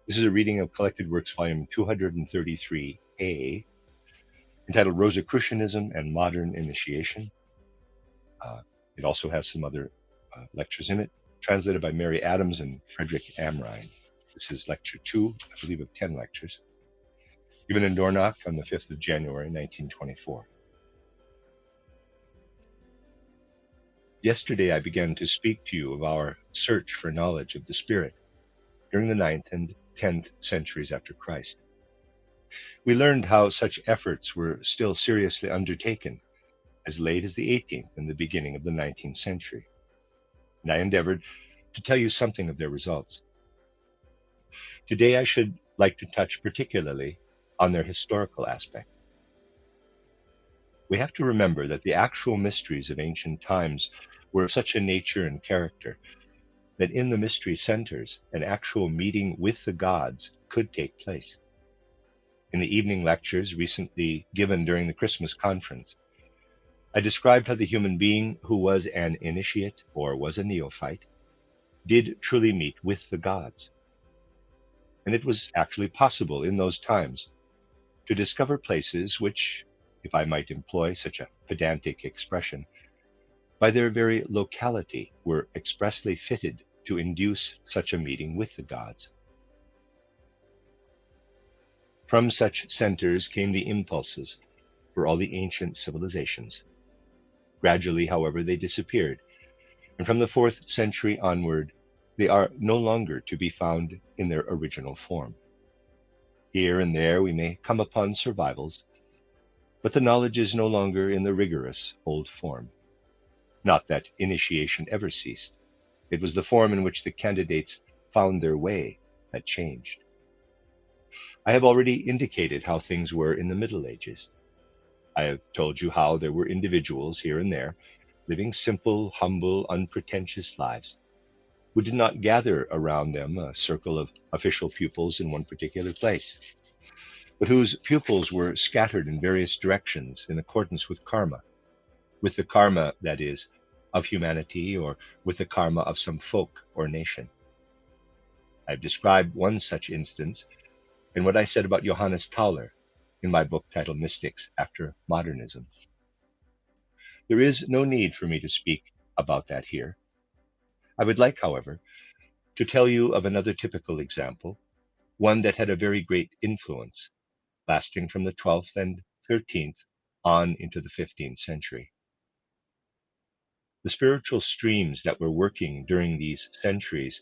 This is a reading of Collected Works, Volume 233A, entitled Rosicrucianism and Modern Initiation. It also has some other lectures in it, translated by Mary Adams and Frederick Amrine. This is Lecture 2, I believe, of 10 lectures, given in Dornach on the 5th of January, 1924. Yesterday I began to speak to you of our search for knowledge of the Spirit during the 9th and 10th centuries after Christ. We learned how such efforts were still seriously undertaken as late as the 18th and the beginning of the 19th century, and I endeavored to tell you something of their results. Today I should like to touch particularly on their historical aspect. We have to remember that the actual mysteries of ancient times were of such a nature and character that in the mystery centers an actual meeting with the gods could take place. In the evening lectures recently given during the Christmas conference, I described how the human being who was an initiate or was a neophyte did truly meet with the gods. And it was actually possible in those times to discover places which, if I might employ such a pedantic expression, by their very locality were expressly fitted to induce such a meeting with the gods. From such centers came the impulses for all the ancient civilizations. Gradually, however, they disappeared, and from the 4th century onward, they are no longer to be found in their original form. Here and there we may come upon survivals, but the knowledge is no longer in the rigorous old form. Not that initiation ever ceased. It was the form in which the candidates found their way that changed. I have already indicated how things were in the Middle Ages. I have told you how there were individuals here and there, living simple, humble, unpretentious lives, who did not gather around them a circle of official pupils in one particular place, but whose pupils were scattered in various directions in accordance with karma, with the karma, that is, of humanity, or with the karma of some folk or nation. I have described one such instance in what I said about Johannes Tauler in my book titled Mystics After Modernism. There is no need for me to speak about that here. I would like, however, to tell you of another typical example, one that had a very great influence, lasting from the 12th and 13th on into the 15th century. The spiritual streams that were working during these centuries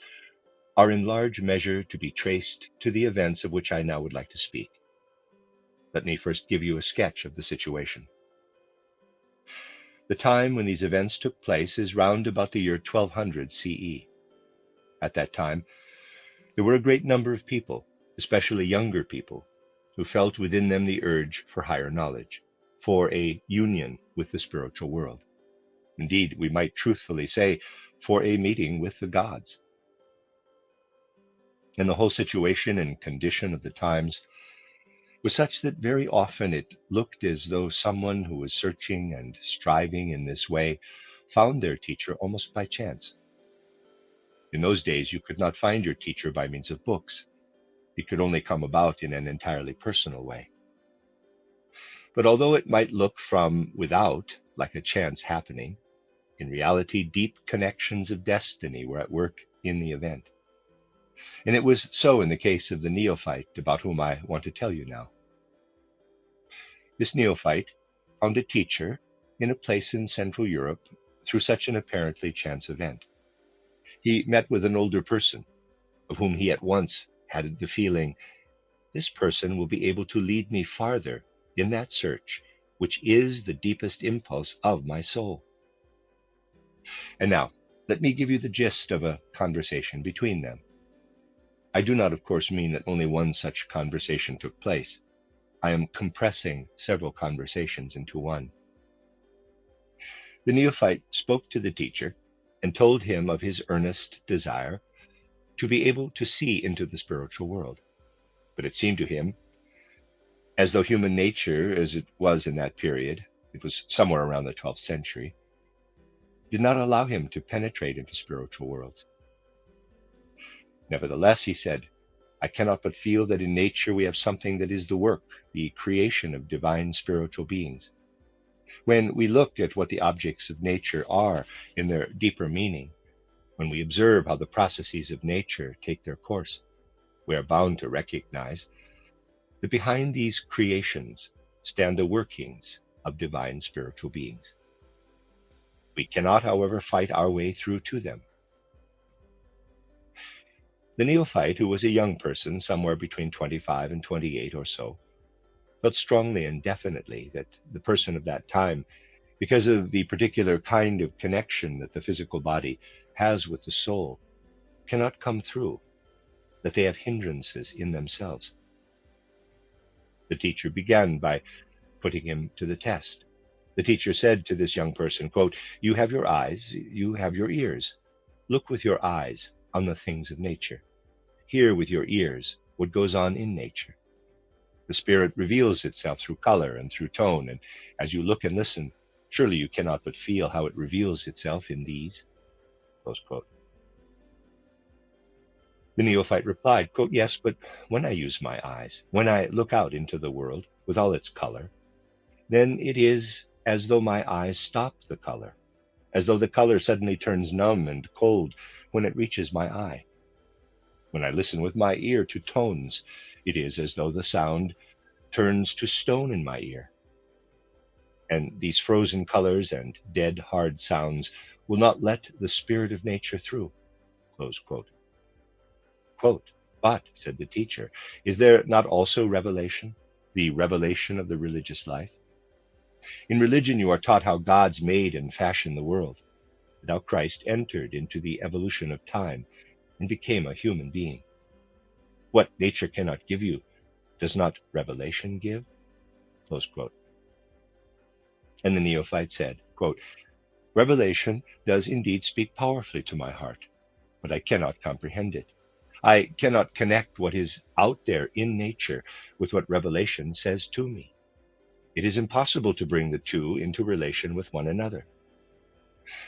are in large measure to be traced to the events of which I now would like to speak. Let me first give you a sketch of the situation. The time when these events took place is round about the year 1200 CE. At that time, there were a great number of people, especially younger people, who felt within them the urge for higher knowledge, for a union with the spiritual world. Indeed, we might truthfully say, for a meeting with the gods. And the whole situation and condition of the times was such that very often it looked as though someone who was searching and striving in this way found their teacher almost by chance. In those days, you could not find your teacher by means of books. It could only come about in an entirely personal way. But although it might look from without like a chance happening, in reality, deep connections of destiny were at work in the event. And it was so in the case of the neophyte about whom I want to tell you now. This neophyte found a teacher in a place in Central Europe through such an apparently chance event. He met with an older person, of whom he at once had the feeling, this person will be able to lead me farther in that search, which is the deepest impulse of my soul. And now, let me give you the gist of a conversation between them. I do not, of course, mean that only one such conversation took place. I am compressing several conversations into one. The neophyte spoke to the teacher and told him of his earnest desire to be able to see into the spiritual world. But it seemed to him as though human nature, as it was in that period, it was somewhere around the 12th century, did not allow him to penetrate into spiritual worlds. Nevertheless, he said, I cannot but feel that in nature we have something that is the work, the creation of divine spiritual beings. When we look at what the objects of nature are in their deeper meaning, when we observe how the processes of nature take their course, we are bound to recognize that behind these creations stand the workings of divine spiritual beings. We cannot, however, fight our way through to them. The neophyte, who was a young person, somewhere between 25 and 28 or so, felt strongly and definitely that the person of that time, because of the particular kind of connection that the physical body has with the soul, cannot come through, that they have hindrances in themselves. The teacher began by putting him to the test. The teacher said to this young person, quote, you have your eyes, you have your ears. Look with your eyes on the things of nature. Hear with your ears what goes on in nature. The spirit reveals itself through color and through tone, and as you look and listen, surely you cannot but feel how it reveals itself in these. Close quote. The neophyte replied, quote, yes, but when I use my eyes, when I look out into the world with all its color, then it is as though my eyes stop the color, as though the color suddenly turns numb and cold when it reaches my eye. When I listen with my ear to tones, it is as though the sound turns to stone in my ear. And these frozen colors and dead, hard sounds will not let the spirit of nature through. Close quote. Quote, but, said the teacher, is there not also revelation, the revelation of the religious life? In religion you are taught how gods made and fashioned the world, and how Christ entered into the evolution of time and became a human being. What nature cannot give you, does not revelation give? Close quote. And the neophyte said, quote, revelation does indeed speak powerfully to my heart, but I cannot comprehend it. I cannot connect what is out there in nature with what revelation says to me. It is impossible to bring the two into relation with one another.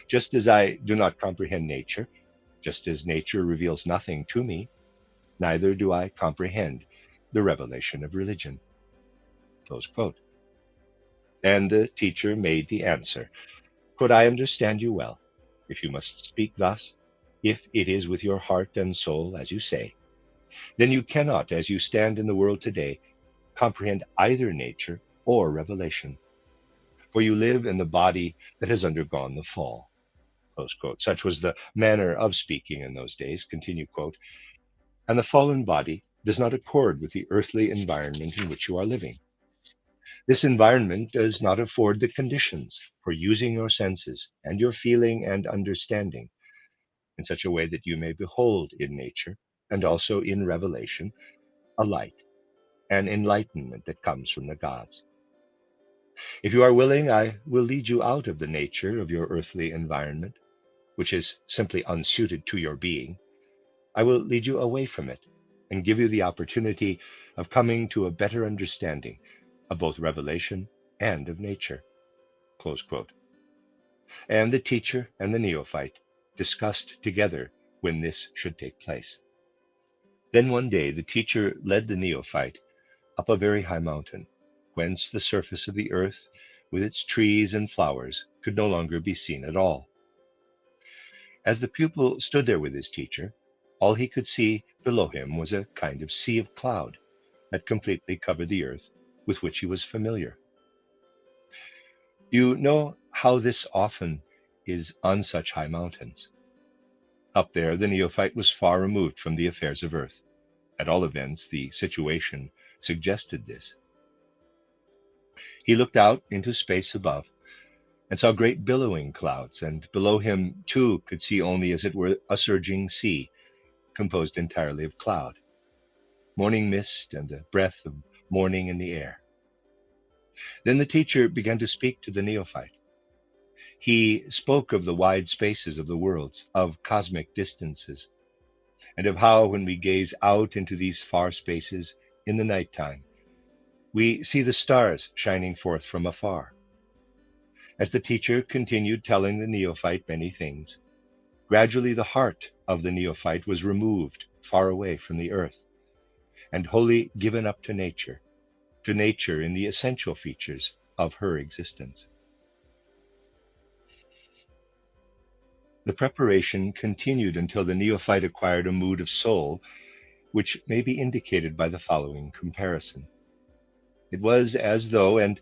Just as I do not comprehend nature, just as nature reveals nothing to me, neither do I comprehend the revelation of religion. Close quote. And the teacher made the answer, quote, I understand you well. If you must speak thus, if it is with your heart and soul, as you say, then you cannot, as you stand in the world today, comprehend either nature or revelation. For you live in the body that has undergone the fall. Close quote. Such was the manner of speaking in those days, continue quote. And the fallen body does not accord with the earthly environment in which you are living. This environment does not afford the conditions for using your senses and your feeling and understanding in such a way that you may behold in nature and also in revelation a light, an enlightenment that comes from the gods. If you are willing, I will lead you out of the nature of your earthly environment, which is simply unsuited to your being. I will lead you away from it and give you the opportunity of coming to a better understanding of both revelation and of nature." Close quote. And the teacher and the neophyte discussed together when this should take place. Then one day the teacher led the neophyte up a very high mountain, whence the surface of the earth with its trees and flowers could no longer be seen at all. As the pupil stood there with his teacher, all he could see below him was a kind of sea of cloud that completely covered the earth with which he was familiar. You know how this often is on such high mountains. Up there, the neophyte was far removed from the affairs of earth. At all events, the situation suggested this. He looked out into space above and saw great billowing clouds, and below him, too, could see only as it were a surging sea, composed entirely of cloud, morning mist, and the breath of morning in the air. Then the teacher began to speak to the neophyte. He spoke of the wide spaces of the worlds, of cosmic distances, and of how, when we gaze out into these far spaces in the nighttime, we see the stars shining forth from afar. As the teacher continued telling the neophyte many things, gradually the heart of the neophyte was removed far away from the earth, and wholly given up to nature in the essential features of her existence. The preparation continued until the neophyte acquired a mood of soul, which may be indicated by the following comparison. It was as though, and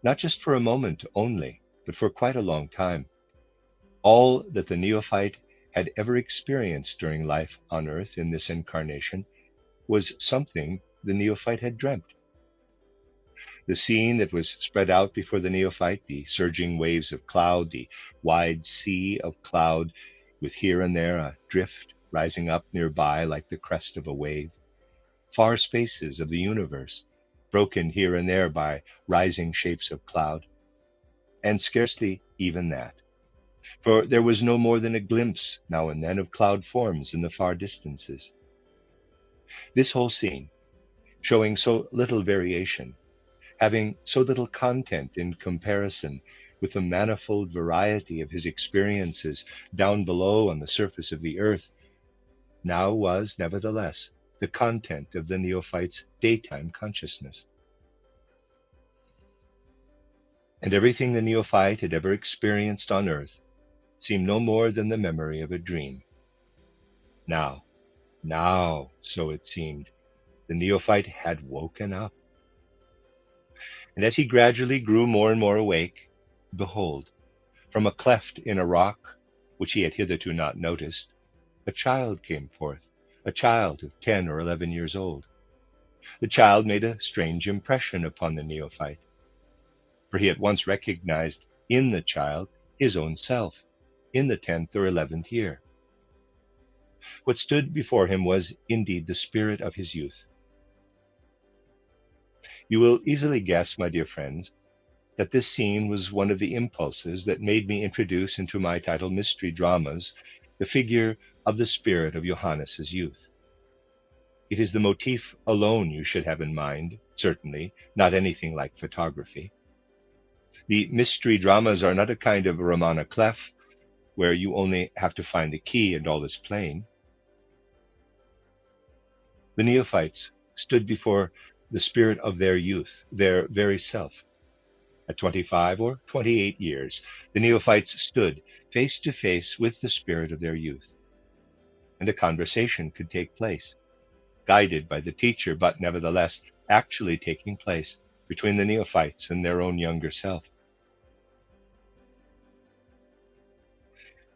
not just for a moment only, but for quite a long time, all that the neophyte had ever experienced during life on earth in this incarnation was something the neophyte had dreamt. The scene that was spread out before the neophyte, the surging waves of cloud, the wide sea of cloud, with here and there a drift rising up nearby like the crest of a wave, far spaces of the universe, broken here and there by rising shapes of cloud, and scarcely even that, for there was no more than a glimpse now and then of cloud forms in the far distances. This whole scene, showing so little variation, having so little content in comparison with the manifold variety of his experiences down below on the surface of the earth, now was, nevertheless, the content of the neophyte's daytime consciousness. And everything the neophyte had ever experienced on earth seemed no more than the memory of a dream. Now, so it seemed, the neophyte had woken up. And as he gradually grew more and more awake, behold, from a cleft in a rock, which he had hitherto not noticed, a child came forth, a child of 10 or 11 years old. The child made a strange impression upon the neophyte, for he at once recognized in the child his own self, in the 10th or 11th year. What stood before him was indeed the spirit of his youth. You will easily guess, my dear friends, that this scene was one of the impulses that made me introduce into my title Mystery Dramas the figure of the spirit of Johannes's youth. It is the motif alone you should have in mind, certainly, not anything like photography. The mystery dramas are not a kind of roman à clef, where you only have to find the key and all is plain. The neophytes stood before the spirit of their youth, their very self. At 25 or 28 years, the neophytes stood face to face with the spirit of their youth, and a conversation could take place, guided by the teacher, but nevertheless actually taking place between the neophytes and their own younger self.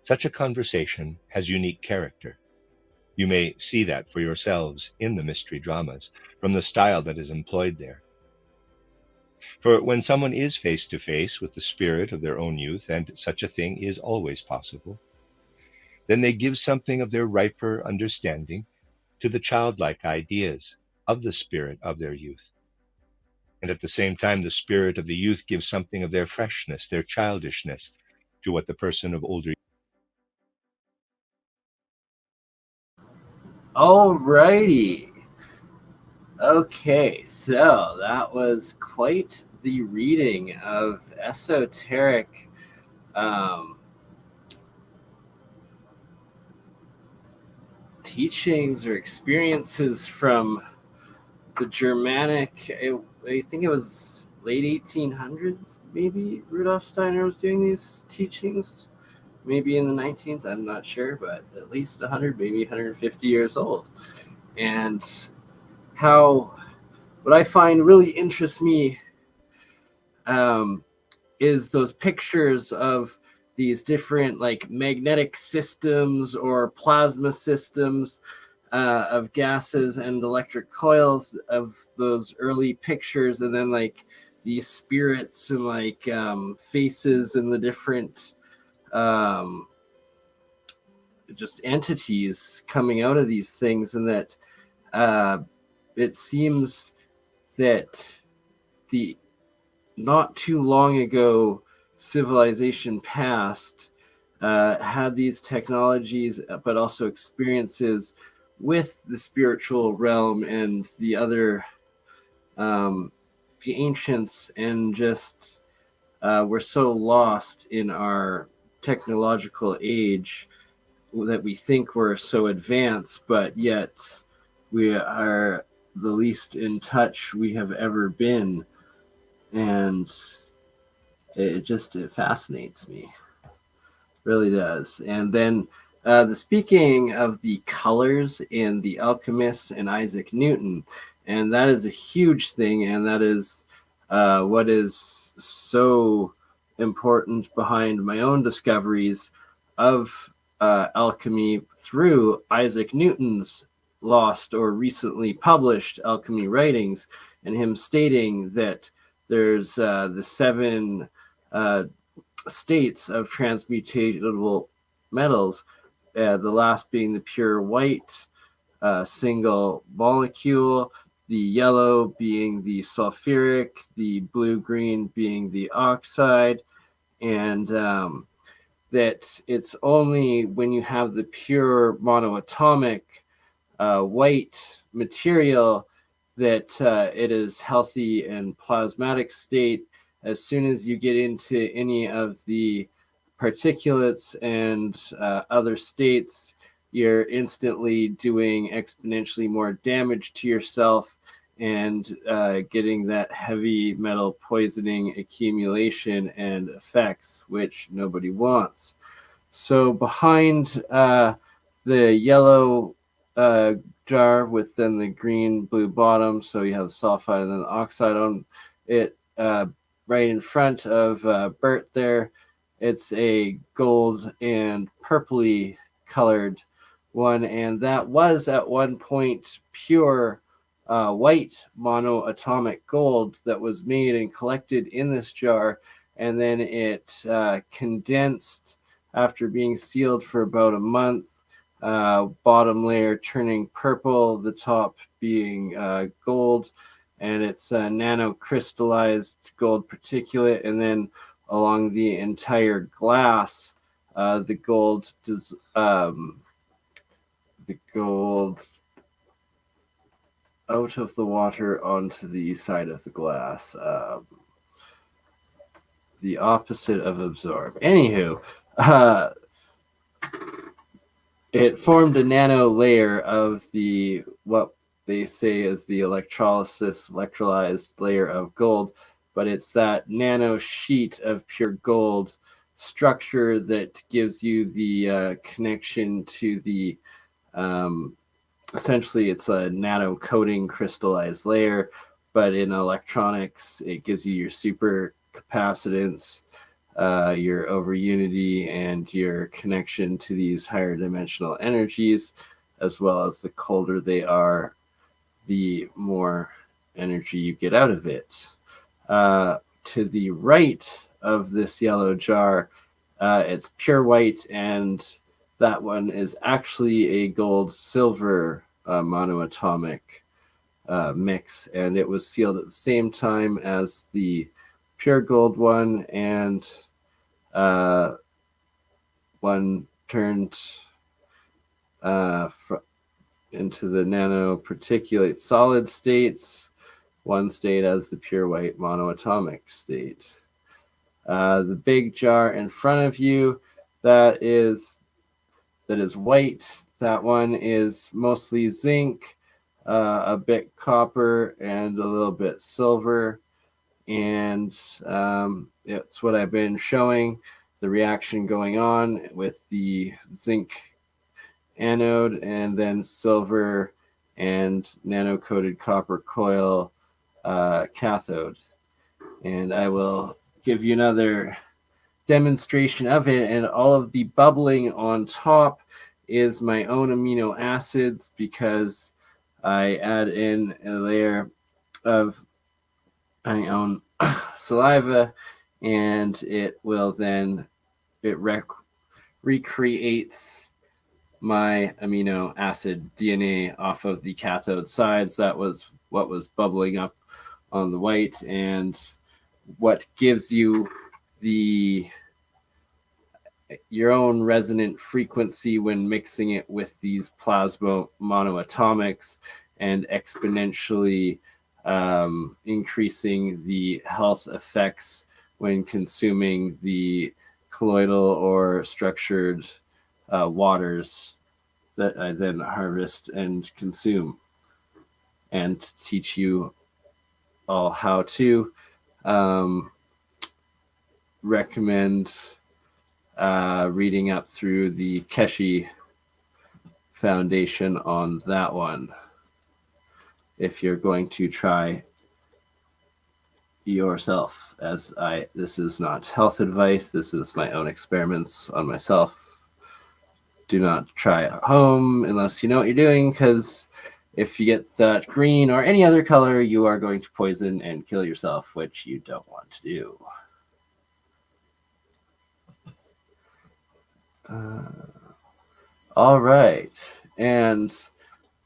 Such a conversation has unique character. You may see that for yourselves in the mystery dramas, from the style that is employed there. For when someone is face to face with the spirit of their own youth, and such a thing is always possible, then they give something of their riper understanding to the childlike ideas of the spirit of their youth. And at the same time, the spirit of the youth gives something of their freshness, their childishness, to what the person of older. Alrighty. Okay, so that was quite the reading of esoteric teachings or experiences from the Germanic. I think it was late 1800s, maybe Rudolf Steiner was doing these teachings. Maybe in the 19th, I'm not sure, but at least 100, maybe 150 years old. And what I find really interests me is those pictures of these different like magnetic systems or plasma systems of gases and electric coils of those early pictures, and then like these spirits and like faces and the different just entities coming out of these things, and that it seems that the not too long ago civilization past had these technologies, but also experiences with the spiritual realm and the other the ancients, and just we're so lost in our technological age that we think we're so advanced, but yet we are the least in touch we have ever been. And it fascinates me, really does. And then speaking of the colors in the Alchemist and Isaac Newton, and that is a huge thing, and that is what is so important behind my own discoveries of alchemy through Isaac Newton's lost or recently published alchemy writings, and him stating that there's the 7 states of transmutable metals, the last being the pure white single molecule, the yellow being the sulfuric, the blue-green being the oxide, and that it's only when you have the pure monoatomic white material that it is healthy and plasmatic state. As soon as you get into any of the particulates and other states, you're instantly doing exponentially more damage to yourself and getting that heavy metal poisoning accumulation and effects, which nobody wants. So behind the yellow jar with then the green blue bottom, so you have the sulfide and then the oxide on it, right in front of Bert there, it's a gold and purpley colored one, and that was at one point pure white monoatomic gold that was made and collected in this jar, and then it condensed after being sealed for about a month, bottom layer turning purple, the top being gold, and it's nano-crystallized gold particulate, and then along the entire glass, the gold out of the water onto the side of the glass, the opposite of absorb. Anywho, it formed a nano layer of the what they say is the electrolyzed layer of gold, but it's that nano sheet of pure gold structure that gives you the connection to the essentially it's a nano coating crystallized layer, but in electronics it gives you your super capacitance, your over unity, and your connection to these higher dimensional energies, as well as the colder they are, the more energy you get out of it. To the right of this yellow jar, it's pure white, and that one is actually a gold-silver monoatomic mix, and it was sealed at the same time as the pure gold one, and one turned into the nanoparticulate solid states. One stayed as the pure white monoatomic state. The big jar in front of you, that is white. That one is mostly zinc, a bit copper, and a little bit silver. And it's what I've been showing, the reaction going on with the zinc anode and then silver and nano-coated copper coil cathode. And I will give you another demonstration of it, and all of the bubbling on top is my own amino acids, because I add in a layer of my own saliva, and it will then recreates my amino acid DNA off of the cathode sides. That was what was bubbling up on the white, and what gives you your own resonant frequency when mixing it with these plasma monoatomics, and exponentially increasing the health effects when consuming the colloidal or structured waters that I then harvest and consume, and teach you all how to. Recommend reading up through the Keshe Foundation on that one if you're going to try yourself. This is not health advice, this is my own experiments on myself. Do not try at home unless you know what you're doing, because if you get that green or any other color, you are going to poison and kill yourself, which you don't want to do. All right, and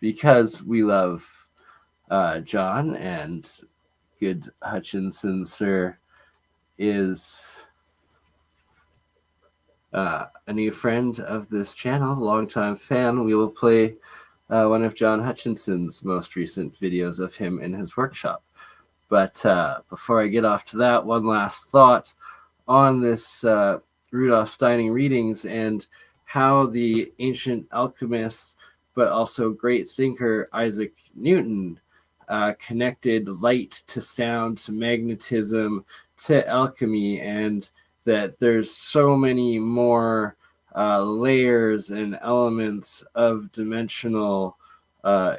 because we love John, and good Hutchinson sir is a new friend of this channel, longtime fan, we will play one of John Hutchinson's most recent videos of him in his workshop. But before I get off to that, one last thought on this Rudolf Steiner readings and how the ancient alchemists, but also great thinker Isaac Newton, connected light to sound, to magnetism, to alchemy, and that there's so many more layers and elements of dimensional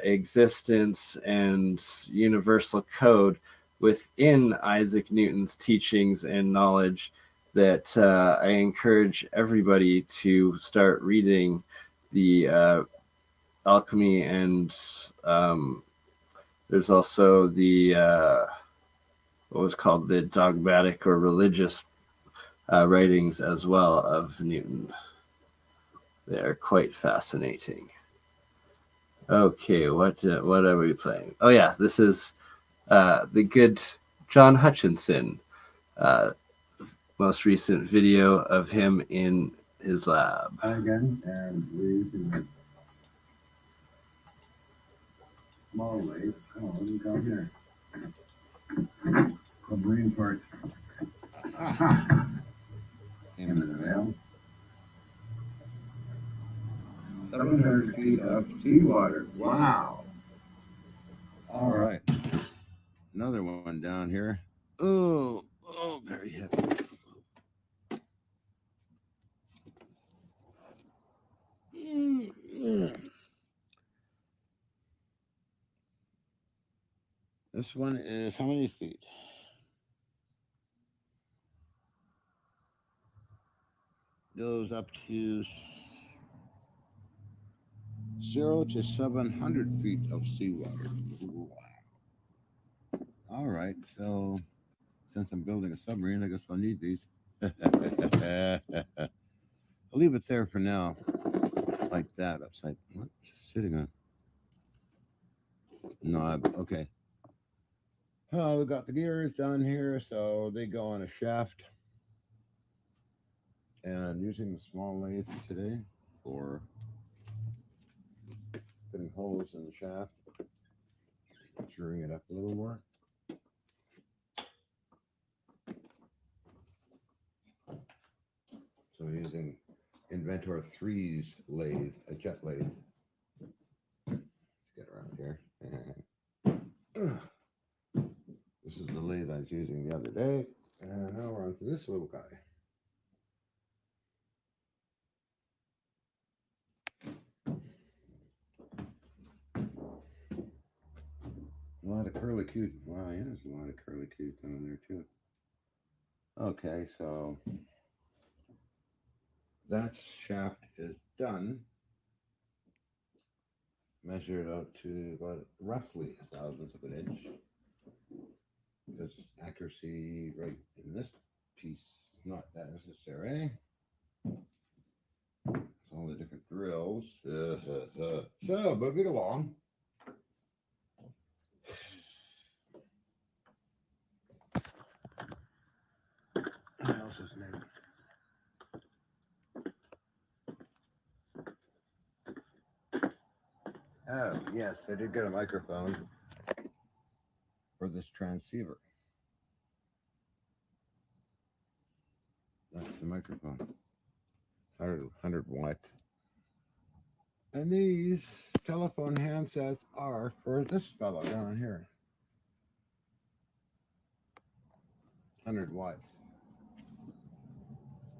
existence and universal code within Isaac Newton's teachings and knowledge, that I encourage everybody to start reading the Alchemy, and there's also the what was called the dogmatic or religious writings as well of Newton. They are quite fascinating. Okay, what are we playing? Oh yeah, this is the good John Hutchinson, most recent video of him in his lab. Again, and we can small wave. Oh, let me go here. The green part. Aha. Came in the mail. 700 feet of seawater. Wow. All right. Another one down here. Oh, very heavy. This one is how many feet? Goes up to 0 to 700 feet of seawater. Wow. All right, so Since I'm building a submarine, I guess I'll need these. I'll leave it there for now, like that, upside. What's sitting on? Knob. Okay. Oh, we got the gears done here, so they go on a shaft. And I'm using the small lathe today for putting holes in the shaft, screwing it up a little more. So we're using Inventor 3's lathe, a jet lathe. Let's get around here. This is the lathe I was using the other day. And now we're on to this little guy. A lot of curlicue. Wow, yeah, there's a lot of curlicue down there too. Okay, so that shaft is done. Measured out to about roughly 1/1000th of an inch. Because accuracy right in this piece is not that necessary. It's all the different drills. So moving along. What else is new? Oh, yes, I did get a microphone for this transceiver. That's the microphone. 100 watts. And these telephone handsets are for this fellow down here. 100 watts.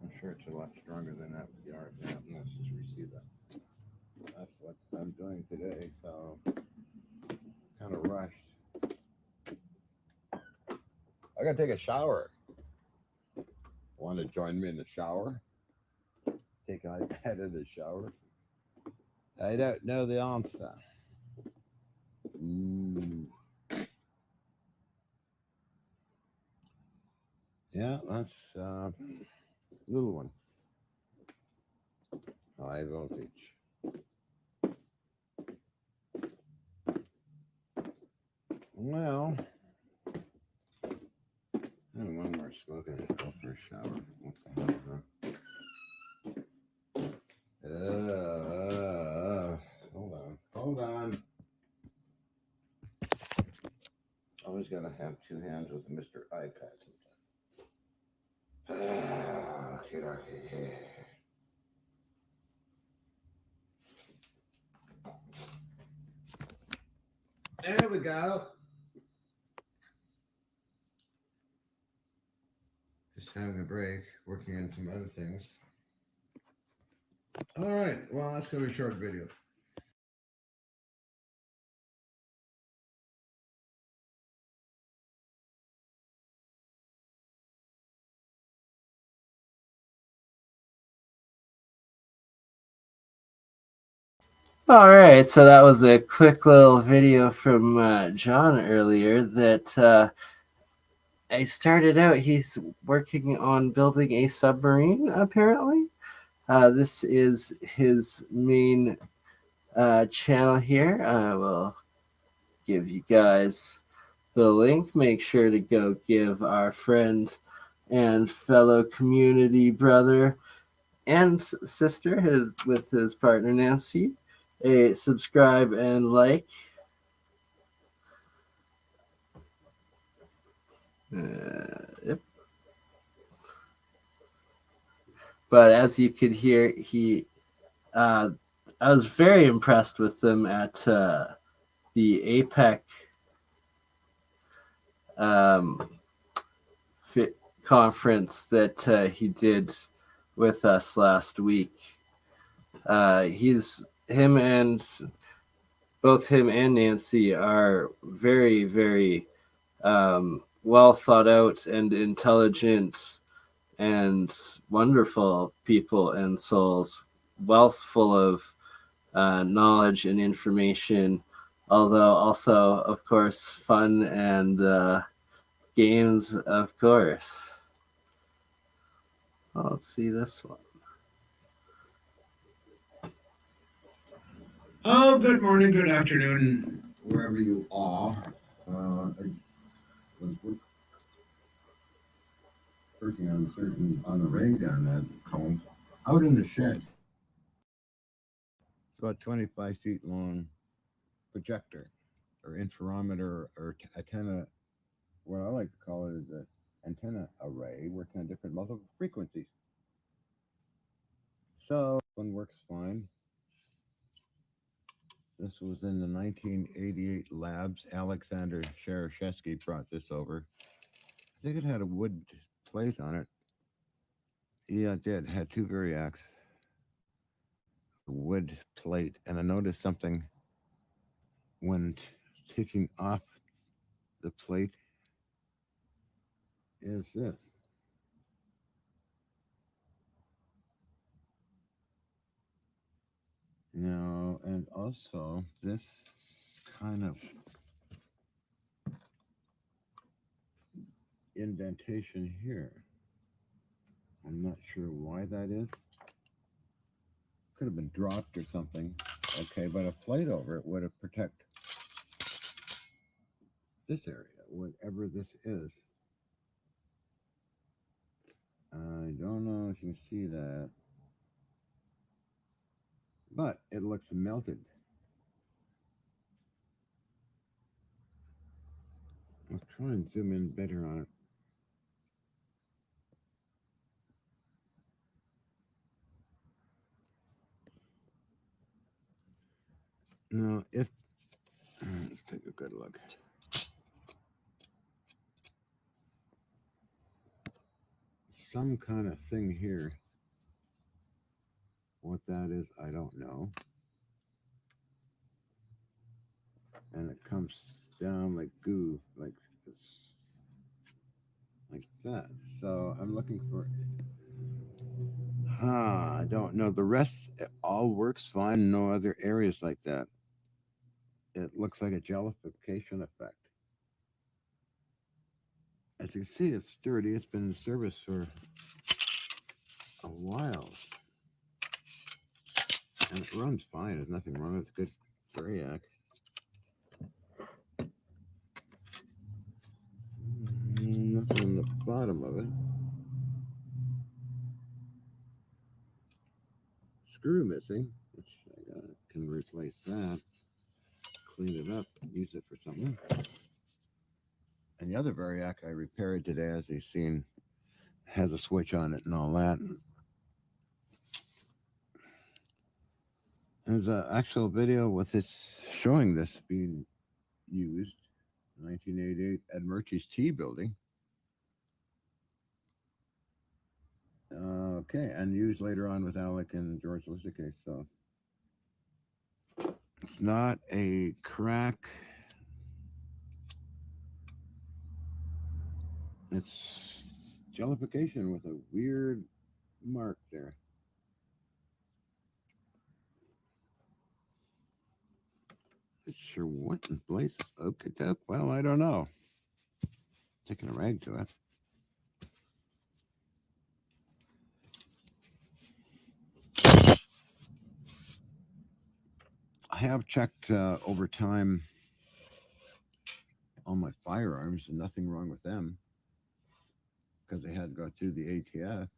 I'm sure it's a lot stronger than that with the RF amp. Let's just receive that. That's what I'm doing today, so kind of rushed. I gotta take a shower. Want to join me in the shower? Take an iPad in the shower? I don't know the answer. Ooh. Yeah, that's a little one. High voltage. Well, and one more smoke and go for a shower. What the hell, huh? Hold on. Always gotta have two hands with Mr. iPad sometimes. Okay. There we go. Just having a break, working on some other things. All right, well, that's going to be a short video. All right, so that was a quick little video from John earlier that I started out. He's working on building a submarine, apparently. This is his main channel here. I will give you guys the link. Make sure to go give our friend and fellow community brother and sister, with his partner Nancy, a subscribe and like. Yep. But as you could hear, I was very impressed with them at the APEC conference that he did with us last week. Both him and Nancy are very, very well thought out and intelligent and wonderful people and souls, wealth full of knowledge and information, although also, of course, fun and games, of course. Well, let's see this one. Oh, good morning, good afternoon, wherever you are. I was working on a rig on that comb out in the shed. It's about 25 feet long projector or interferometer or antenna. What I like to call it is an antenna array working on different multiple frequencies. So one works fine. This was in the 1988 labs. Alexander Shereshevsky brought this over. I think it had a wood plate on it. Yeah, it did. It had two variacs, a wood plate, and I noticed something when taking off the plate is this. Now, and also this kind of indentation here. I'm not sure why that is. Could have been dropped or something. Okay, but a plate over it would have protect this area, whatever this is. I don't know if you can see that, but it looks melted. I'll try and zoom in better on it. Now, if let's take a good look. Some kind of thing here. What that is, I don't know. And it comes down like goo, like this, like that. So I'm looking for. I don't know. The rest it all works fine. No other areas like that. It looks like a jellification effect. As you can see, it's sturdy. It's been in service for a while. And it runs fine. There's nothing wrong with it. It's a good variac. Nothing on the bottom of it. Screw missing, which I can replace that. Clean it up, use it for something. And the other variac I repaired today, as you've seen, has a switch on it and all that. There's an actual video with this showing this being used, 1988 at Murchie's Tea Building. Okay, and used later on with Alec and George Lissicase. So it's not a crack. It's jellification with a weird mark there. Not sure what in blazes. Okay, well, I don't know. Taking a rag to it. I have checked over time all my firearms and nothing wrong with them because they had to go through the ATF,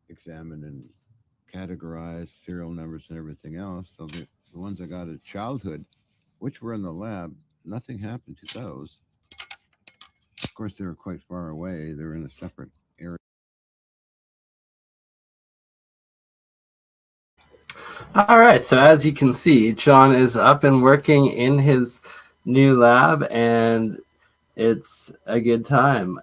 examined and categorized serial numbers and everything else. So the ones I got at childhood, which were in the lab, nothing happened to those. Of course, they were quite far away. They were in a separate area. All right, so as you can see, John is up and working in his new lab, and it's a good time.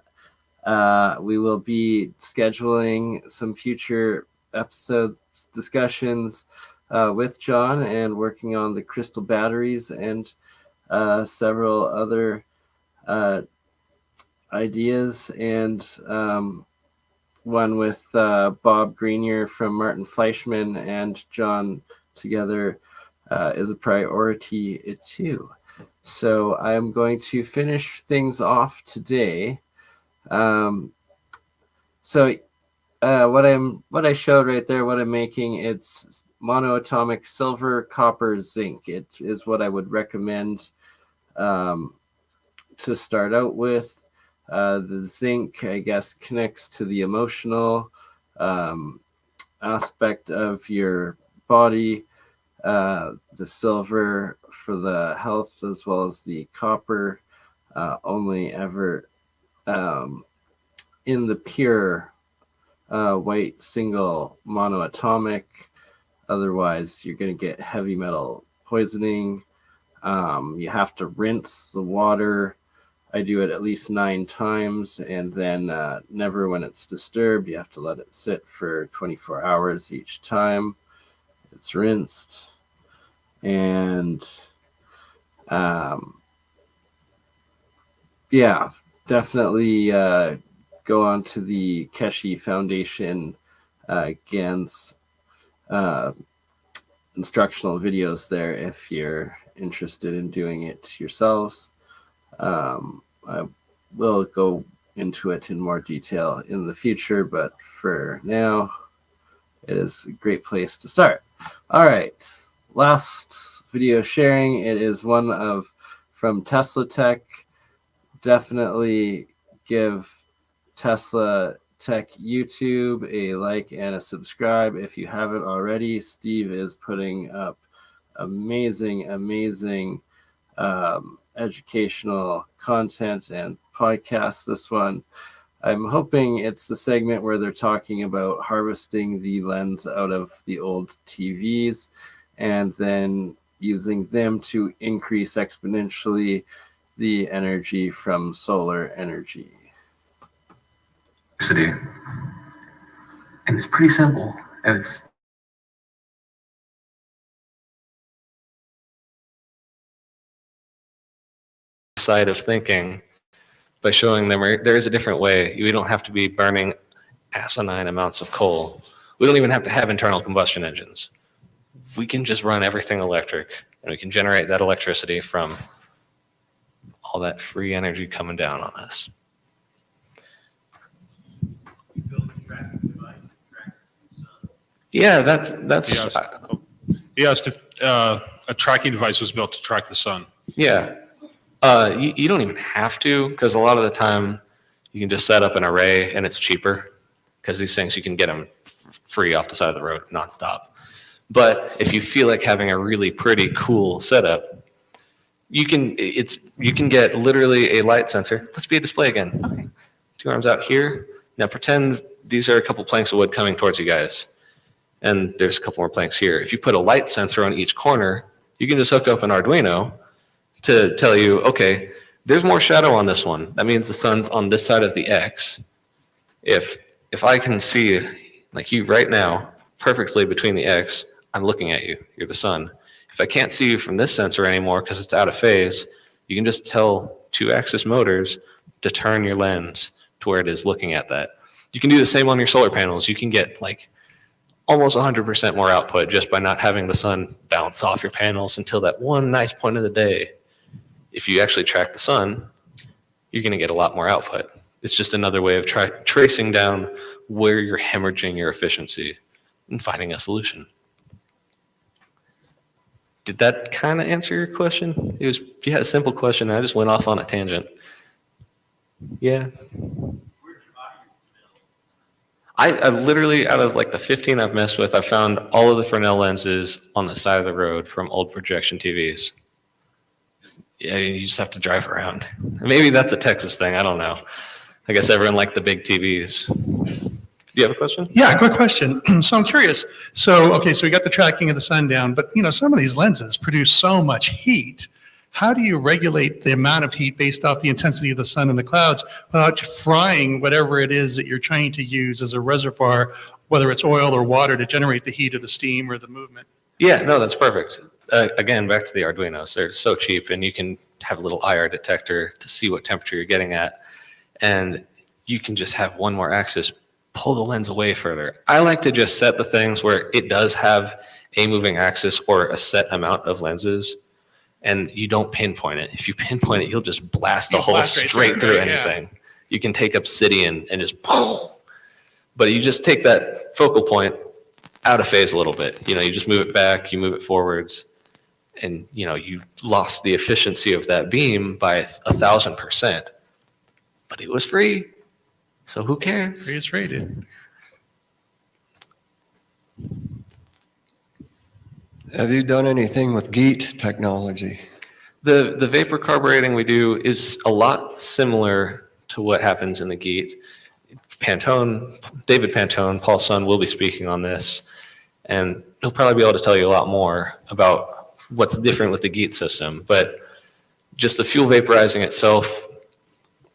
We will be scheduling some future episode discussions with John and working on the crystal batteries and several other ideas, and one with Bob Greenier from Martin Fleischmann and John together is a priority too. So I'm going to finish things off today. What I showed right there, what I'm making, it's monoatomic silver, copper, zinc. It is what I would recommend to start out with. The zinc, I guess, connects to the emotional aspect of your body. The silver for the health, as well as the copper, only ever in the pure white single monoatomic. Otherwise, you're going to get heavy metal poisoning. You have to rinse the water. I do it at least 9 times, and then never when it's disturbed. You have to let it sit for 24 hours each time it's rinsed. And yeah, definitely go on to the Keshi Foundation GAN's instructional videos there if you're interested in doing it yourselves. I will go into it in more detail in the future, but for now, it is a great place to start. All right, last video sharing. It is one from Tesla Tech. Definitely give Tesla Tech YouTube a like and a subscribe if you haven't already. Steve is putting up amazing educational content and podcasts. This one, I'm hoping it's the segment where they're talking about harvesting the lens out of the old TVs and then using them to increase exponentially the energy from solar energy. And it's pretty simple, and it's side of thinking by showing them there is a different way. We don't have to be burning asinine amounts of coal. We don't even have to have internal combustion engines. We can just run everything electric, and we can generate that electricity from all that free energy coming down on us. Yeah, that's. Yes, a tracking device was built to track the sun. Yeah. You don't even have to, because a lot of the time you can just set up an array and it's cheaper, because these things you can get them free off the side of the road nonstop. But if you feel like having a really pretty cool setup, you can get literally a light sensor. Let's be a display again. Okay. 2 arms out here. Now pretend these are a couple planks of wood coming towards you guys, and there's a couple more planks here. If you put a light sensor on each corner, you can just hook up an Arduino to tell you, okay, there's more shadow on this one. That means the sun's on this side of the X. If I can see, like you right now, perfectly between the X, I'm looking at you. You're the sun. If I can't see you from this sensor anymore because it's out of phase, you can just tell 2-axis motors to turn your lens to where it is looking at that. You can do the same on your solar panels. You can get like almost 100% more output just by not having the sun bounce off your panels until that one nice point of the day. If you actually track the sun, you're going to get a lot more output. It's just another way of tracing down where you're hemorrhaging your efficiency and finding a solution. Did that kind of answer your question? You had a simple question, and I just went off on a tangent. Yeah. I literally, out of like the 15 I've messed with, I found all of the Fresnel lenses on the side of the road from old projection TVs. Yeah, you just have to drive around. Maybe that's a Texas thing. I don't know. I guess everyone liked the big TVs. Do you have a question? Yeah, quick question. So I'm curious. So we got the tracking of the sun down, but some of these lenses produce so much heat. How do you regulate the amount of heat based off the intensity of the sun and the clouds without frying whatever it is that you're trying to use as a reservoir, whether it's oil or water, to generate the heat or the steam or the movement? Yeah, no, that's perfect. Again, back to the Arduinos. They're so cheap, and you can have a little IR detector to see what temperature you're getting at. And you can just have one more axis, pull the lens away further. I like to just set the things where it does have a moving axis or a set amount of lenses, and you don't pinpoint it. If you pinpoint it, you'll just blast a hole straight through anything. You can take obsidian and just, but you just take that focal point out of phase a little bit. You just move it back, you move it forwards, and you lost the efficiency of that beam by 1,000%. But it was free, so who cares? Free is free, dude. Have you done anything with GEAT technology? The vapor carbureting we do is a lot similar to what happens in the GEAT. David Pantone, Paul's son, will be speaking on this, and he'll probably be able to tell you a lot more about what's different with the GEAT system. But just the fuel vaporizing itself,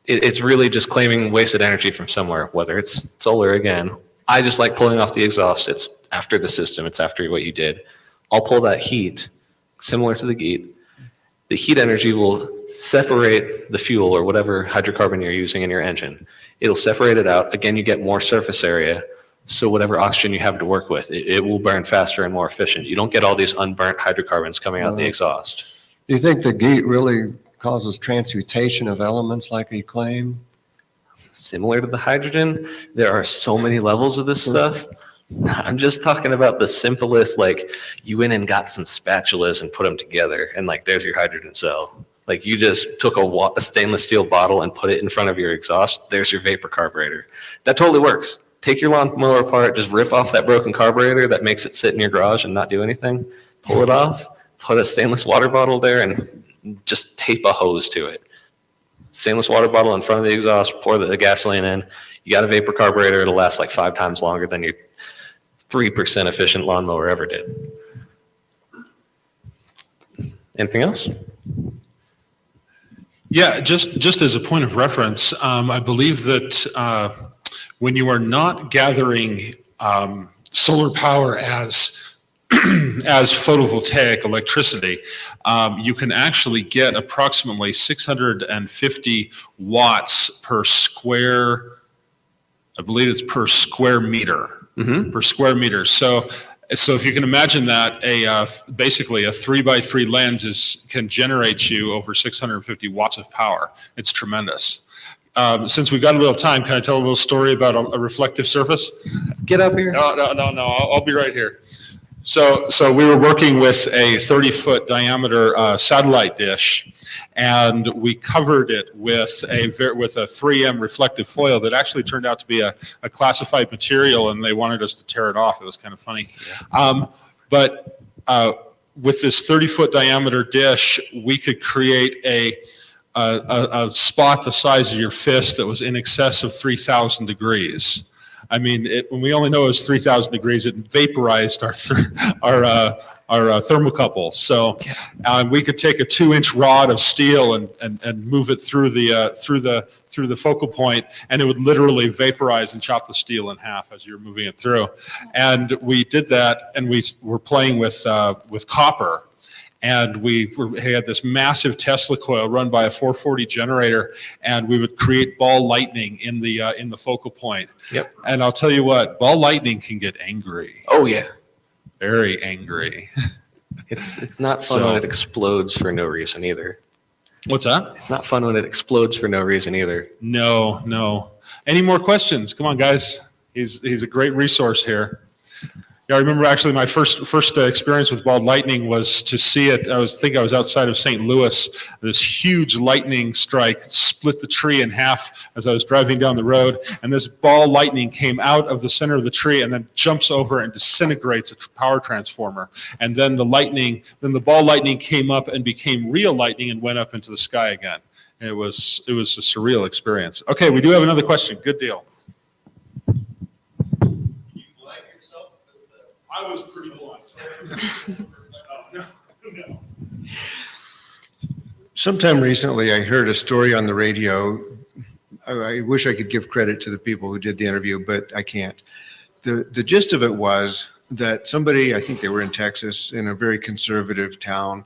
it's really just claiming wasted energy from somewhere, whether it's solar again. I just like pulling off the exhaust. It's after the system. It's after what you did. I'll pull that heat, similar to the GEAT. The heat energy will separate the fuel or whatever hydrocarbon you're using in your engine. It'll separate it out. Again, you get more surface area. So whatever oxygen you have to work with, it will burn faster and more efficient. You don't get all these unburnt hydrocarbons coming out the exhaust. Do you think the GEAT really causes transmutation of elements like he claimed? Similar to the hydrogen, there are so many levels of this stuff. I'm just talking about the simplest, like you went and got some spatulas and put them together and like there's your hydrogen cell. Like you just took a stainless steel bottle and put it in front of your exhaust, there's your vapor carburetor. That totally works. Take your lawnmower apart, just rip off that broken carburetor that makes it sit in your garage and not do anything, pull it off, put a stainless water bottle there and just tape a hose to it. Stainless water bottle in front of the exhaust, pour the gasoline in, you got a vapor carburetor, it'll last like 5 times longer than your 3% efficient lawnmower ever did. Anything else? Yeah, just as a point of reference, I believe that when you are not gathering solar power as photovoltaic electricity, you can actually get approximately 650 watts per square, I believe it's per square meter. Per square meter. So if you can imagine that basically a 3x3 lens can generate you over 650 watts of power. It's tremendous. Since we've got a little time, can I tell a little story about a reflective surface? Get up here. No. I'll be right here. So we were working with a 30-foot diameter satellite dish, and we covered it with a 3M reflective foil that actually turned out to be a classified material, and they wanted us to tear it off. It was kind of funny. But with this 30-foot diameter dish, we could create a spot the size of your fist that was in excess of 3,000 degrees. I mean, when we only know it was 3,000 degrees, it vaporized our thermocouple. So we could take a 2-inch rod of steel and move it through the focal point, and it would literally vaporize and chop the steel in half as you're moving it through. And we did that, and we were playing with copper. And we had this massive Tesla coil run by a 440 generator, and we would create ball lightning in the focal point. Yep. And I'll tell you what, ball lightning can get angry. Oh yeah, very angry. It's not fun when it explodes for no reason either. What's that? It's not fun when it explodes for no reason either. No. Any more questions? Come on, guys. He's a great resource here. Yeah, I remember actually my first experience with ball lightning was to see it. I was outside of St. Louis. This huge lightning strike split the tree in half as I was driving down the road, and this ball lightning came out of the center of the tree and then jumps over and disintegrates a power transformer. And then the ball lightning came up and became real lightning and went up into the sky again. It was a surreal experience. Okay, we do have another question. Good deal. I was pretty blunt. No. Sometime recently, I heard a story on the radio. I wish I could give credit to the people who did the interview, but I can't. The gist of it was that somebody, I think they were in Texas, in a very conservative town,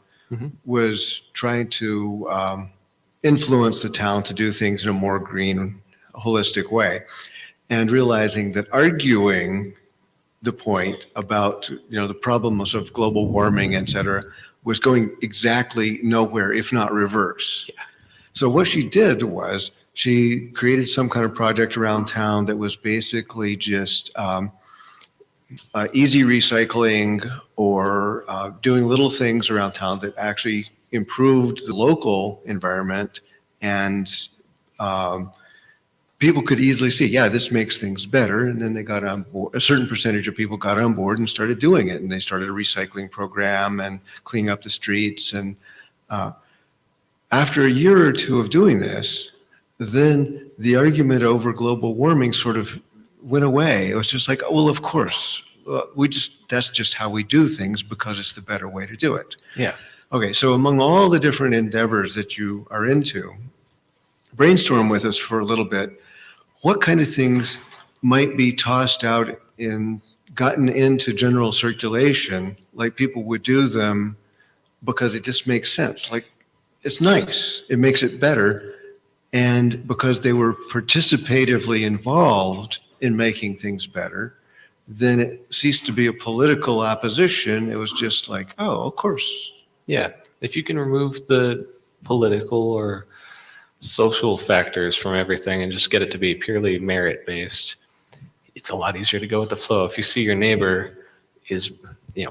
was trying to influence the town to do things in a more green, holistic way, and realizing that arguing the point about, the problems of global warming, et cetera, was going exactly nowhere, if not reverse. Yeah. So what she did was she created some kind of project around town that was basically just easy recycling or doing little things around town that actually improved the local environment, and people could easily see, yeah, this makes things better. And then they got on board, a certain percentage of people got on board and started doing it. And they started a recycling program and cleaning up the streets. And after a year or two of doing this, then the argument over global warming sort of went away. It was just like, oh, well, of course, that's just how we do things because it's the better way to do it. Yeah. Okay, so among all the different endeavors that you are into, brainstorm with us for a little bit. What kind of things might be tossed out gotten into general circulation, like people would do them because it just makes sense? Like, it's nice, it makes it better, and because they were participatively involved in making things better, then it ceased to be a political opposition. It was just like, oh, of course. Yeah. If you can remove the political or social factors from everything and just get it to be purely merit based, it's a lot easier to go with the flow. If you see your neighbor is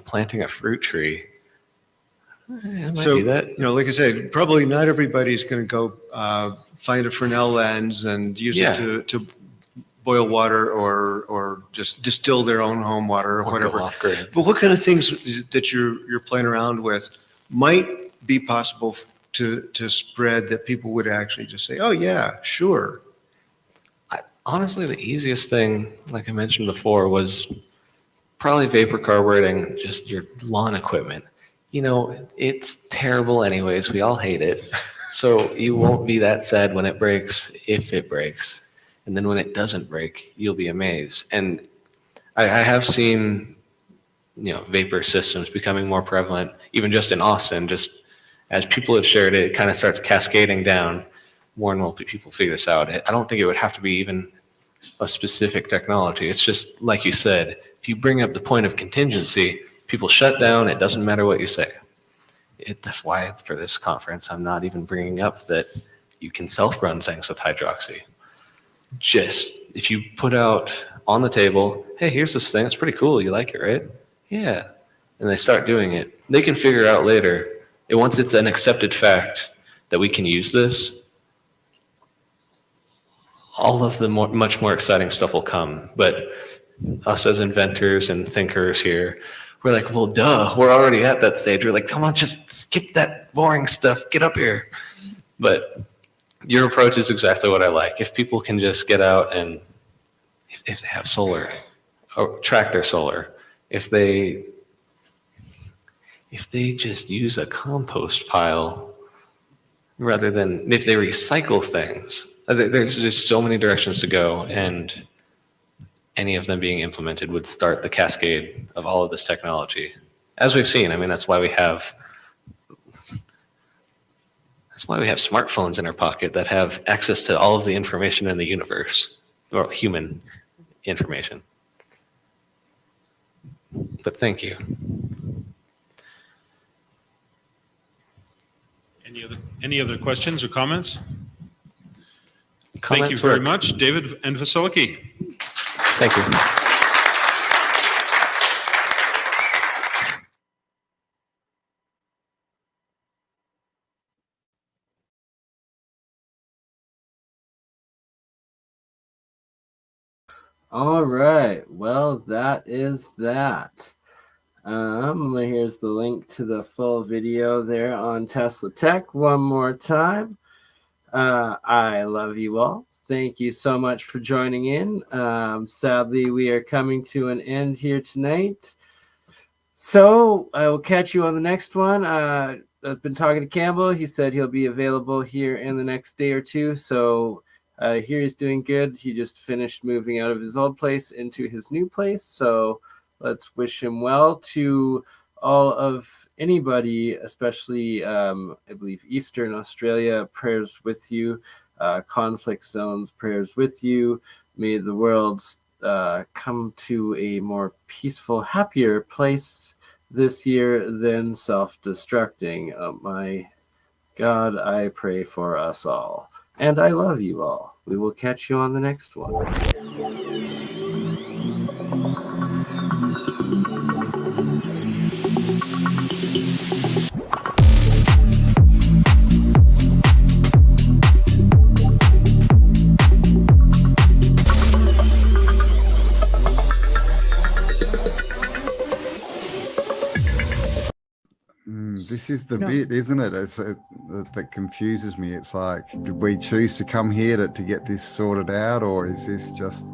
planting a fruit tree, I might do that. Like I said, probably not everybody's going to go find a Fresnel lens and use it to boil water or just distill their own home water or whatever. Go off grid. But what kind of things that you're playing around with might be possible to spread that people would actually just say, oh yeah, sure? Honestly, the easiest thing, like I mentioned before, was probably vapor carbureting just your lawn equipment. It's terrible anyways. We all hate it. So you won't be that sad when it breaks, if it breaks. And then when it doesn't break, you'll be amazed. And I have seen, vapor systems becoming more prevalent, even just in Austin. Just as people have shared it, it kind of starts cascading down. More and more people figure this out. I don't think it would have to be even a specific technology. It's just, like you said, if you bring up the point of contingency, people shut down. It doesn't matter what you say. That's why for this conference, I'm not even bringing up that you can self-run things with hydroxy. Just, if you put out on the table, hey, here's this thing. It's pretty cool. You like it, right? Yeah. And they start doing it. They can figure out later, once it's an accepted fact that we can use this, all of the much more exciting stuff will come. But us as inventors and thinkers here, we're like, well, duh, we're already at that stage. We're like, come on, just skip that boring stuff. Get up here. But your approach is exactly what I like. If people can just get out and if they have solar, or track their solar, if they just use a compost pile rather than if they recycle things, there's just so many directions to go, and any of them being implemented would start the cascade of all of this technology. As we've seen, that's why we have smartphones in our pocket that have access to all of the information in the universe, or human information. But thank you. Any other questions or comments? Thank you very much, David and Vasiliki. Thank you. All right. Well, that is that. Here's the link to the full video there on Tesla Tech one more time. I love you all. Thank you so much for joining in. Sadly, we are coming to an end here tonight. So I will catch you on the next one. I've been talking to Cambell. He said he'll be available here in the next day or two. So here he's doing good. He just finished moving out of his old place into his new place. So let's wish him well. To all of anybody, especially I believe Eastern Australia, prayers with you. Conflict zones, prayers with you. May the world come to a more peaceful, happier place this year than self-destructing. My God, I pray for us all. And I love you all. We will catch you on the next one. This is the bit, isn't it? That confuses me. It's like, did we choose to come here to get this sorted out, or is this just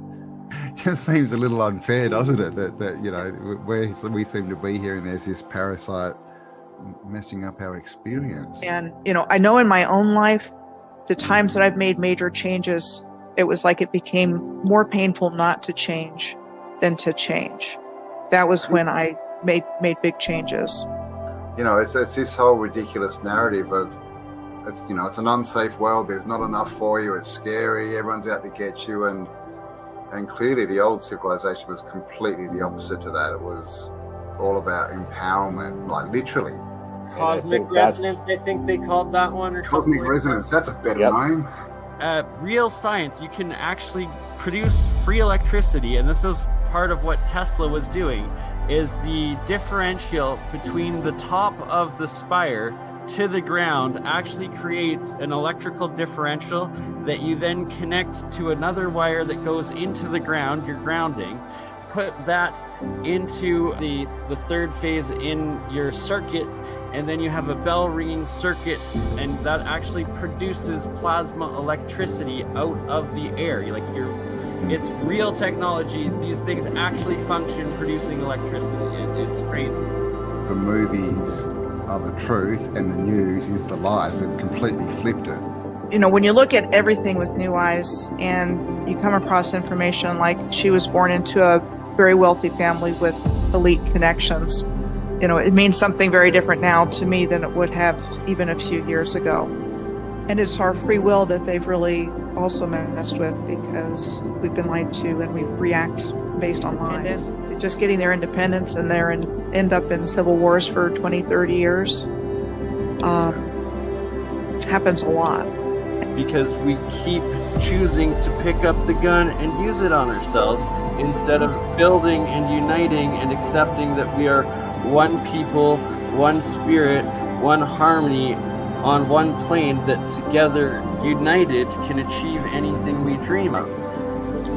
seems a little unfair, doesn't it? That you know, we seem to be here and there's this parasite messing up our experience. And, you know, I know in my own life, the times that I've made major changes, it was like it became more painful not to change than to change. That was when I made big changes. You know, it's this whole ridiculous narrative of, it's an unsafe world. There's not enough for you. It's scary. Everyone's out to get you. And clearly the old civilization was completely the opposite to that. It was all about empowerment, like literally. Cosmic resonance, I think they called that one. Or Cosmic resonance, that's a better name. Real science, you can actually produce free electricity, and this is part of what Tesla was doing, is the differential between the top of the spire to the ground actually creates an electrical differential that you then connect to another wire that goes into the ground, your grounding. Put that into the third phase in your circuit, and then you have a bell ringing circuit, and that actually produces plasma electricity out of the air. It's real technology. These things actually function producing electricity. It's crazy. The movies are the truth and the news is the lies. They've completely flipped it. You know, when you look at everything with new eyes and you come across information like she was born into a very wealthy family with elite connections, you know, it means something very different now to me than it would have even a few years ago. And it's our free will that they've really also messed with, because we've been lied to and we react based on lies. Just getting their independence and end up in civil wars for 20, 30 years happens a lot. Because we keep choosing to pick up the gun and use it on ourselves instead of building and uniting and accepting that we are one people, one spirit, one harmony, on one plane that together, united, can achieve anything we dream of.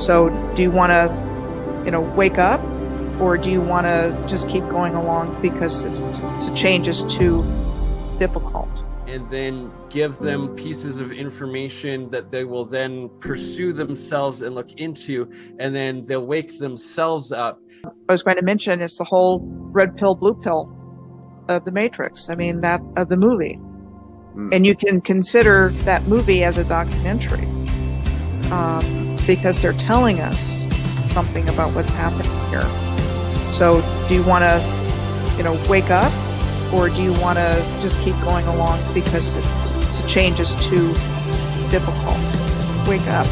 So do you want to, wake up, or do you want to just keep going along because the change is too difficult? And then give them pieces of information that they will then pursue themselves and look into, and then they'll wake themselves up. I was going to mention it's the whole red pill, blue pill of the Matrix. I mean, that of the movie. And you can consider that movie as a documentary because they're telling us something about what's happening here. So do you want to, wake up, or do you want to just keep going along because the change is too difficult? Wake up.